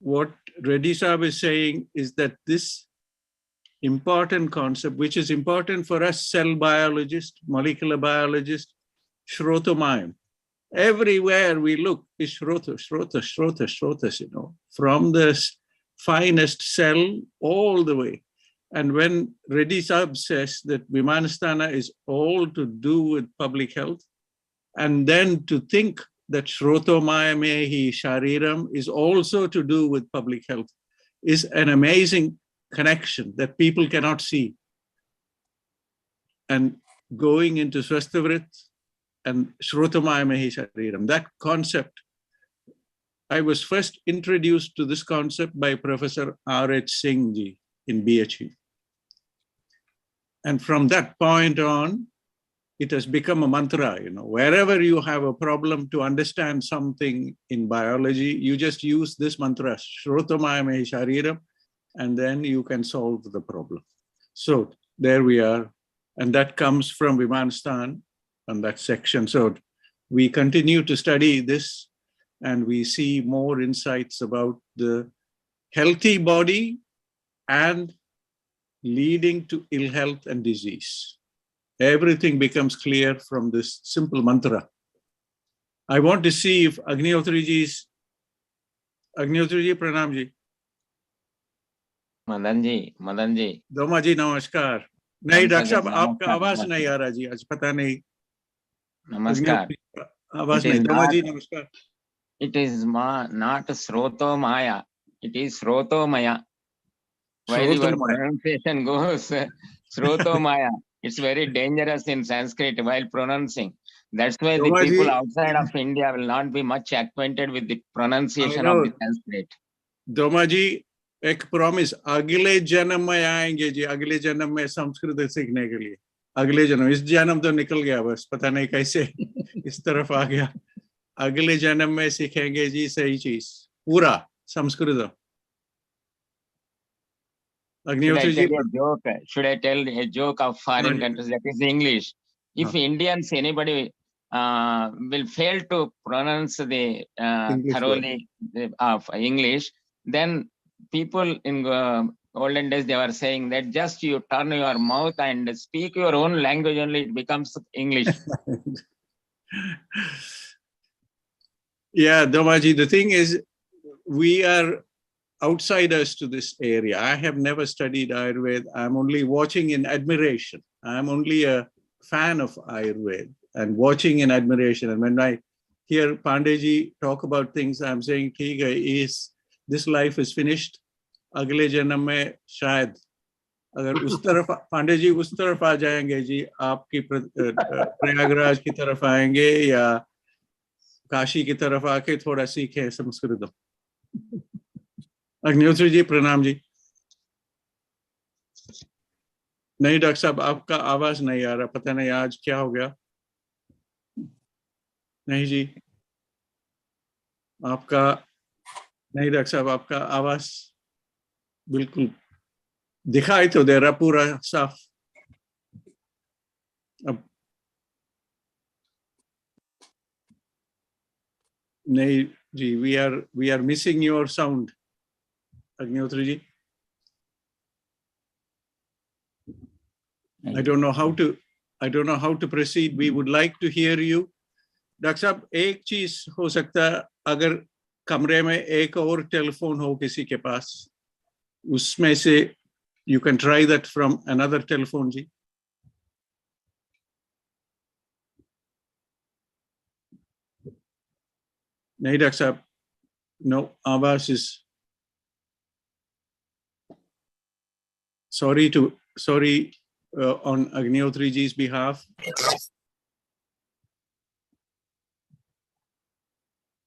what Reddy Saab is saying is that this important concept, which is important for us cell biologists, molecular biologists, Shrotomayam. Everywhere we look is Shrota, Shrota, Shrota, Shrotas, you know, from the finest cell all the way. And when Reddy Saab says that Vimanasthana is all to do with public health, and then to think that Shrotomaya Mehi Shariram is also to do with public health, is an amazing connection that people cannot see. And going into Swasthavrit and Shrotomaya Mehi Shariram, that concept, I was first introduced to this concept by Professor R.H. Singh ji in BHE. And from that point on, it has become a mantra, you know, wherever you have a problem to understand something in biology, you just use this mantra, Shrotomaya Mehi Shariram, and then you can solve the problem. So there we are. And that comes from Vimanstan and that section. So we continue to study this and we see more insights about the healthy body and leading to ill health and disease. Everything becomes clear from this simple mantra. I want to see if Agnihotri ji, Pranam ji. Madan ji, Doma ji, namaskar. Nahi, Dr. Sahab, aapka awaaz nahi aa raha ji, aaj pata nahi. Namaskar. Awaaz nahi. Doma ji, namaskar. It is not Sroto Maya, it is Sroto Maya. While your pronunciation goes, Sroto Maya. It's very dangerous in Sanskrit while pronouncing. That's why the people outside of India will not be much acquainted with the pronunciation of the Sanskrit. Doma ji, ek promise, agle janam mein aayenge ji, agle janam mein Sanskrit seekhne ke liye. Agle janam, is janam to nikal gaya bas, pata nahi kaise, is taraf aa gaya. Agle janam mein seekhenge ji sahi cheez, pura Sanskrit. Should I tell a joke of foreign countries? That is English. If Indians, anybody will fail to pronounce the thoroughly of English, then people in olden days, they were saying that just you turn your mouth and speak your own language only, it becomes English. Yeah, Domaji, the thing is, we are outsiders to this area. I have never studied Ayurveda. I'm only watching in admiration. I'm only a fan of Ayurveda and watching in admiration. And when I hear Pandeyji talk about things, I'm saying, is this life is finished. Agle janam mein shayad. Agar us taraf, Pandeyji us taraf aa jayenge ji, aapki Prayagraj ki taraf aayenge ya Kashi ki taraf aake thoda seekhe Sanskritam. Agnihotri ji, Pranam ji. नहीं doctor साहब, आपका आवाज नहीं आ रहा, पता नहीं आज क्या हो गया। नहीं जी, आपका नहीं डॉक्टर साहब, आपका आवाज बिल्कुल दिखाई तो दे रहा पूरा साफ। अब नहीं जी, we are missing your sound Agnihotri ji. I don't know how to proceed. We would like to hear you. Doctor साहब, एक चीज हो सकता है, अगर कमरे में एक और टेलीफोन हो किसी के पास, उसमें से you can try that from another telephone जी। नहीं डॉक्टर साहब, no, आवाज is sorry on Agnihotri ji's behalf।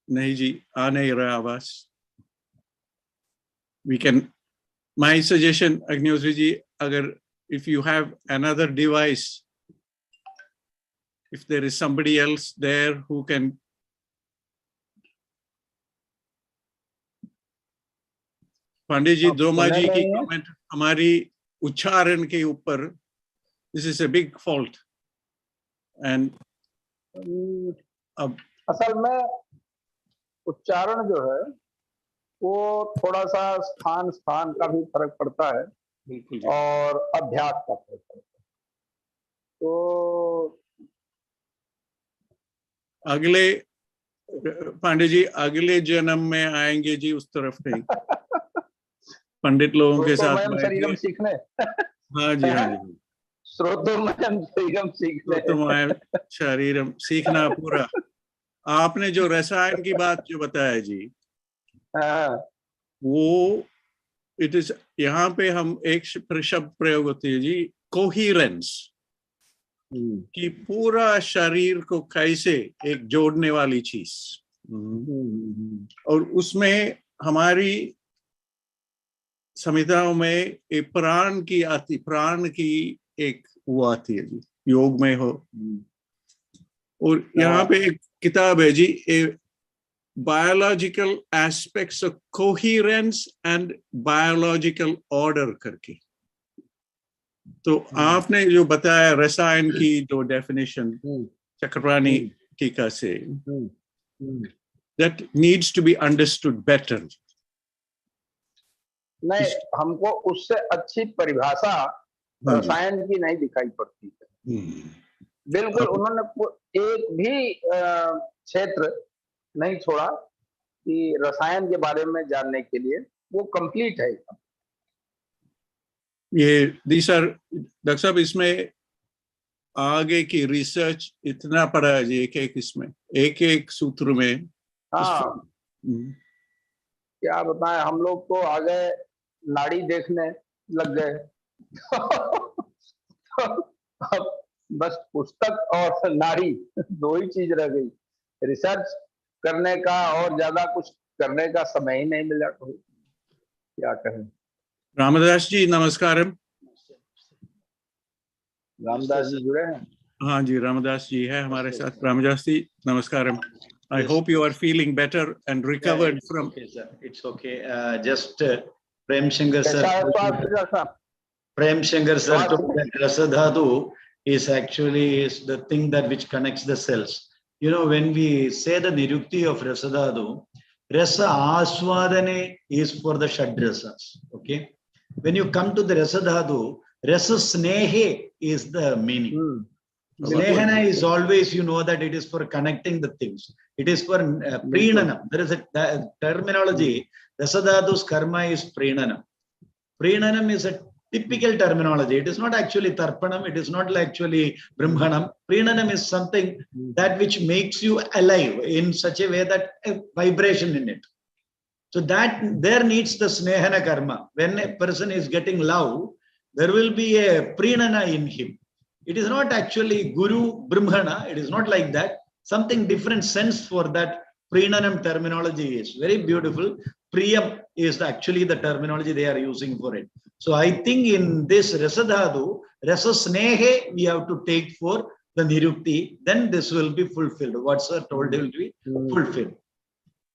नहीं जी, आ नहीं रहा आवाज। We can, my suggestion Agnihotri ji, agar if you have another device, if there is somebody else there who can पंडित जी दोमा जी की comment हमारी उच्चारण के ऊपर, this is a big fault and अब असल में उच्चारण जो है वो थोड़ा सा स्थान का भी फर्क पड़ता है और अभ्यास का फर्क पड़ता है। तो अगले पांडे जी अगले जन्म में आएंगे जी उस तरफ कहीं पंडित लोगों के साथ शरीरम सीखने। हाँ जी, हाँ जी, श्रोतोमयम शरीरम सीखने, श्रोतोमयम शरीरम सीखना पूरा। आपने जो रसायन की बात जो बताया जी, वो इट इज, यहाँ पे हम एक शब्द प्रयोग होती है जी, कोहिरेंस, कि पूरा शरीर को कैसे एक जोड़ने वाली चीज, और उसमें हमारी संहिताओं में एक प्राण की एक वो आती है जी, योग में हो। और यहाँ पे एक किताब है जी, biological aspects of coherence and biological order करके। तो आपने जो बताया रसायन की जो डेफिनेशन चक्रपाणी टीका से, that needs to be understood better। नहीं, हमको उससे अच्छी परिभाषा रसायन की नहीं दिखाई पड़ती है। बिल्कुल, उन्होंने एक भी क्षेत्र नहीं छोड़ा कि रसायन के बारे में जानने के लिए, वो कंप्लीट है। ये डॉक्टर साहब, इसमें आगे की रिसर्च इतना पड़ा है जी, इसमें एक सूत्र में। हाँ, क्या बताएं, हम लोग तो आगे नाड़ी देखने लग गए। अब बस पुस्तक और नाड़ी दो ही चीज रह गई। रिसर्च करने का और ज्यादा कुछ करने का समय ही नहीं मिला, तो क्या कहें। रामदास जी नमस्कारम। रामदास जी जुड़े हैं? हाँ जी, रामदास जी है हमारे साथ। Ramdas ji नमस्कारम। I hope you are feeling better and recovered from. Okay, sir. It's okay. Just Prem Shankar sir. Prem Shankar sir told that Rasa Dhatu is actually the thing that which connects the cells. You know, when we say the Nirukti of Rasa Dhatu, Rasa Aswadane is for the Shadrasas. Okay. When you come to the Rasa Dhatu, Rasa Snehe is the meaning. Snehana is always, you know, that it is for connecting the things. It is for Preenanam. There is a terminology. Rasadhatu's karma is Preenanam. Preenanam is a typical terminology. It is not actually Tarpanam. It is not actually Brahmanam. Preenanam is something that which makes you alive in such a way that a vibration in it. So that there needs the Snehana karma. When a person is getting love, there will be a Preenana in him. It is not actually Guru Brahmana. It is not like that. Something different sense for that Preenanam terminology is very beautiful. Priyam is actually the terminology they are using for it. So I think in this Rasadhatu, Rasa Snehe we have to take for the Nirukti, then this will be fulfilled. What sir told will be fulfilled.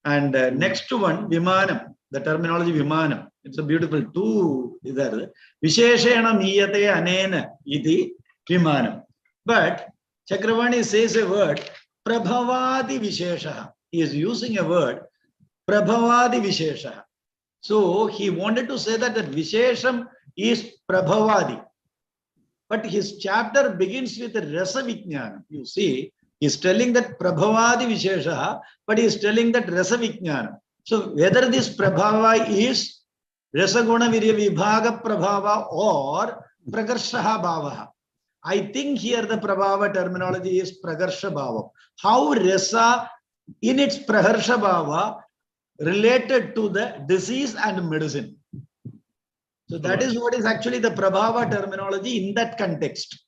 And next one, Vimanam, the terminology Vimanam. It's a beautiful two. Visheshena miyate anena iti Vimanam. But Chakravarti says a word, Prabhavadi Vishesha. He is using a word, Prabhavadi Vishesha. So he wanted to say that the Vishesham is Prabhavadi. But his chapter begins with Rasa Vijnana. You see, he's telling that Prabhavadi Vishesha, but he's telling that Rasa Vijnana. So whether this Prabhava is Rasa Guna Virya Vibhaga Prabhava or Prakarshaha Bhavaha. I think here the Prabhava terminology is Prakarsha Bhava. How Rasa in its Praharsha Bhava related to the disease and medicine. So that is what is actually the Prabhava terminology in that context.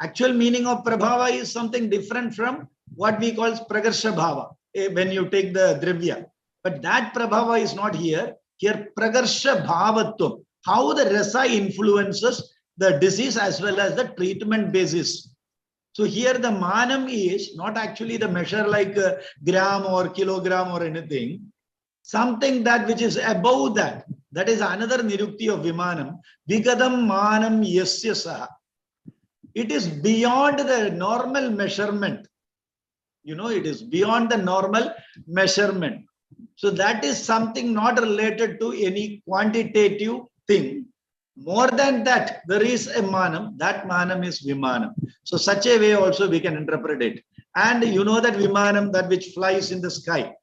Actual meaning of Prabhava is something different from what we call Prakarsha Bhava when you take the Dravya. But that Prabhava is not here. Here Prakarsha Bhavatvam. How the Rasa influences the disease as well as the treatment basis. So here the Manam is not actually the measure like gram or kilogram or anything. Something that which is above that. That is another Nirukti of Vimanam. Vigadam Manam Yasya Saha. It is beyond the normal measurement. You know, it is beyond the normal measurement. So that is something not related to any quantitative thing. More than that, there is a Manam. That Manam is Vimanam. So such a way also we can interpret it. And you know that Vimanam, that which flies in the sky.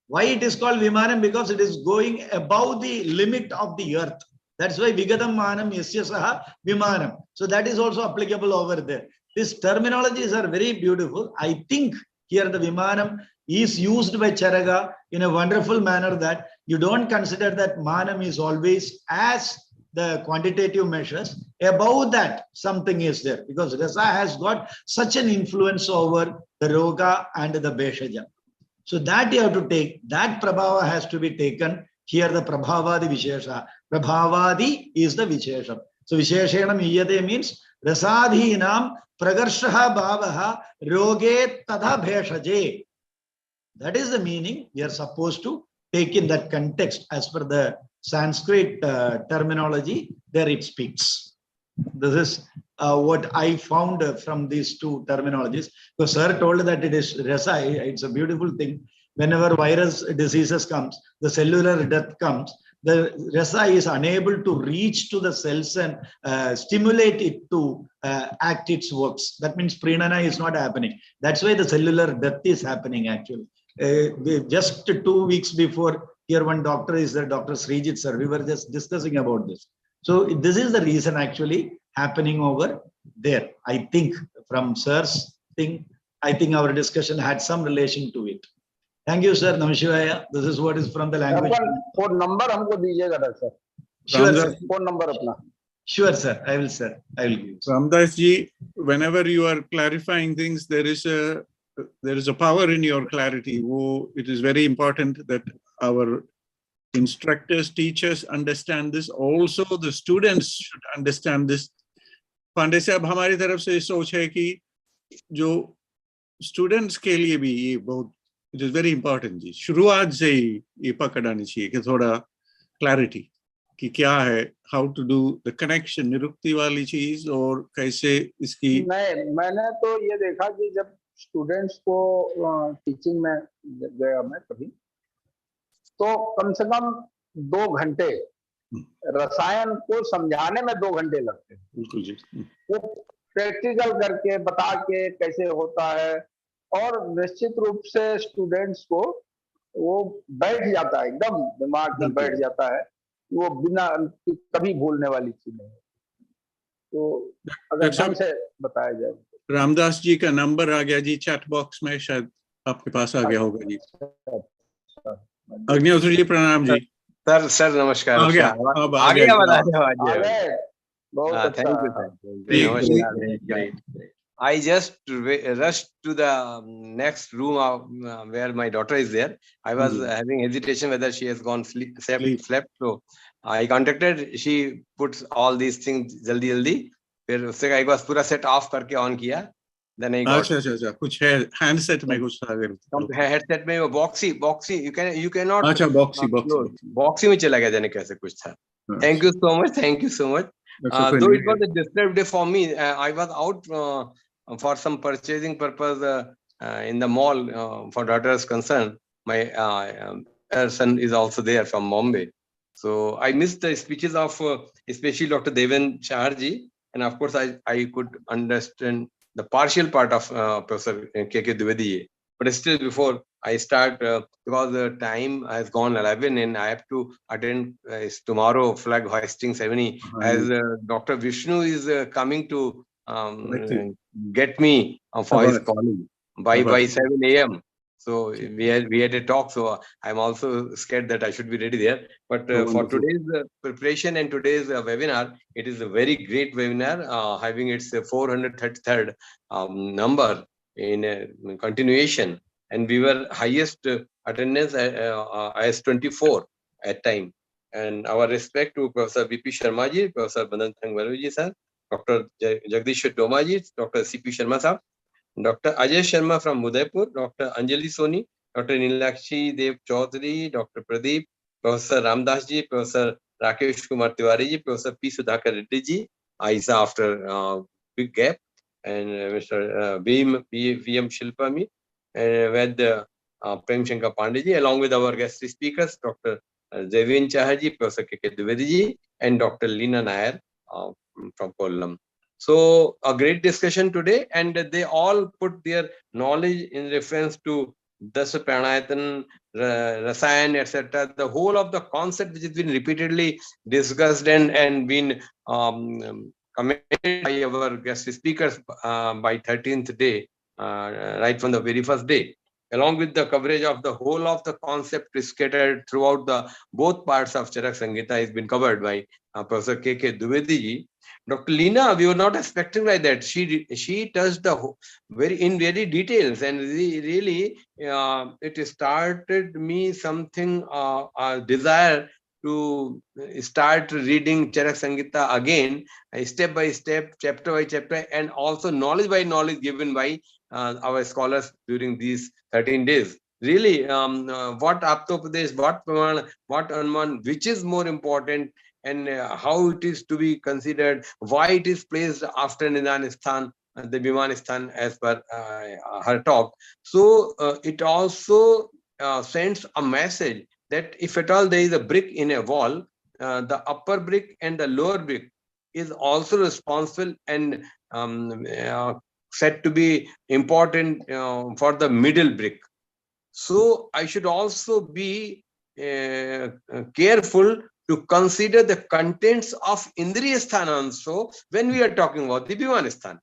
Why it is called Vimanam? Because it is going above the limit of the earth. That's why Vigadam Manam Yasya Saha Vimanam. So that is also applicable over there. These terminologies are very beautiful. I think here the Vimanam is used by Charaka in a wonderful manner that you don't consider that Manam is always as the quantitative measures. Above that, something is there. Because Rasa has got such an influence over the Roga and the Beshaja. So that you have to take, that Prabhava has to be taken. Here the Prabhavadi Vishesha. Prabhavadi is the Vishesha. So Visheshena Miyate means Rasadhinam Pragarshaha Bhavaha Roge Tadha Beshaje. That is the meaning we are supposed to take in that context as per the Sanskrit terminology. There it speaks. This is what I found from these two terminologies. So sir told that it is Rasa. It's a beautiful thing. Whenever virus diseases comes, the cellular death comes, the Rasa is unable to reach to the cells and stimulate it to act its works. That means Pranana is not happening. That's why the cellular death is happening actually. Just 2 weeks before, here one doctor is there, Dr. Srijit sir. We were just discussing about this. So this is the reason actually happening over there. I think from sir's thing, I think our discussion had some relation to it. Thank you, sir. Namashivaya. This is what is from the language. Phone number हमको दीजिएगा sir. Sure, sir. Phone number अपना. Sure, sir. I will, sir. I will give you. Ramdas ji, whenever you are clarifying things, there is a power in your clarity. It is very important that our instructors, teachers understand this. Also, the students should understand this. Pandey साहब हमारी तरफ से सोच है कि जो students के लिए भी ये बहुत इट इज वेरी इंपॉर्टेंट जी शुरुआत से ही ये पकड़ आनी चाहिए कि थोड़ा क्लैरिटी कि क्या है how to do the connection निरुक्ति वाली चीज और कैसे इसकी मैंने तो ये देखा कि जब स्टूडेंट्स को टीचिंग में गया मैं कभी तो कम से कम 2 घंटे रसायन को समझाने में 2 घंटे लगते हैं। बिल्कुल जी। वो प्रैक्टिकल करके बता के कैसे होता है और निश्चित रूप से स्टूडेंट्स को वो बैठ जाता है एकदम दिमाग में बैठ जाता है वो बिना कभी भूलने वाली चीज नहीं है। तो अगर ढंग से बताया जाए। रामदास जी का नंबर आ गया जी चैट बॉक्स में शायद आपके पास आ गया होगा जी। अग्निहोत्री जी प्रणाम जी। सर नमस्कार। आ गया बता दो। बहुत अच्छा। Thank you sir. I just rushed to the next room where my daughter is there. I was having hesitation whether she has gone slept. So I contacted. She puts all these things jaldi. फिर उससे एक बार पूरा set off करके on किया. Then I got. अच्छा कुछ है handset में कुछ था अगर headset में वो boxy you cannot. अच्छा boxy में चला गया जाने कैसे कुछ था. Thank you so much. Though it was a disturbed day for me, I was out for some purchasing purpose in the mall for daughter's concern. My son is also there from Bombay. So I missed the speeches of especially Dr. Deven Chaharji, and of course I could understand the partial part of Professor K.K. Dwivedi. But still, before I start, because the time has gone 11 and I have to attend tomorrow flag hoisting ceremony, as Dr. Vishnu is coming to get me for his calling by 7 a.m. So we had a talk. So I'm also scared that I should be ready there. But for today's preparation and today's webinar, it is a very great webinar, having its 433rd number in continuation, and we were highest attendance as 24 at time. And our respect to Professor V.P. Sharma ji, Professor Bandan Thangwalu ji sir, Dr. Jagdish Doma ji, Dr. C.P. Sharma sir, Dr. Ajay Sharma from Udaipur, Dr. Anjali Soni, Dr. Nilakshi Dev Chaudhary, Dr. Pradeep, Professor Ramdas ji, Professor Rakesh Kumar Tiwari ji, Professor P. Sudhakar Reddy ji, ISA after big gap, and Mr. V.M. Shilpami, and Prem Shankar Pandey ji, along with our guest speakers, Dr. Devin Chaharji, Professor K.K. Dwivedi ji, and Dr. Leena Nair from Kollam. So a great discussion today, and they all put their knowledge in reference to Dasa Pranayatan, Rasayan, etc. The whole of the concept which has been repeatedly discussed and been commented by our guest speakers by 13th day, right from the very first day, along with the coverage of the whole of the concept scattered throughout the both parts of Charak Samrida has been covered by Professor K.K. Dwivedi ji. Dr. Leena, we were not expecting like that. She touched the very details, and really it started me something a desire to start reading Charak Samrida again, step by step, chapter by chapter, and also knowledge by knowledge given by our scholars during these 13 days. Really, what Aptopadesh, what Praman, what Anuman, which is more important, and how it is to be considered, why it is placed after Nidanistan, the Vimanistan, as per her talk. So it also sends a message that if at all there is a brick in a wall, the upper brick and the lower brick is also responsible and said to be important for the middle brick. So I should also be careful to consider the contents of Indriya Sthana also when we are talking about the Vimanistan.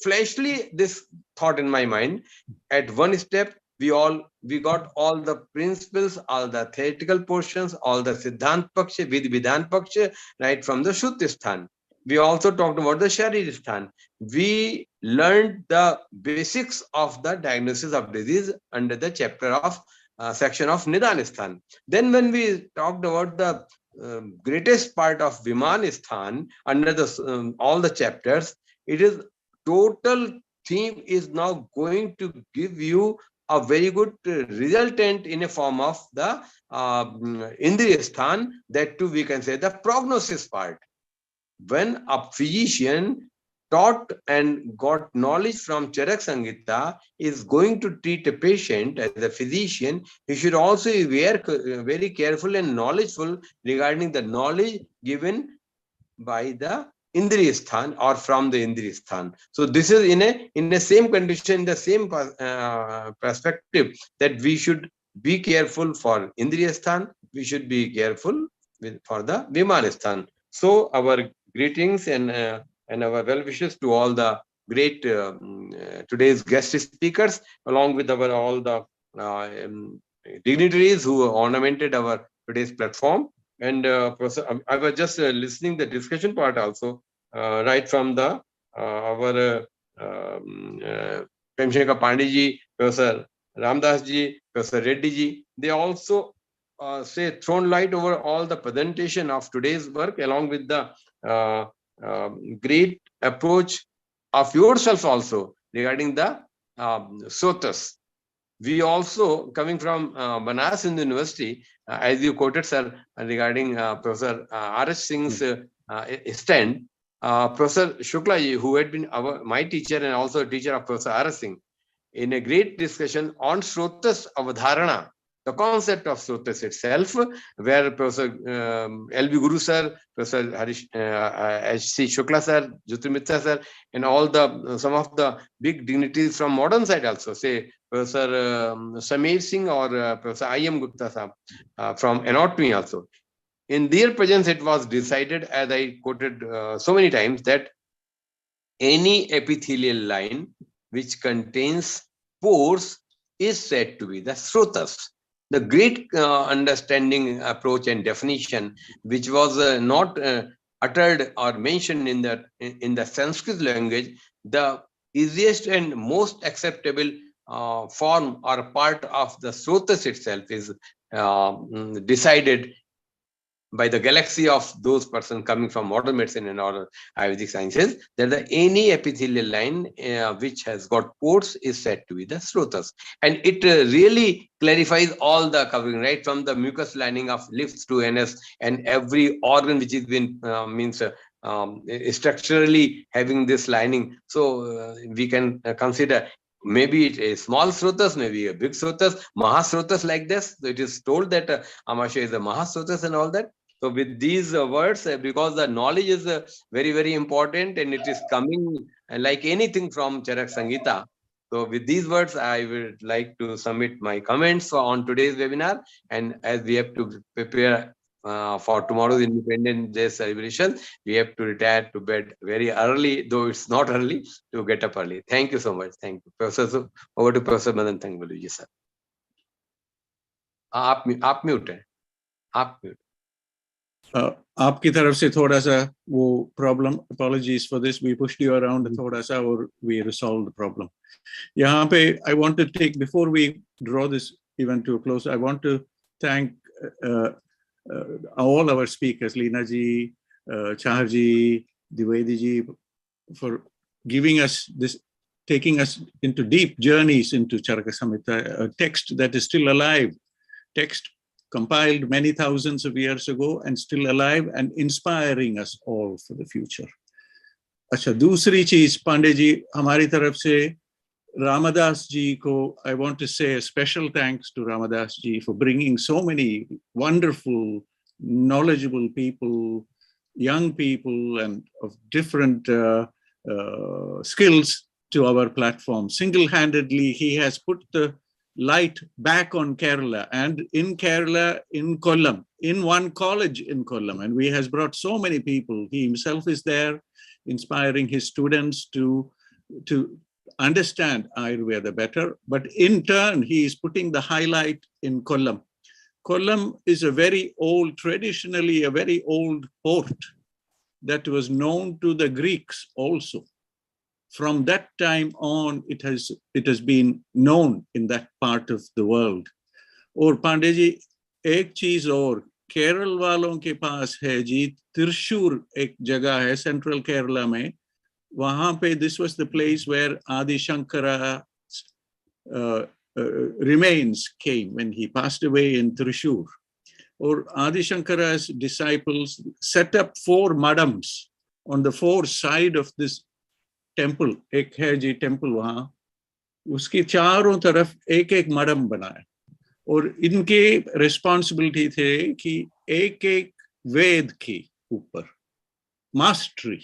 Fleshly, this thought in my mind, at one step, we got all the principles, all the theoretical portions, all the Siddhant Paksha, Vidhan Paksha, right from the Shuddha Sthan. We also talked about the Sharir Sthan. We learned the basics of the diagnosis of disease under the chapter of section of Nidanistan. Then when we talked about the greatest part of Vimanistan under the all the chapters, it is total theme is now going to give you a very good resultant in a form of the Indriya Sthan, that too we can say the prognosis part. When a physician taught and got knowledge from Charak Samrida is going to treat a patient as a physician, he should also be very careful and knowledgeful regarding the knowledge given by the Indriya Sthan or from the Indriya Sthan. So this is in the same condition, the same perspective, that we should be careful for Indriya Sthan, we should be careful for the Vimanistan. So our greetings and our well wishes to all the great today's guest speakers, along with our all the dignitaries who ornamented our today's platform. And I was just listening the discussion part also, right from the our Premshankar Pandey ji, Professor Ramdas ji, Professor Reddy ji, they also say thrown light over all the presentation of today's work, along with the great approach of yourself also regarding the Sotas. We also, coming from Banaras University, as you quoted, sir, regarding Professor R.S. Singh's stand, Professor Shukla ji, who had been my teacher and also a teacher of Professor R.S. Singh, in a great discussion on Srotas Avadharana, the concept of Srotas itself, where Professor L.B. Guru sir, Professor H.C. Shukla sir, Jyotirmitra sir, and all the some of the big dignitaries from modern side also, say Professor Sameer Singh or Professor I.M. Gupta sir, from anatomy also. In their presence, it was decided, as I quoted so many times, that any epithelial line which contains pores is said to be the Srotas. The great understanding, approach and definition, which was not uttered or mentioned in the Sanskrit language, the easiest and most acceptable form or part of the Srotas itself is decided by the galaxy of those persons coming from modern medicine and other Ayurvedic sciences, that any epithelial line which has got pores is said to be the Srotas. And it really clarifies all the covering, right from the mucous lining of lips to anus, and every organ which is been structurally having this lining. So we can consider maybe it is small Srotas, maybe a big Srotas, Mahasrotas like this. So it is told that Amasya is a Mahasrotas and all that. So with these words, because the knowledge is very, very important, and it is coming like anything from Charak Samhita. So with these words, I would like to submit my comments on today's webinar. And as we have to prepare for tomorrow's Independence Day celebration, we have to retire to bed very early, though it's not early, to get up early. Thank you so much. Thank you. Professor, over to Professor Madan Thangbalu ji, sir. आप mute हैं, आप mute. आपकी तरफ से थोड़ा सा वो problem, apologies for this, we pushed you around थोड़ा सा और we resolved the problem. यहाँ पे I want to take, before we draw this event to a close, I want to thank all our speakers, Leena ji, Chahar ji, Dwivedi ji, for giving us this, taking us into deep journeys into Charaka Samhita, a text that is still alive, text compiled many thousands of years ago and still alive and inspiring us all for the future. अच्छा, दूसरी चीज पांडे जी, हमारी तरफ से Ramadas ji ko, I want to say a special thanks to Ramadas ji for bringing so many wonderful, knowledgeable people, young people, and of different skills to our platform. Single-handedly, he has put the light back on Kerala, and in Kerala, in Kollam, in one college in Kollam, and he has brought so many people. He himself is there, inspiring his students to understand Ayurveda better, but in turn, he is putting the highlight in Kollam. Kollam is a very old, traditionally a very old port that was known to the Greeks also. From that time on, it has been known in that part of the world. और पांडे जी, एक चीज और, केरल वालों के पास है जी, त्रिशूर एक जगह है सेंट्रल केरला में, वहां पे this was the place where Adi Shankara's remains came when he passed away in Thrissur. Or Adi Shankara's disciples set up 4 madams on the 4 sides of this temple. एक है जी temple वहां, उसकी चारों तरफ एक madam बनाए, और इनके responsibility थे कि एक वेद की ऊपर mastery,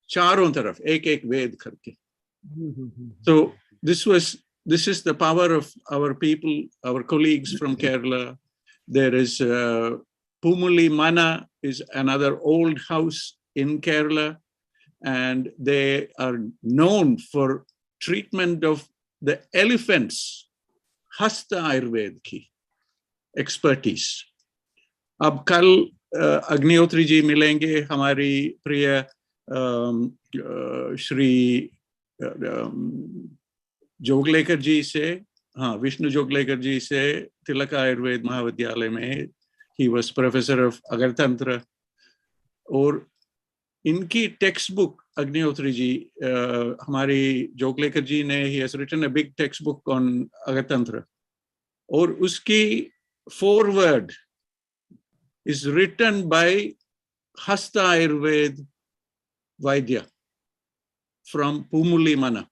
चारों तरफ एक वेद करके. So this is the power of our people, our colleagues from Kerala. There is Pumuli Mana is another old house in Kerala, and they are known for treatment of the elephants, Hasta Ayurveda ki expertise. अब कल अग्निहोत्री जी मिलेंगे, हमारी प्रिय श्री जोगलेकर जी से, हाँ विष्णु जोगलेकर जी से तिलक आयुर्वेद महाविद्यालय में ही वॉज प्रोफेसर ऑफ अगरतंत्र। और इनकी टेक्स्ट बुक अग्निहोत्री जी, हमारी जोगलेकर जी ने, he has written a big text book on Agartantra, और उसकी foreword is written by Hasta Ayurved Vaidya from Pumuli Mana.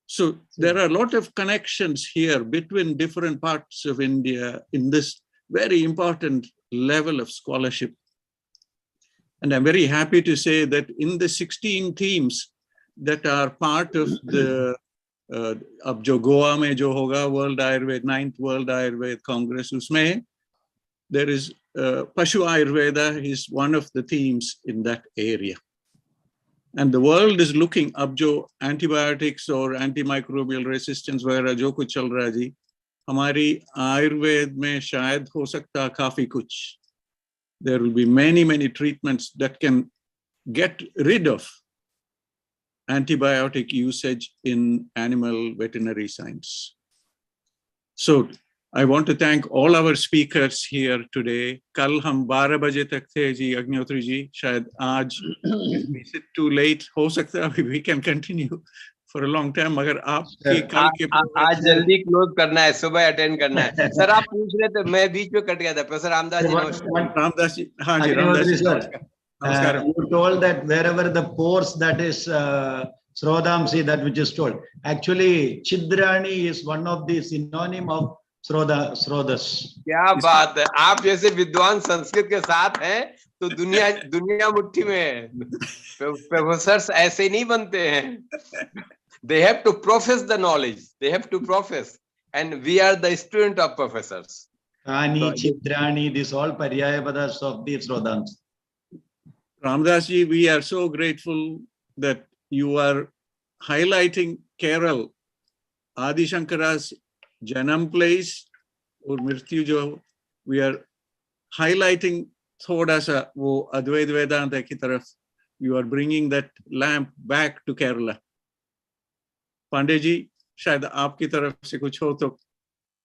So there are a lot of connections here between different parts of India in this very important level of scholarship. And I'm very happy to say that in the 16 teams that are part of the अब जो गोवा में जो होगा world Ayurveda 9th world Ayurveda Congress, उसमें there is Pashu Ayurveda is one of the themes in that area. And the world is looking, अब जो antibiotics और antimicrobial resistance वगैरह जो कुछ चल रहा है जी, हमारी आयुर्वेद में शायद हो सकता काफी कुछ. There will be many treatments that can get rid of antibiotic usage in animal veterinary science. So I want to thank all our speakers here today. कल हम 12 बजे तक थे जी अग्निहोत्री जी, शायद आज is it too late, हो सकता है we can continue for a long time, मगर आपके कल के आज जल्दी क्लोज करना है, सुबह अटेंड करना है. सर आप पूछ रहे थे, मैं बीच में कट गया था. प्रोफेसर रामदास जी नमस्कार. रामदास जी, हाँ जी रामदास जी नमस्कार. You told that wherever the pores, that is Srodamsi, that which is told. Actually, Chidrani is one of the synonym of Srodas. क्या बात है, आप जैसे विद्वान संस्कृत के साथ हैं तो दुनिया मुट्ठी में है. प्रोफेसर्स ऐसे नहीं बनते हैं. They have to profess the knowledge. They have to profess, and we are the student of professors. Kani, Chidrani, these all paryaya padas of the Srodams. Ramdas ji, we are so grateful that you are highlighting Kerala, Adi Shankara's Janam place or Mrityu jo, we are highlighting thoda sa wo Advaita Vedanta ki taraf. You are bringing that lamp back to Kerala. Pandey ji, shayad aapki taraf se kuch ho to,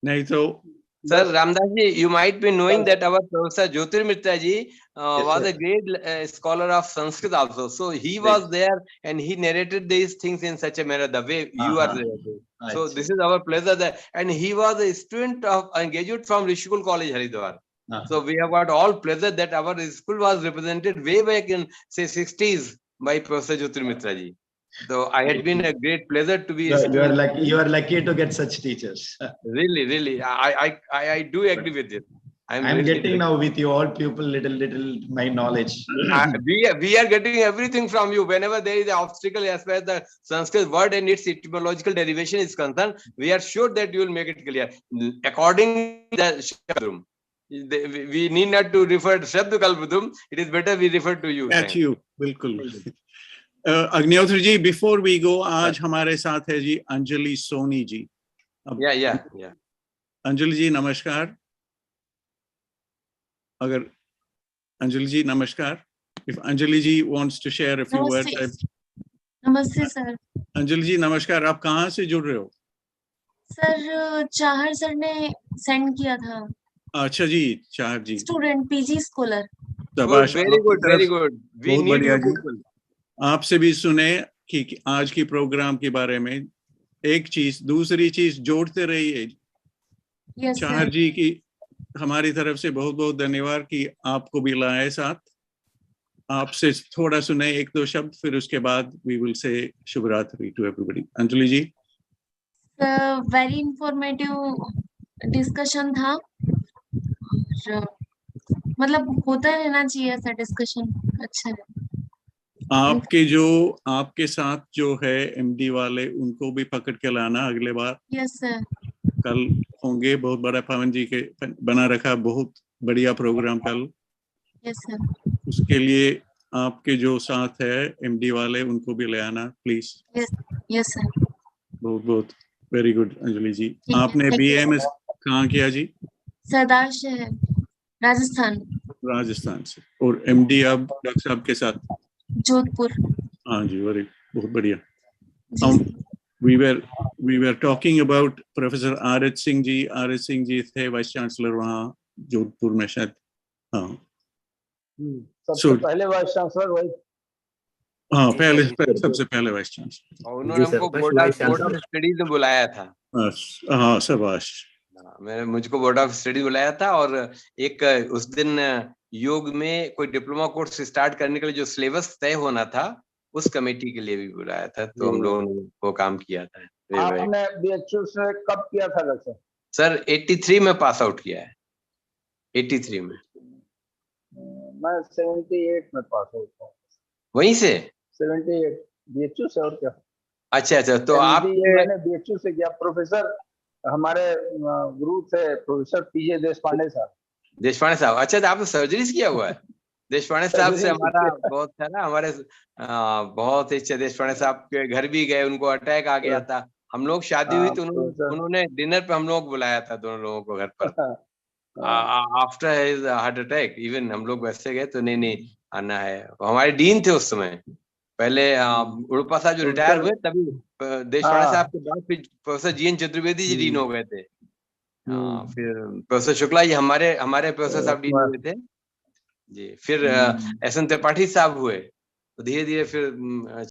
nahi to. Sir Ramdas ji, you might be knowing that our Professor Jyotirmitra ji was a great scholar of Sanskrit also. So he was there and he narrated these things in such a manner, the way you are narrating. So this is our pleasure that, and he was a student of a graduate from Rishikul College, Haridwar. So we have got all pleasure that our school was represented way back in say 60s by Professor Jyotirmitra ji. So I had been a great pleasure to be. You are lucky to get such teachers. Really, I do agree with it. I'm getting now with you all people little my knowledge. We are getting everything from you. Whenever there is an obstacle as far as the Sanskrit word and its etymological derivation is concerned, we are sure that you will make it clear. According to the Shabdum, we need not to refer to Shabdu Kalpudum. It is better we refer to you. At you, बिल्कुल. Agnihotri ji, before we go, आज हमारे साथ है जी Anjali Soni ji. Yeah. Anjali ji नमस्कार. अगर अंजलि जी नमस्कार. If Anjali ji wants to share a few words. नमस्ते sir. Anjali ji नमस्कार. आप कहाँ से जुड़ रहे हो? सर चाहर सर ने सेंड किया था. अच्छा जी, Chahar ji. Student PG scholar. Very good. We need you people. आपसे भी सुने कि आज की प्रोग्राम के बारे में एक चीज दूसरी चीज जोड़ते रहिए. चाहर जी की हमारी तरफ से बहुत बहुत धन्यवाद कि आपको भी लाए साथ. आपसे थोड़ा सुने एक दो शब्द, फिर उसके बाद we will say शुभरात्रि to everybody. Anjali ji. Very informative discussion था. मतलब होता रहना चाहिए ऐसा डिस्कशन. अच्छा है. आपके साथ जो है एमडी वाले, उनको भी पकड़ के लाना अगले बार. Yes sir. कल होंगे. बहुत बड़ा पवन जी के बना रखा बहुत बढ़िया प्रोग्राम कल. Yes sir. उसके लिए आपके जो साथ है एमडी वाले, उनको भी ले आना प्लीज. Yes sir. बहुत वेरी गुड. अंजलि जी, आपने बीएमएस कहाँ किया जी? सरदार शहर राजस्थान से. और एमडी अब डॉक्टर साहब के साथ. जोधपुर। हाँ जी, वेरी बहुत बढ़िया। we were talking about professor R H Singh ji. R H Singh ji थे वाइस चांसलर वहाँ जोधपुर में शायद। हाँ, सबसे पहले वाइस चांसलर वही। हाँ, पहले सबसे पहले वाइस चांसलर। और उन्होंने हमको बोर्ड ऑफ स्टडीज में बुलाया था। हाँ, शाबाश। मुझको बोर्ड ऑफ स्टडीज बुलाया था, और एक उस दिन योग में कोई डिप्लोमा कोर्स स्टार्ट करने के लिए जो सिलेबस तय होना था, उस कमेटी के लिए भी बुलाया था। तो हम लोगों ने वो काम किया था। आपने बीएचयू से कब किया था वैसे? सर 83 में पास आउट किया है। 83 में। मैं 78 में पास आउट हुआ। वहीं से 78 बीएचयू से, और क्या। अच्छा, तो आप मैंने बीएचयू से किया। प्रोफेसर हमारे गुरु थे प्रोफेसर पीजे देशपांडे साहब। देशपांडे साहब, अच्छा, तो आपने सर्जरीज किया हुआ है? देशपांडे साहब से हमारा बहुत था ना, हमारे बहुत इच्छा। देशपांडे साहब के घर भी गए, उनको अटैक आ गया था। हम लोग शादी हुई तो उन्होंने डिनर पे हम लोग बुलाया था, दोनों लोगों को घर पर। After his heart attack even हम लोग वैसे गए तो नहीं आना है। हमारे डीन थे उस समय, पहले उड़पा साहब जो रिटायर हुए तभी देशपांडे साहब के बाद फिर professor GN Chaturvedi ji dean हो गए थे। फिर प्रोफेसर शुक्ला जी हमारे प्रोफेसर साहब डीन हुए थे जी। फिर एसएन त्रिपाठी साहब हुए, तो धीरे धीरे फिर